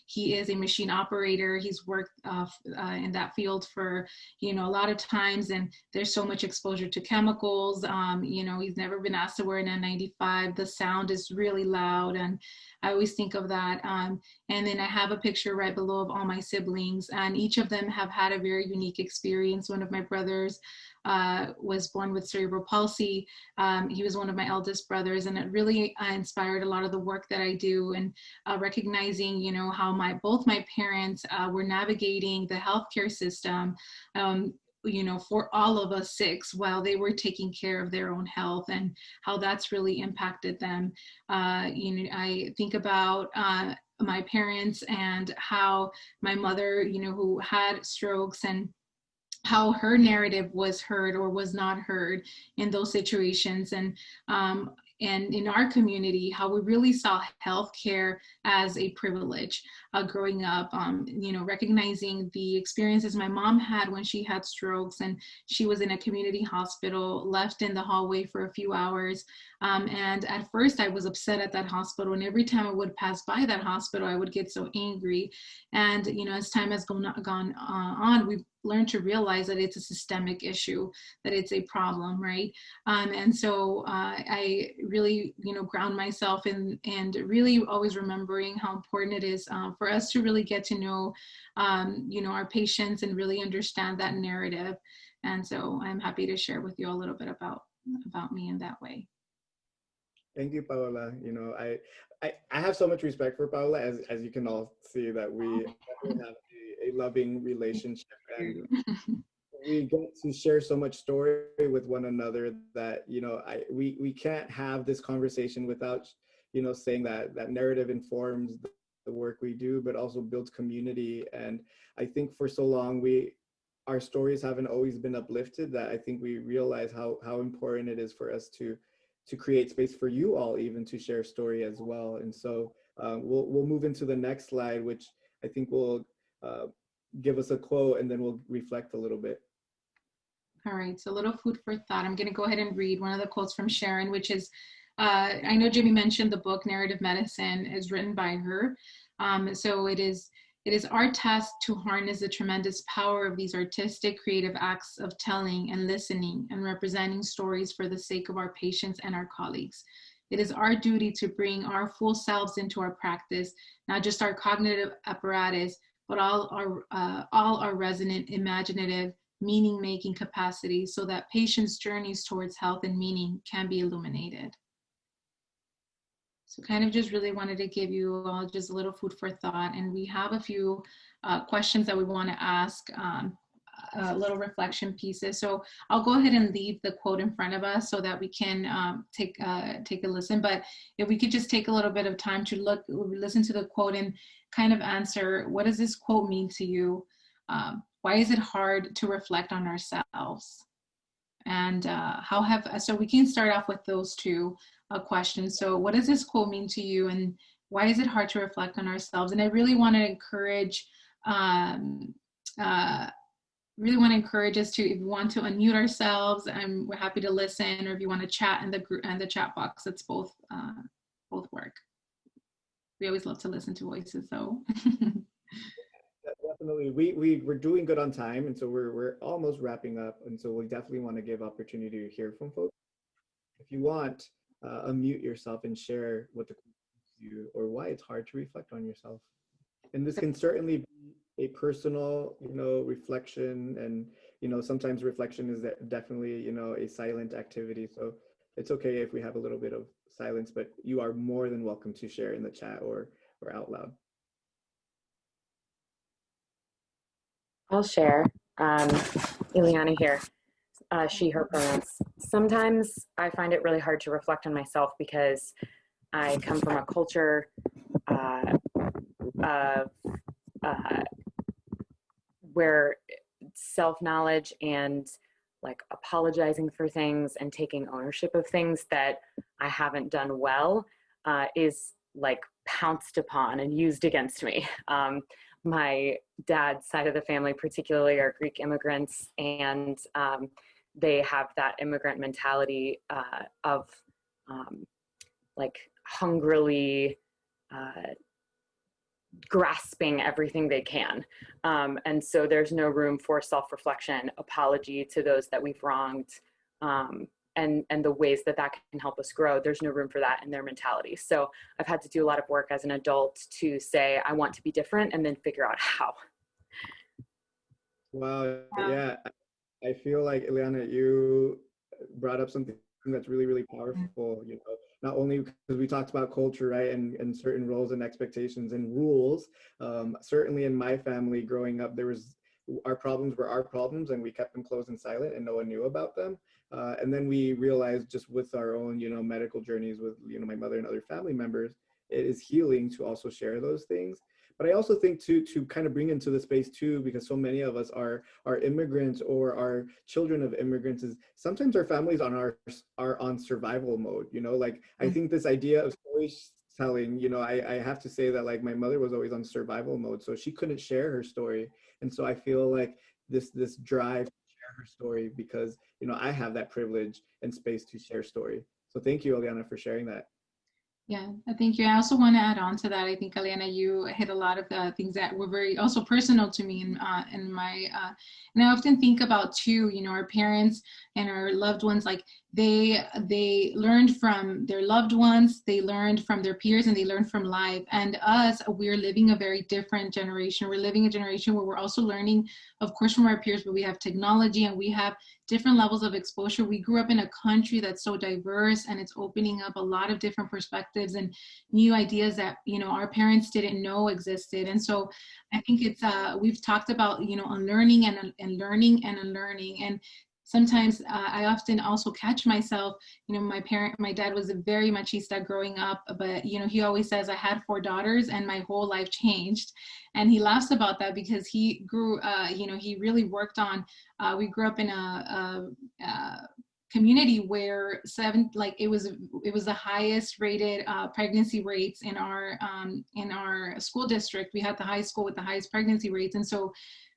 He is a machine operator. He's worked in that field for, you know, a lot of times, and there's so much exposure to chemicals. You know, he's never been asked to wear an N95. The sound is really loud, and I always think of that. And then I have a picture right below of all my siblings, and each of them have had a very unique experience. One of my brothers was born with cerebral palsy. He was one of my eldest brothers, and it really inspired a lot of the work that I do, and recognizing, you know, how both my parents were navigating the healthcare system, you know, for all of us six while they were taking care of their own health, and how that's really impacted them. You know, I think about my parents and how my mother, you know, who had strokes, and how her narrative was heard or was not heard in those situations. And in our community, how we really saw healthcare as a privilege growing up, you know, recognizing the experiences my mom had when she had strokes, and she was in a community hospital, left in the hallway for a few hours. And at first I was upset at that hospital, and every time I would pass by that hospital, I would get so angry. And, you know, as time has gone on, we've learned to realize that it's a systemic issue, that it's a problem, right? And so I really, you know, ground myself in, and really always remembering how important it is for us to really get to know, you know, our patients and really understand that narrative. And so I'm happy to share with you a little bit about me in that way. Thank you, Paola. You know, I have so much respect for Paola, as you can all see, that we have a loving relationship, and we get to share so much story with one another that, you know, we can't have this conversation without, you know, saying that narrative informs the work we do, but also builds community. And I think for so long our stories haven't always been uplifted, that I think we realize how important it is for us to create space for you all even to share story as well. And so we'll move into the next slide, which I think will give us a quote, and then we'll reflect a little bit. All right, so a little food for thought. I'm going to go ahead and read one of the quotes from Sharon, which is, I know Jimmy mentioned the book Narrative Medicine is written by her. So it is our task to harness the tremendous power of these artistic, creative acts of telling and listening and representing stories for the sake of our patients and our colleagues. It is our duty to bring our full selves into our practice, not just our cognitive apparatus, but all our resonant, imaginative, meaning-making capacity, so that patients' journeys towards health and meaning can be illuminated. So kind of just really wanted to give you all just a little food for thought. And we have a few questions that we want to ask, little reflection pieces. So I'll go ahead and leave the quote in front of us so that we can take a listen. But if we could just take a little bit of time to listen to the quote and kind of answer, what does this quote mean to you? Why is it hard to reflect on ourselves? And so we can start off with those two questions. So what does this quote mean to you, and why is it hard to reflect on ourselves? And I really want to encourage, us to, if you want to unmute ourselves, and we're happy to listen, or if you want to chat in the group and the chat box, it's both work. We always love to listen to voices, so. Definitely, we're doing good on time, and so we're almost wrapping up, and so we definitely want to give opportunity to hear from folks. If you want, unmute yourself and share what the you or why it's hard to reflect on yourself. And this can certainly be a personal, you know, reflection, and you know, sometimes reflection is definitely, you know, a silent activity. So it's okay if we have a little bit of silence, but you are more than welcome to share in the chat or out loud. I'll share. Ileana here. She, her pronouns. Sometimes I find it really hard to reflect on myself because I come from a culture of where self-knowledge and like apologizing for things and taking ownership of things that I haven't done well is like pounced upon and used against me. My dad's side of the family particularly are Greek immigrants, and they have that immigrant mentality of like hungrily grasping everything they can. And so there's no room for self-reflection, apology to those that we've wronged, and the ways that that can help us grow. There's no room for that in their mentality. So I've had to do a lot of work as an adult to say, I want to be different, and then figure out how. Wow, yeah. I feel like, Ileana, you brought up something that's really, really powerful, you know, not only because we talked about culture, right, and certain roles and expectations and rules. Certainly in my family growing up, there was, our problems were our problems, and we kept them closed and silent, and no one knew about them. And then we realized, just with our own, you know, medical journeys with, you know, my mother and other family members, it is healing to also share those things. But I also think to kind of bring into the space too, because so many of us are immigrants or are children of immigrants, is sometimes our families are on survival mode, you know, like I think this idea of storytelling, you know, I have to say that like my mother was always on survival mode, so she couldn't share her story. And so I feel like this drive to share her story, because, you know, I have that privilege and space to share story. So thank you, Ileana, for sharing that. Yeah, thank you. I also want to add on to that. I think, Ileana, you hit a lot of things that were very also personal to me in my, and I often think about too, you know, our parents and our loved ones, like they learned from their loved ones, they learned from their peers, and they learned from life. And us, we're living a very different generation. We're living a generation where we're also learning, of course, from our peers, but we have technology and we have different levels of exposure. We grew up in a country that's so diverse, and it's opening up a lot of different perspectives and new ideas that, you know, our parents didn't know existed. And so I think it's, we've talked about, you know, unlearning and learning and unlearning. And sometimes I often also catch myself, you know, my dad was a very machista growing up, but, you know, he always says I had 4 daughters and my whole life changed. And he laughs about that because he grew, you know, he really worked on, we grew up in a community where it was the highest rated pregnancy rates in our school district. We had the high school with the highest pregnancy rates. And so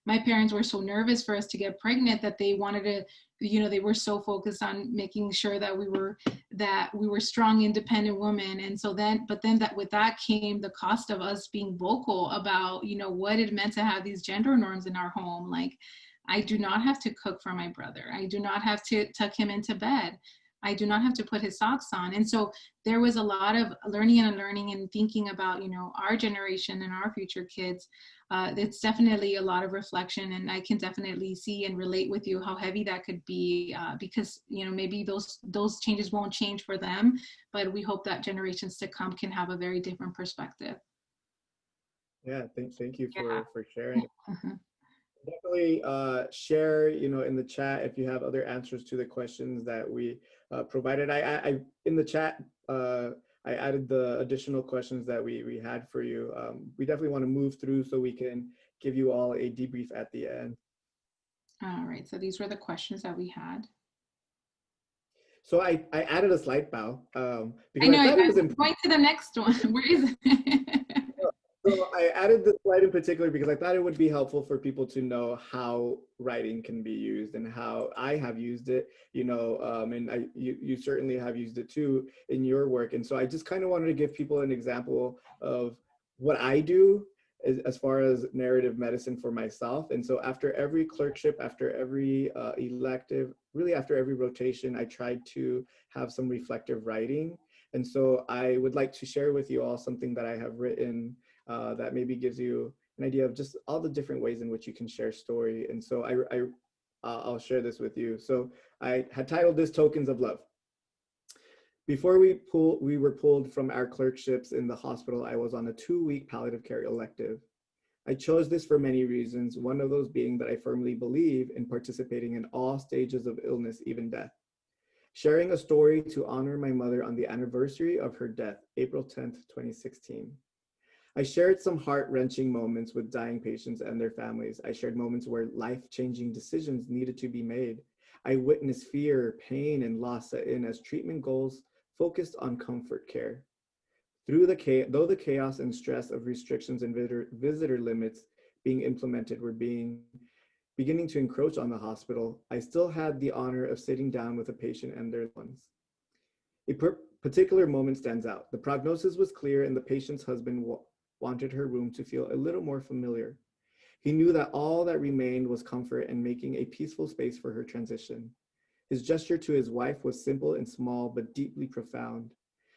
my parents were so nervous for us to get pregnant that they wanted to, you know, they were so focused on making sure that we were strong, independent women. And so then, but then that with that came the cost of us being vocal about, you know, what it meant to have these gender norms in our home. Like, I do not have to cook for my brother. I do not have to tuck him into bed. I do not have to put his socks on. And so there was a lot of learning and unlearning and thinking about, you know, our generation and our future kids. It's definitely a lot of reflection, and I can definitely see and relate with you how heavy that could be, because, you know, maybe those changes won't change for them, but we hope that generations to come can have a very different perspective. Yeah, thank you for sharing. Definitely share, you know, in the chat if you have other answers to the questions that we provided. I in the chat, I added the additional questions that we had for you. We definitely want to move through so we can give you all a debrief at the end. All right, so these were the questions that we had. So I added a slide, Pao, because I know, I thought it was I'm going to the next one. Where is it? So I added this slide in particular because I thought it would be helpful for people to know how writing can be used and how I have used it, you know, and you certainly have used it too in your work. And so I just kind of wanted to give people an example of what I do as far as narrative medicine for myself. And so after every clerkship, after every elective, really after every rotation, I tried to have some reflective writing. And so I would like to share with you all something that I have written that maybe gives you an idea of just all the different ways in which you can share story. And so I'll share this with you. So I had titled this Tokens of Love. Before we were pulled from our clerkships in the hospital, I was on a 2-week palliative care elective. I chose this for many reasons, one of those being that I firmly believe in participating in all stages of illness, even death. Sharing a story to honor my mother on the anniversary of her death, April 10th, 2016. I shared some heart-wrenching moments with dying patients and their families. I shared moments where life-changing decisions needed to be made. I witnessed fear, pain, and loss set in as treatment goals focused on comfort care. Though the chaos and stress of restrictions and visitor limits being implemented were beginning to encroach on the hospital, I still had the honor of sitting down with a patient and their loved ones. A particular moment stands out. The prognosis was clear and the patient's husband wanted her room to feel a little more familiar. He knew that all that remained was comfort and making a peaceful space for her transition. His gesture to his wife was simple and small, but deeply profound.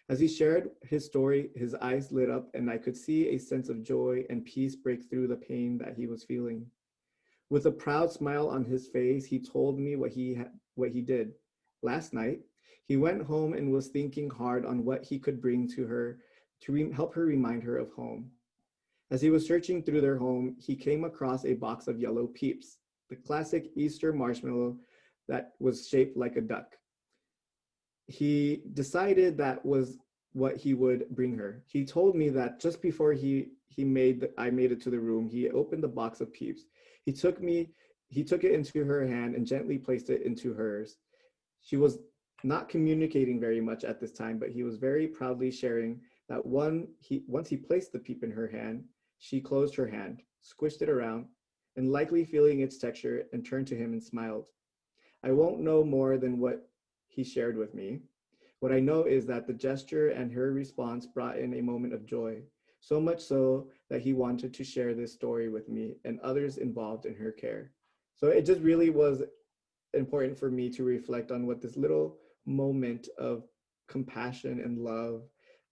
As he shared his story, his eyes lit up and I could see a sense of joy and peace break through the pain that he was feeling. With a proud smile on his face, he told me what he did. Last night, he went home and was thinking hard on what he could bring to her to help her remind her of home. As he was searching through their home, he came across a box of yellow Peeps, the classic Easter marshmallow that was shaped like a duck. He decided that was what he would bring her. He told me that just before I made it to the room, he opened the box of Peeps. He took it into her hand and gently placed it into hers. She was not communicating very much at this time, but he was very proudly sharing that once he placed the Peep in her hand, she closed her hand, squished it around, and likely feeling its texture, and turned to him and smiled. I won't know more than what he shared with me. What I know is that the gesture and her response brought in a moment of joy, so much so that he wanted to share this story with me and others involved in her care. So it just really was important for me to reflect on what this little moment of compassion and love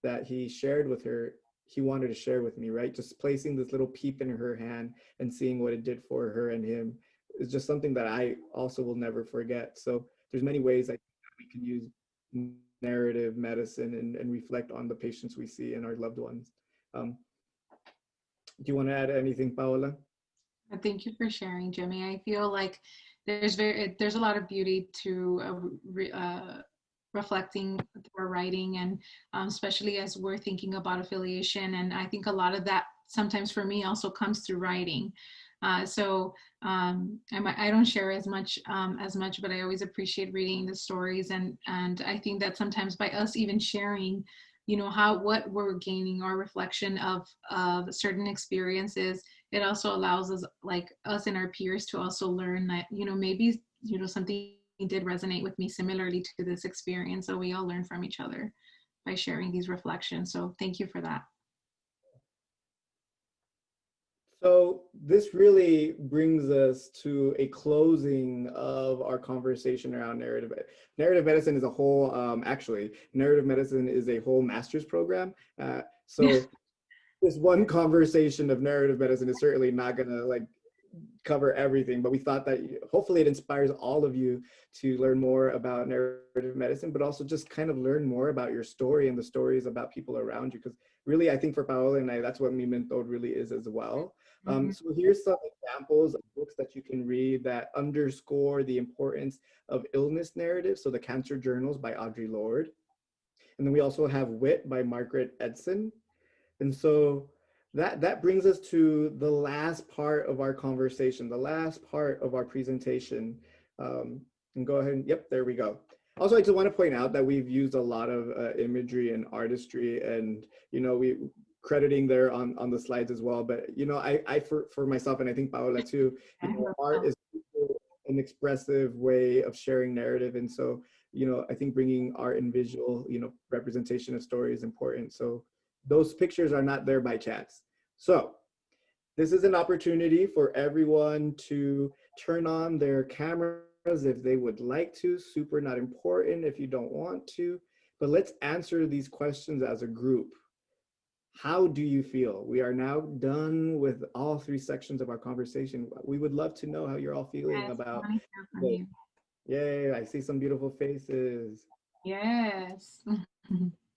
that he shared with her, he wanted to share with me, right? Just placing this little Peep in her hand and seeing what it did for her and him is just something that I also will never forget. So there's many ways I think that we can use narrative medicine and reflect on the patients we see and our loved ones. Do you want to add anything, Paola? Thank you for sharing, Jimmy. I feel like there's a lot of beauty to reflecting through writing, and especially as we're thinking about affiliation. And I think a lot of that sometimes for me also comes through writing. I don't share as much, but I always appreciate reading the stories. And I think that sometimes by us even sharing, you know, what we're gaining or reflection of certain experiences, it also allows us, like us and our peers, to also learn that, you know, maybe, you know, something did resonate with me similarly to this experience. So we all learn from each other by sharing these reflections. So thank you for that. So this really brings us to a closing of our conversation around narrative. Narrative medicine is a whole, actually, narrative medicine is a whole master's program. So this one conversation of narrative medicine is certainly not gonna like cover everything, but we thought that hopefully it inspires all of you to learn more about narrative medicine, but also just kind of learn more about your story and the stories about people around you. Because really, I think for Paola and I, that's what MiMentor really is as well. So here's some examples of books that you can read that underscore the importance of illness narrative. So The Cancer Journals by Audre Lorde. And then we also have Wit by Margaret Edson. And so that brings us to the last part of our conversation, the last part of our presentation. And go ahead and, yep, there we go. Also, I just want to point out that we've used a lot of imagery and artistry, and, you know, we crediting there on the slides as well. But, you know, I for myself, and I think Paola too, you know, art is an expressive way of sharing narrative. And so, you know, I think bringing art and visual, you know, representation of story is important. So those pictures are not there by chance. So this is an opportunity for everyone to turn on their cameras if they would like to. Super not important if you don't want to, but let's answer these questions as a group. How do you feel? We are now done with all 3 sections of our conversation. We would love to know how you're all feeling about it. Yay, I see some beautiful faces. Yes.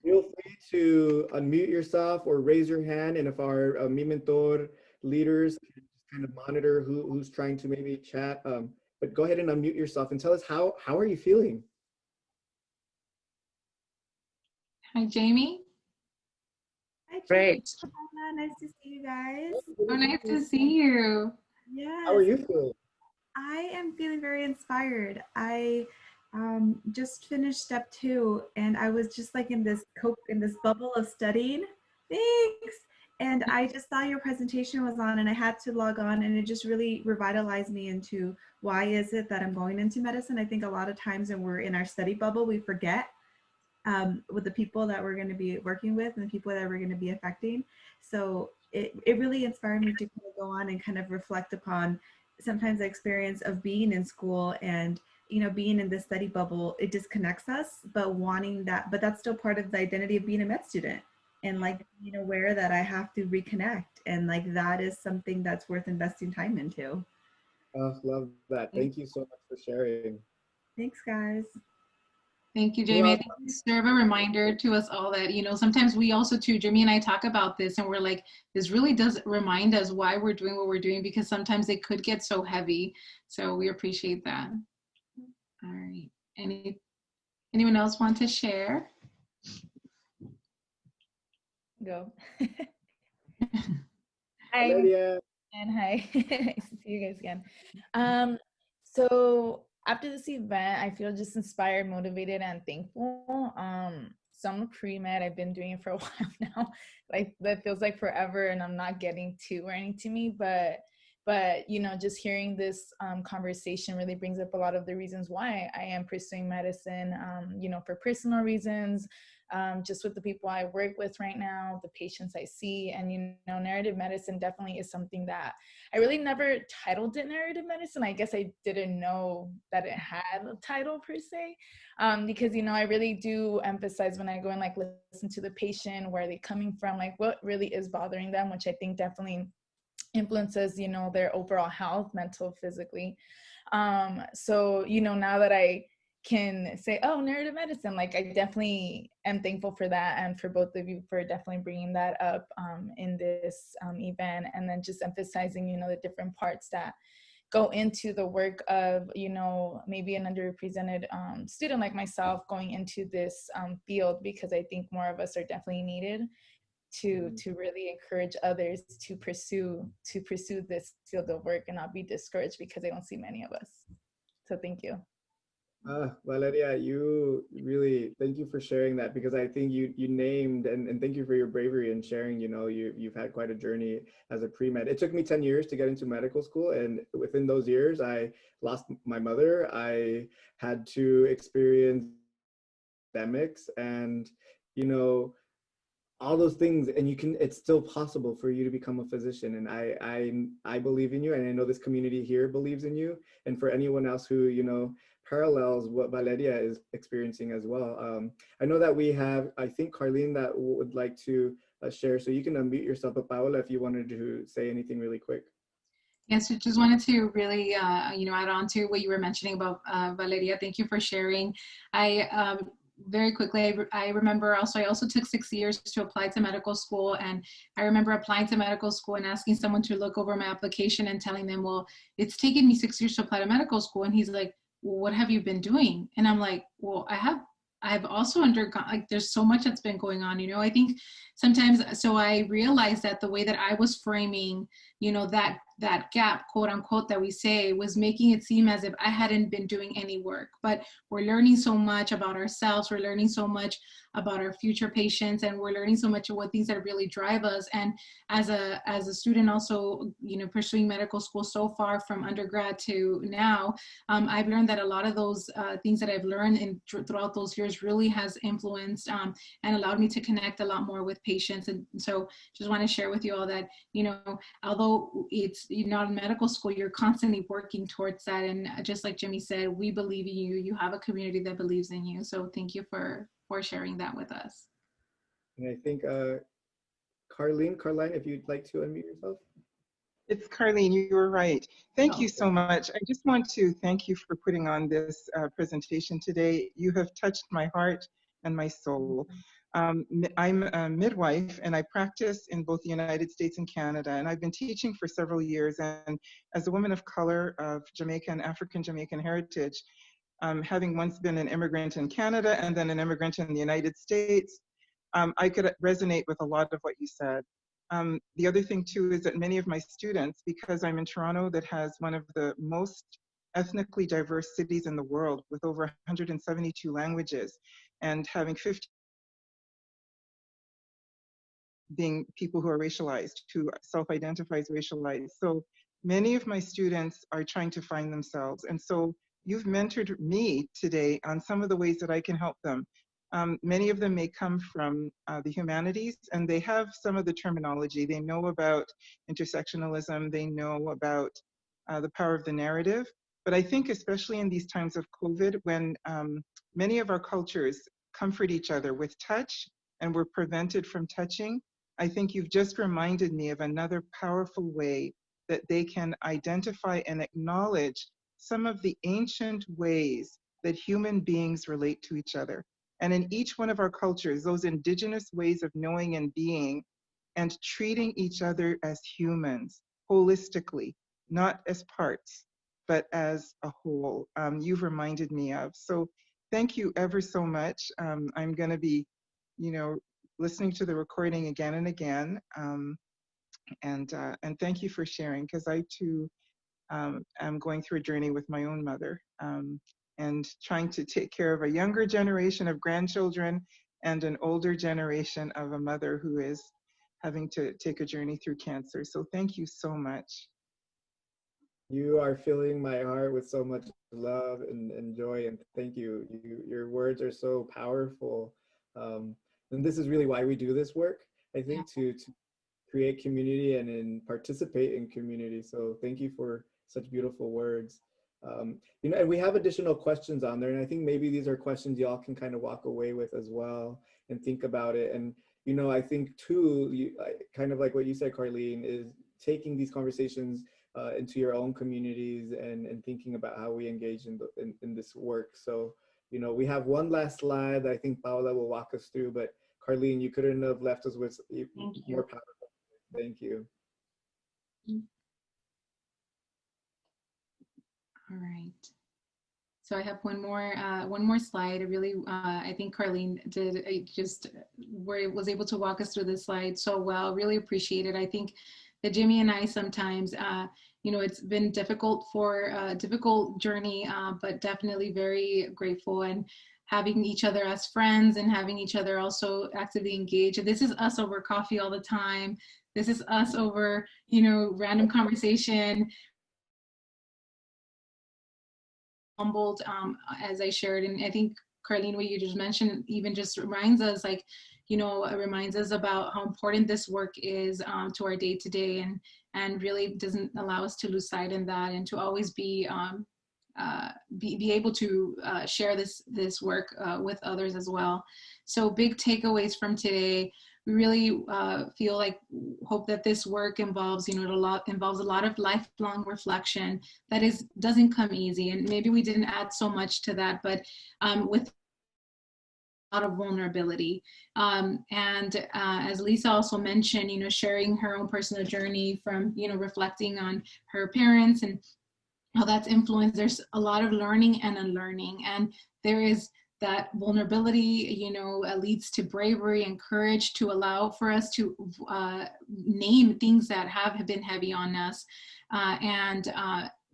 Feel free to unmute yourself or raise your hand, and if our MiMentor leaders can just kind of monitor who's trying to maybe chat, but go ahead and unmute yourself and tell us how are you feeling? Hi, Jamie. Hi, Great. Paola. Nice to see you guys. Oh, nice to see you. How are Yes, you feeling? I am feeling very inspired. I just finished step 2, and I was just like in this bubble of studying. Thanks. And I just saw your presentation was on, and I had to log on, and it just really revitalized me into why is it that I'm going into medicine. I think a lot of times when we're in our study bubble, we forget with the people that we're going to be working with and the people that we're going to be affecting. So it really inspired me to kind of go on and kind of reflect upon sometimes the experience of being in school and, you know, being in this study bubble. It disconnects us, but wanting that, but that's still part of the identity of being a med student. And like being aware that I have to reconnect, and like that is something that's worth investing time into. Oh, love that. Thank you so much for sharing. Thanks, guys. Thank you, Who Jamie. I else? think you serve a reminder to us all that, you know, sometimes we also too, Jimmy and I talk about this and we're like, this really does remind us why we're doing what we're doing, because sometimes it could get so heavy. So we appreciate that. All right. Anyone else want to share? Go. Valeria. And hi, nice to see you guys again. So after this event, I feel just inspired, motivated, and thankful. So I'm a pre-med. I've been doing it for a while now. Like that feels like forever, and I'm not getting too running to me. But you know, just hearing this conversation really brings up a lot of the reasons why I am pursuing medicine. You know, for personal reasons. Just with the people I work with right now, the patients I see, and you know, narrative medicine definitely is something that I really never titled it narrative medicine. I guess I didn't know that it had a title per se, because you know, I really do emphasize when I go and like listen to the patient, where are they coming from, like what really is bothering them, which I think definitely influences, you know, their overall health, mental, physically. So you know, now that I can say, oh, narrative medicine, like I definitely am thankful for that, and for both of you for definitely bringing that up in this event, and then just emphasizing, you know, the different parts that go into the work of, you know, maybe an underrepresented student like myself going into this field, because I think more of us are definitely needed to really encourage others to pursue this field of work and not be discouraged, because I don't see many of us. So thank you. Valeria, you really, thank you for sharing that, because I think you named, and thank you for your bravery in sharing, you know, you've had quite a journey as a pre-med. It took me 10 years to get into medical school, and within those years, I lost my mother. I had to experience pandemics and, you know, all those things, and it's still possible for you to become a physician. And I believe in you, and I know this community here believes in you, and for anyone else who, you know, parallels what Valeria is experiencing as well. I know that we have, I think, Carlene that would like to share, so you can unmute yourself. But Paola, if you wanted to say anything really quick. Yes, I just wanted to really, you know, add on to what you were mentioning about Valeria. Thank you for sharing. I very quickly, I remember also, I also took 6 years to apply to medical school. And I remember applying to medical school and asking someone to look over my application and telling them, well, it's taken me 6 years to apply to medical school. And he's like, well, what have you been doing? And I'm like, well, I've also undergone, like, there's so much that's been going on, you know. I think sometimes, so I realized that the way that I was framing, you know, that gap, quote unquote, that we say, was making it seem as if I hadn't been doing any work. But we're learning so much about ourselves, we're learning so much about our future patients, and we're learning so much of what things that really drive us. And as a student also, you know, pursuing medical school so far from undergrad to now, I've learned that a lot of those things that I've learned throughout those years really has influenced and allowed me to connect a lot more with patients. And so just want to share with you all that, you know, although you're not in medical school, you're constantly working towards that. And just like Jimmy said, we believe in you. You have a community that believes in you. So thank you for sharing that with us. And I think Caroline, if you'd like to unmute yourself. It's Carlene, you were right. Thank you Oh, so much. I just want to thank you for putting on this presentation today. You have touched my heart and my soul. I'm a midwife and I practice in both the United States and Canada, and I've been teaching for several years. And as a woman of color of Jamaican, African Jamaican heritage, having once been an immigrant in Canada and then an immigrant in the United States, I could resonate with a lot of what you said. The other thing too is that many of my students, because I'm in Toronto that has one of the most ethnically diverse cities in the world with over 172 languages and having 50 being people who are racialized, who self-identify as racialized. So many of my students are trying to find themselves. And so you've mentored me today on some of the ways that I can help them. Many of them may come from the humanities and they have some of the terminology. They know about intersectionalism, they know about the power of the narrative. But I think especially in these times of COVID, when many of our cultures comfort each other with touch and we're prevented from touching, I think you've just reminded me of another powerful way that they can identify and acknowledge some of the ancient ways that human beings relate to each other. And in each one of our cultures, those indigenous ways of knowing and being and treating each other as humans, holistically, not as parts, but as a whole, you've reminded me of. So thank you ever so much. I'm gonna be, listening to the recording again and again. And thank you for sharing, because I too am going through a journey with my own mother and trying to take care of a younger generation of grandchildren and an older generation of a mother who is having to take a journey through cancer. So thank you so much. You are filling my heart with so much love and joy, and thank you. Your words are so powerful. And this is really why we do this work, I think, to create community and participate in community. So thank you for such beautiful words. And we have additional questions on there, and I think maybe these are questions y'all can kind of walk away with as well and think about it. And I think too, kind of like what you said, Carlene, is taking these conversations into your own communities and thinking about how we engage in this work. So, we have one last slide that I think Paola will walk us through, but Carlene, you couldn't have left us with more powerful. Thank you. all right. So I have one more slide. I think Carlene was able to walk us through this slide so well. Really appreciate it. I think that Jimmy and I sometimes, it's been difficult journey, but definitely very grateful, and having each other as friends and having each other also actively engage. This is us over coffee all the time. This is us over, random conversation. Humbled, as I shared, and I think Carlene, what you just mentioned even just reminds us, it reminds us about how important this work is to our day-to-day, and really doesn't allow us to lose sight in that, and to always be able to share this work with others as well. So big takeaways from today. We really hope that this work involves, involves a lot of lifelong reflection that doesn't come easy. And maybe we didn't add so much to that, but with a lot of vulnerability. As Lisa also mentioned, sharing her own personal journey from, reflecting on her parents and how that's influenced. There's a lot of learning and unlearning, and there is that vulnerability, leads to bravery and courage to allow for us to name things that have been heavy on us, and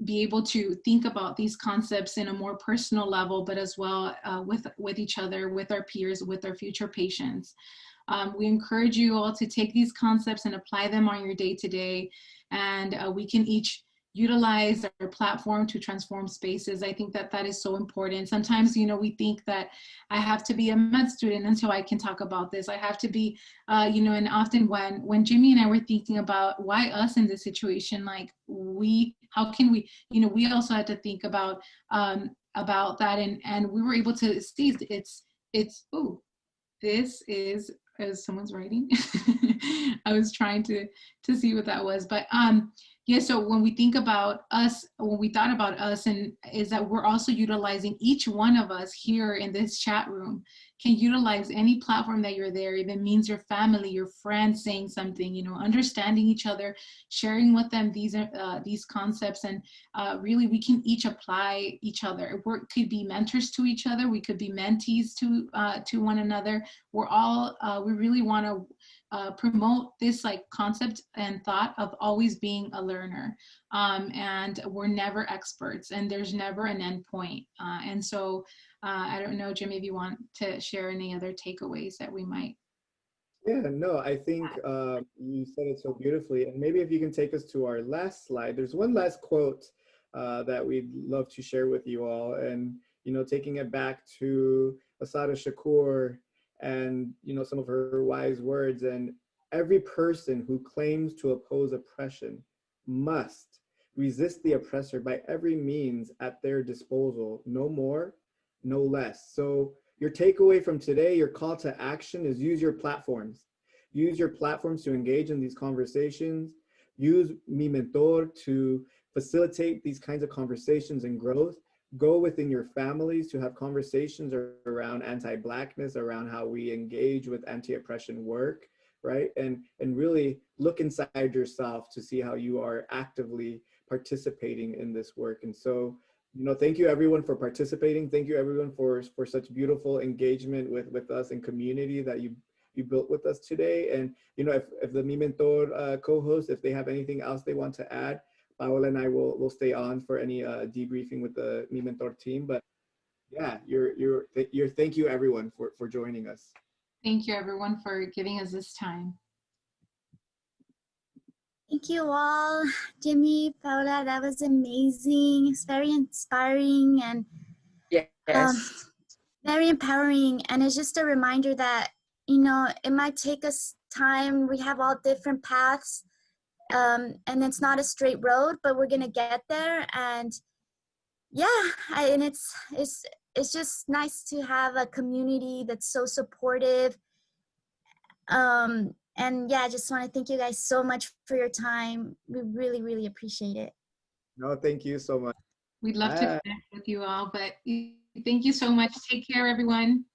be able to think about these concepts in a more personal level, but as well with each other, with our peers, with our future patients. We encourage you all to take these concepts and apply them on your day-to-day, and we can each utilize our platform to transform spaces. I think that is so important. Sometimes, we think that I have to be a med student until I can talk about this. I have to be, and often when Jimmy and I were thinking about why us in this situation, how can we, we also had to think about that, and we were able to see this is, as someone's writing. I was trying to see what that was, but Yeah, so when we think about us, when we thought about us, and is that we're also utilizing, each one of us here in this chat room can utilize any platform that you're there. Even means your family, your friends saying something, you know, understanding each other, sharing with them these concepts, and really we can each apply each other. We could be mentors to each other. We could be mentees to one another. We're all, we really want to promote this like concept and thought of always being a learner, and we're never experts, and there's never an end point. And so I don't know, Jimmy, if you want to share any other takeaways that we might. Yeah, no, I think you said it so beautifully. And maybe if you can take us to our last slide, there's one last quote that we'd love to share with you all. And, you know, taking it back to Asada Shakur and, you know, some of her wise words. And every person who claims to oppose oppression must resist the oppressor by every means at their disposal, no more, no less. So your takeaway from today, your call to action is use your platforms. Use your platforms to engage in these conversations. Use MiMentor to facilitate these kinds of conversations and growth. Go within your families to have conversations around anti-Blackness, around how we engage with anti-oppression work, right? And really look inside yourself to see how you are actively participating in this work. And so, you know, thank you everyone for participating. Thank you everyone for such beautiful engagement with us and community that you built with us today. And, you know, if the MiMentor co-hosts, if they have anything else they want to add, Paola and I will stay on for any debriefing with the MiMentor team. But yeah, thank you everyone for joining us. Thank you everyone for giving us this time. Thank you all, Jimmy, Paola, that was amazing. It's very inspiring and very empowering. And it's just a reminder that, you know, it might take us time. We have all different paths, and it's not a straight road, but we're gonna get there. And yeah, and it's just nice to have a community that's so supportive. And yeah, I just want to thank you guys so much for your time. We really, really appreciate it. No, thank you so much. We'd love to connect with you all, but thank you so much. Take care, everyone.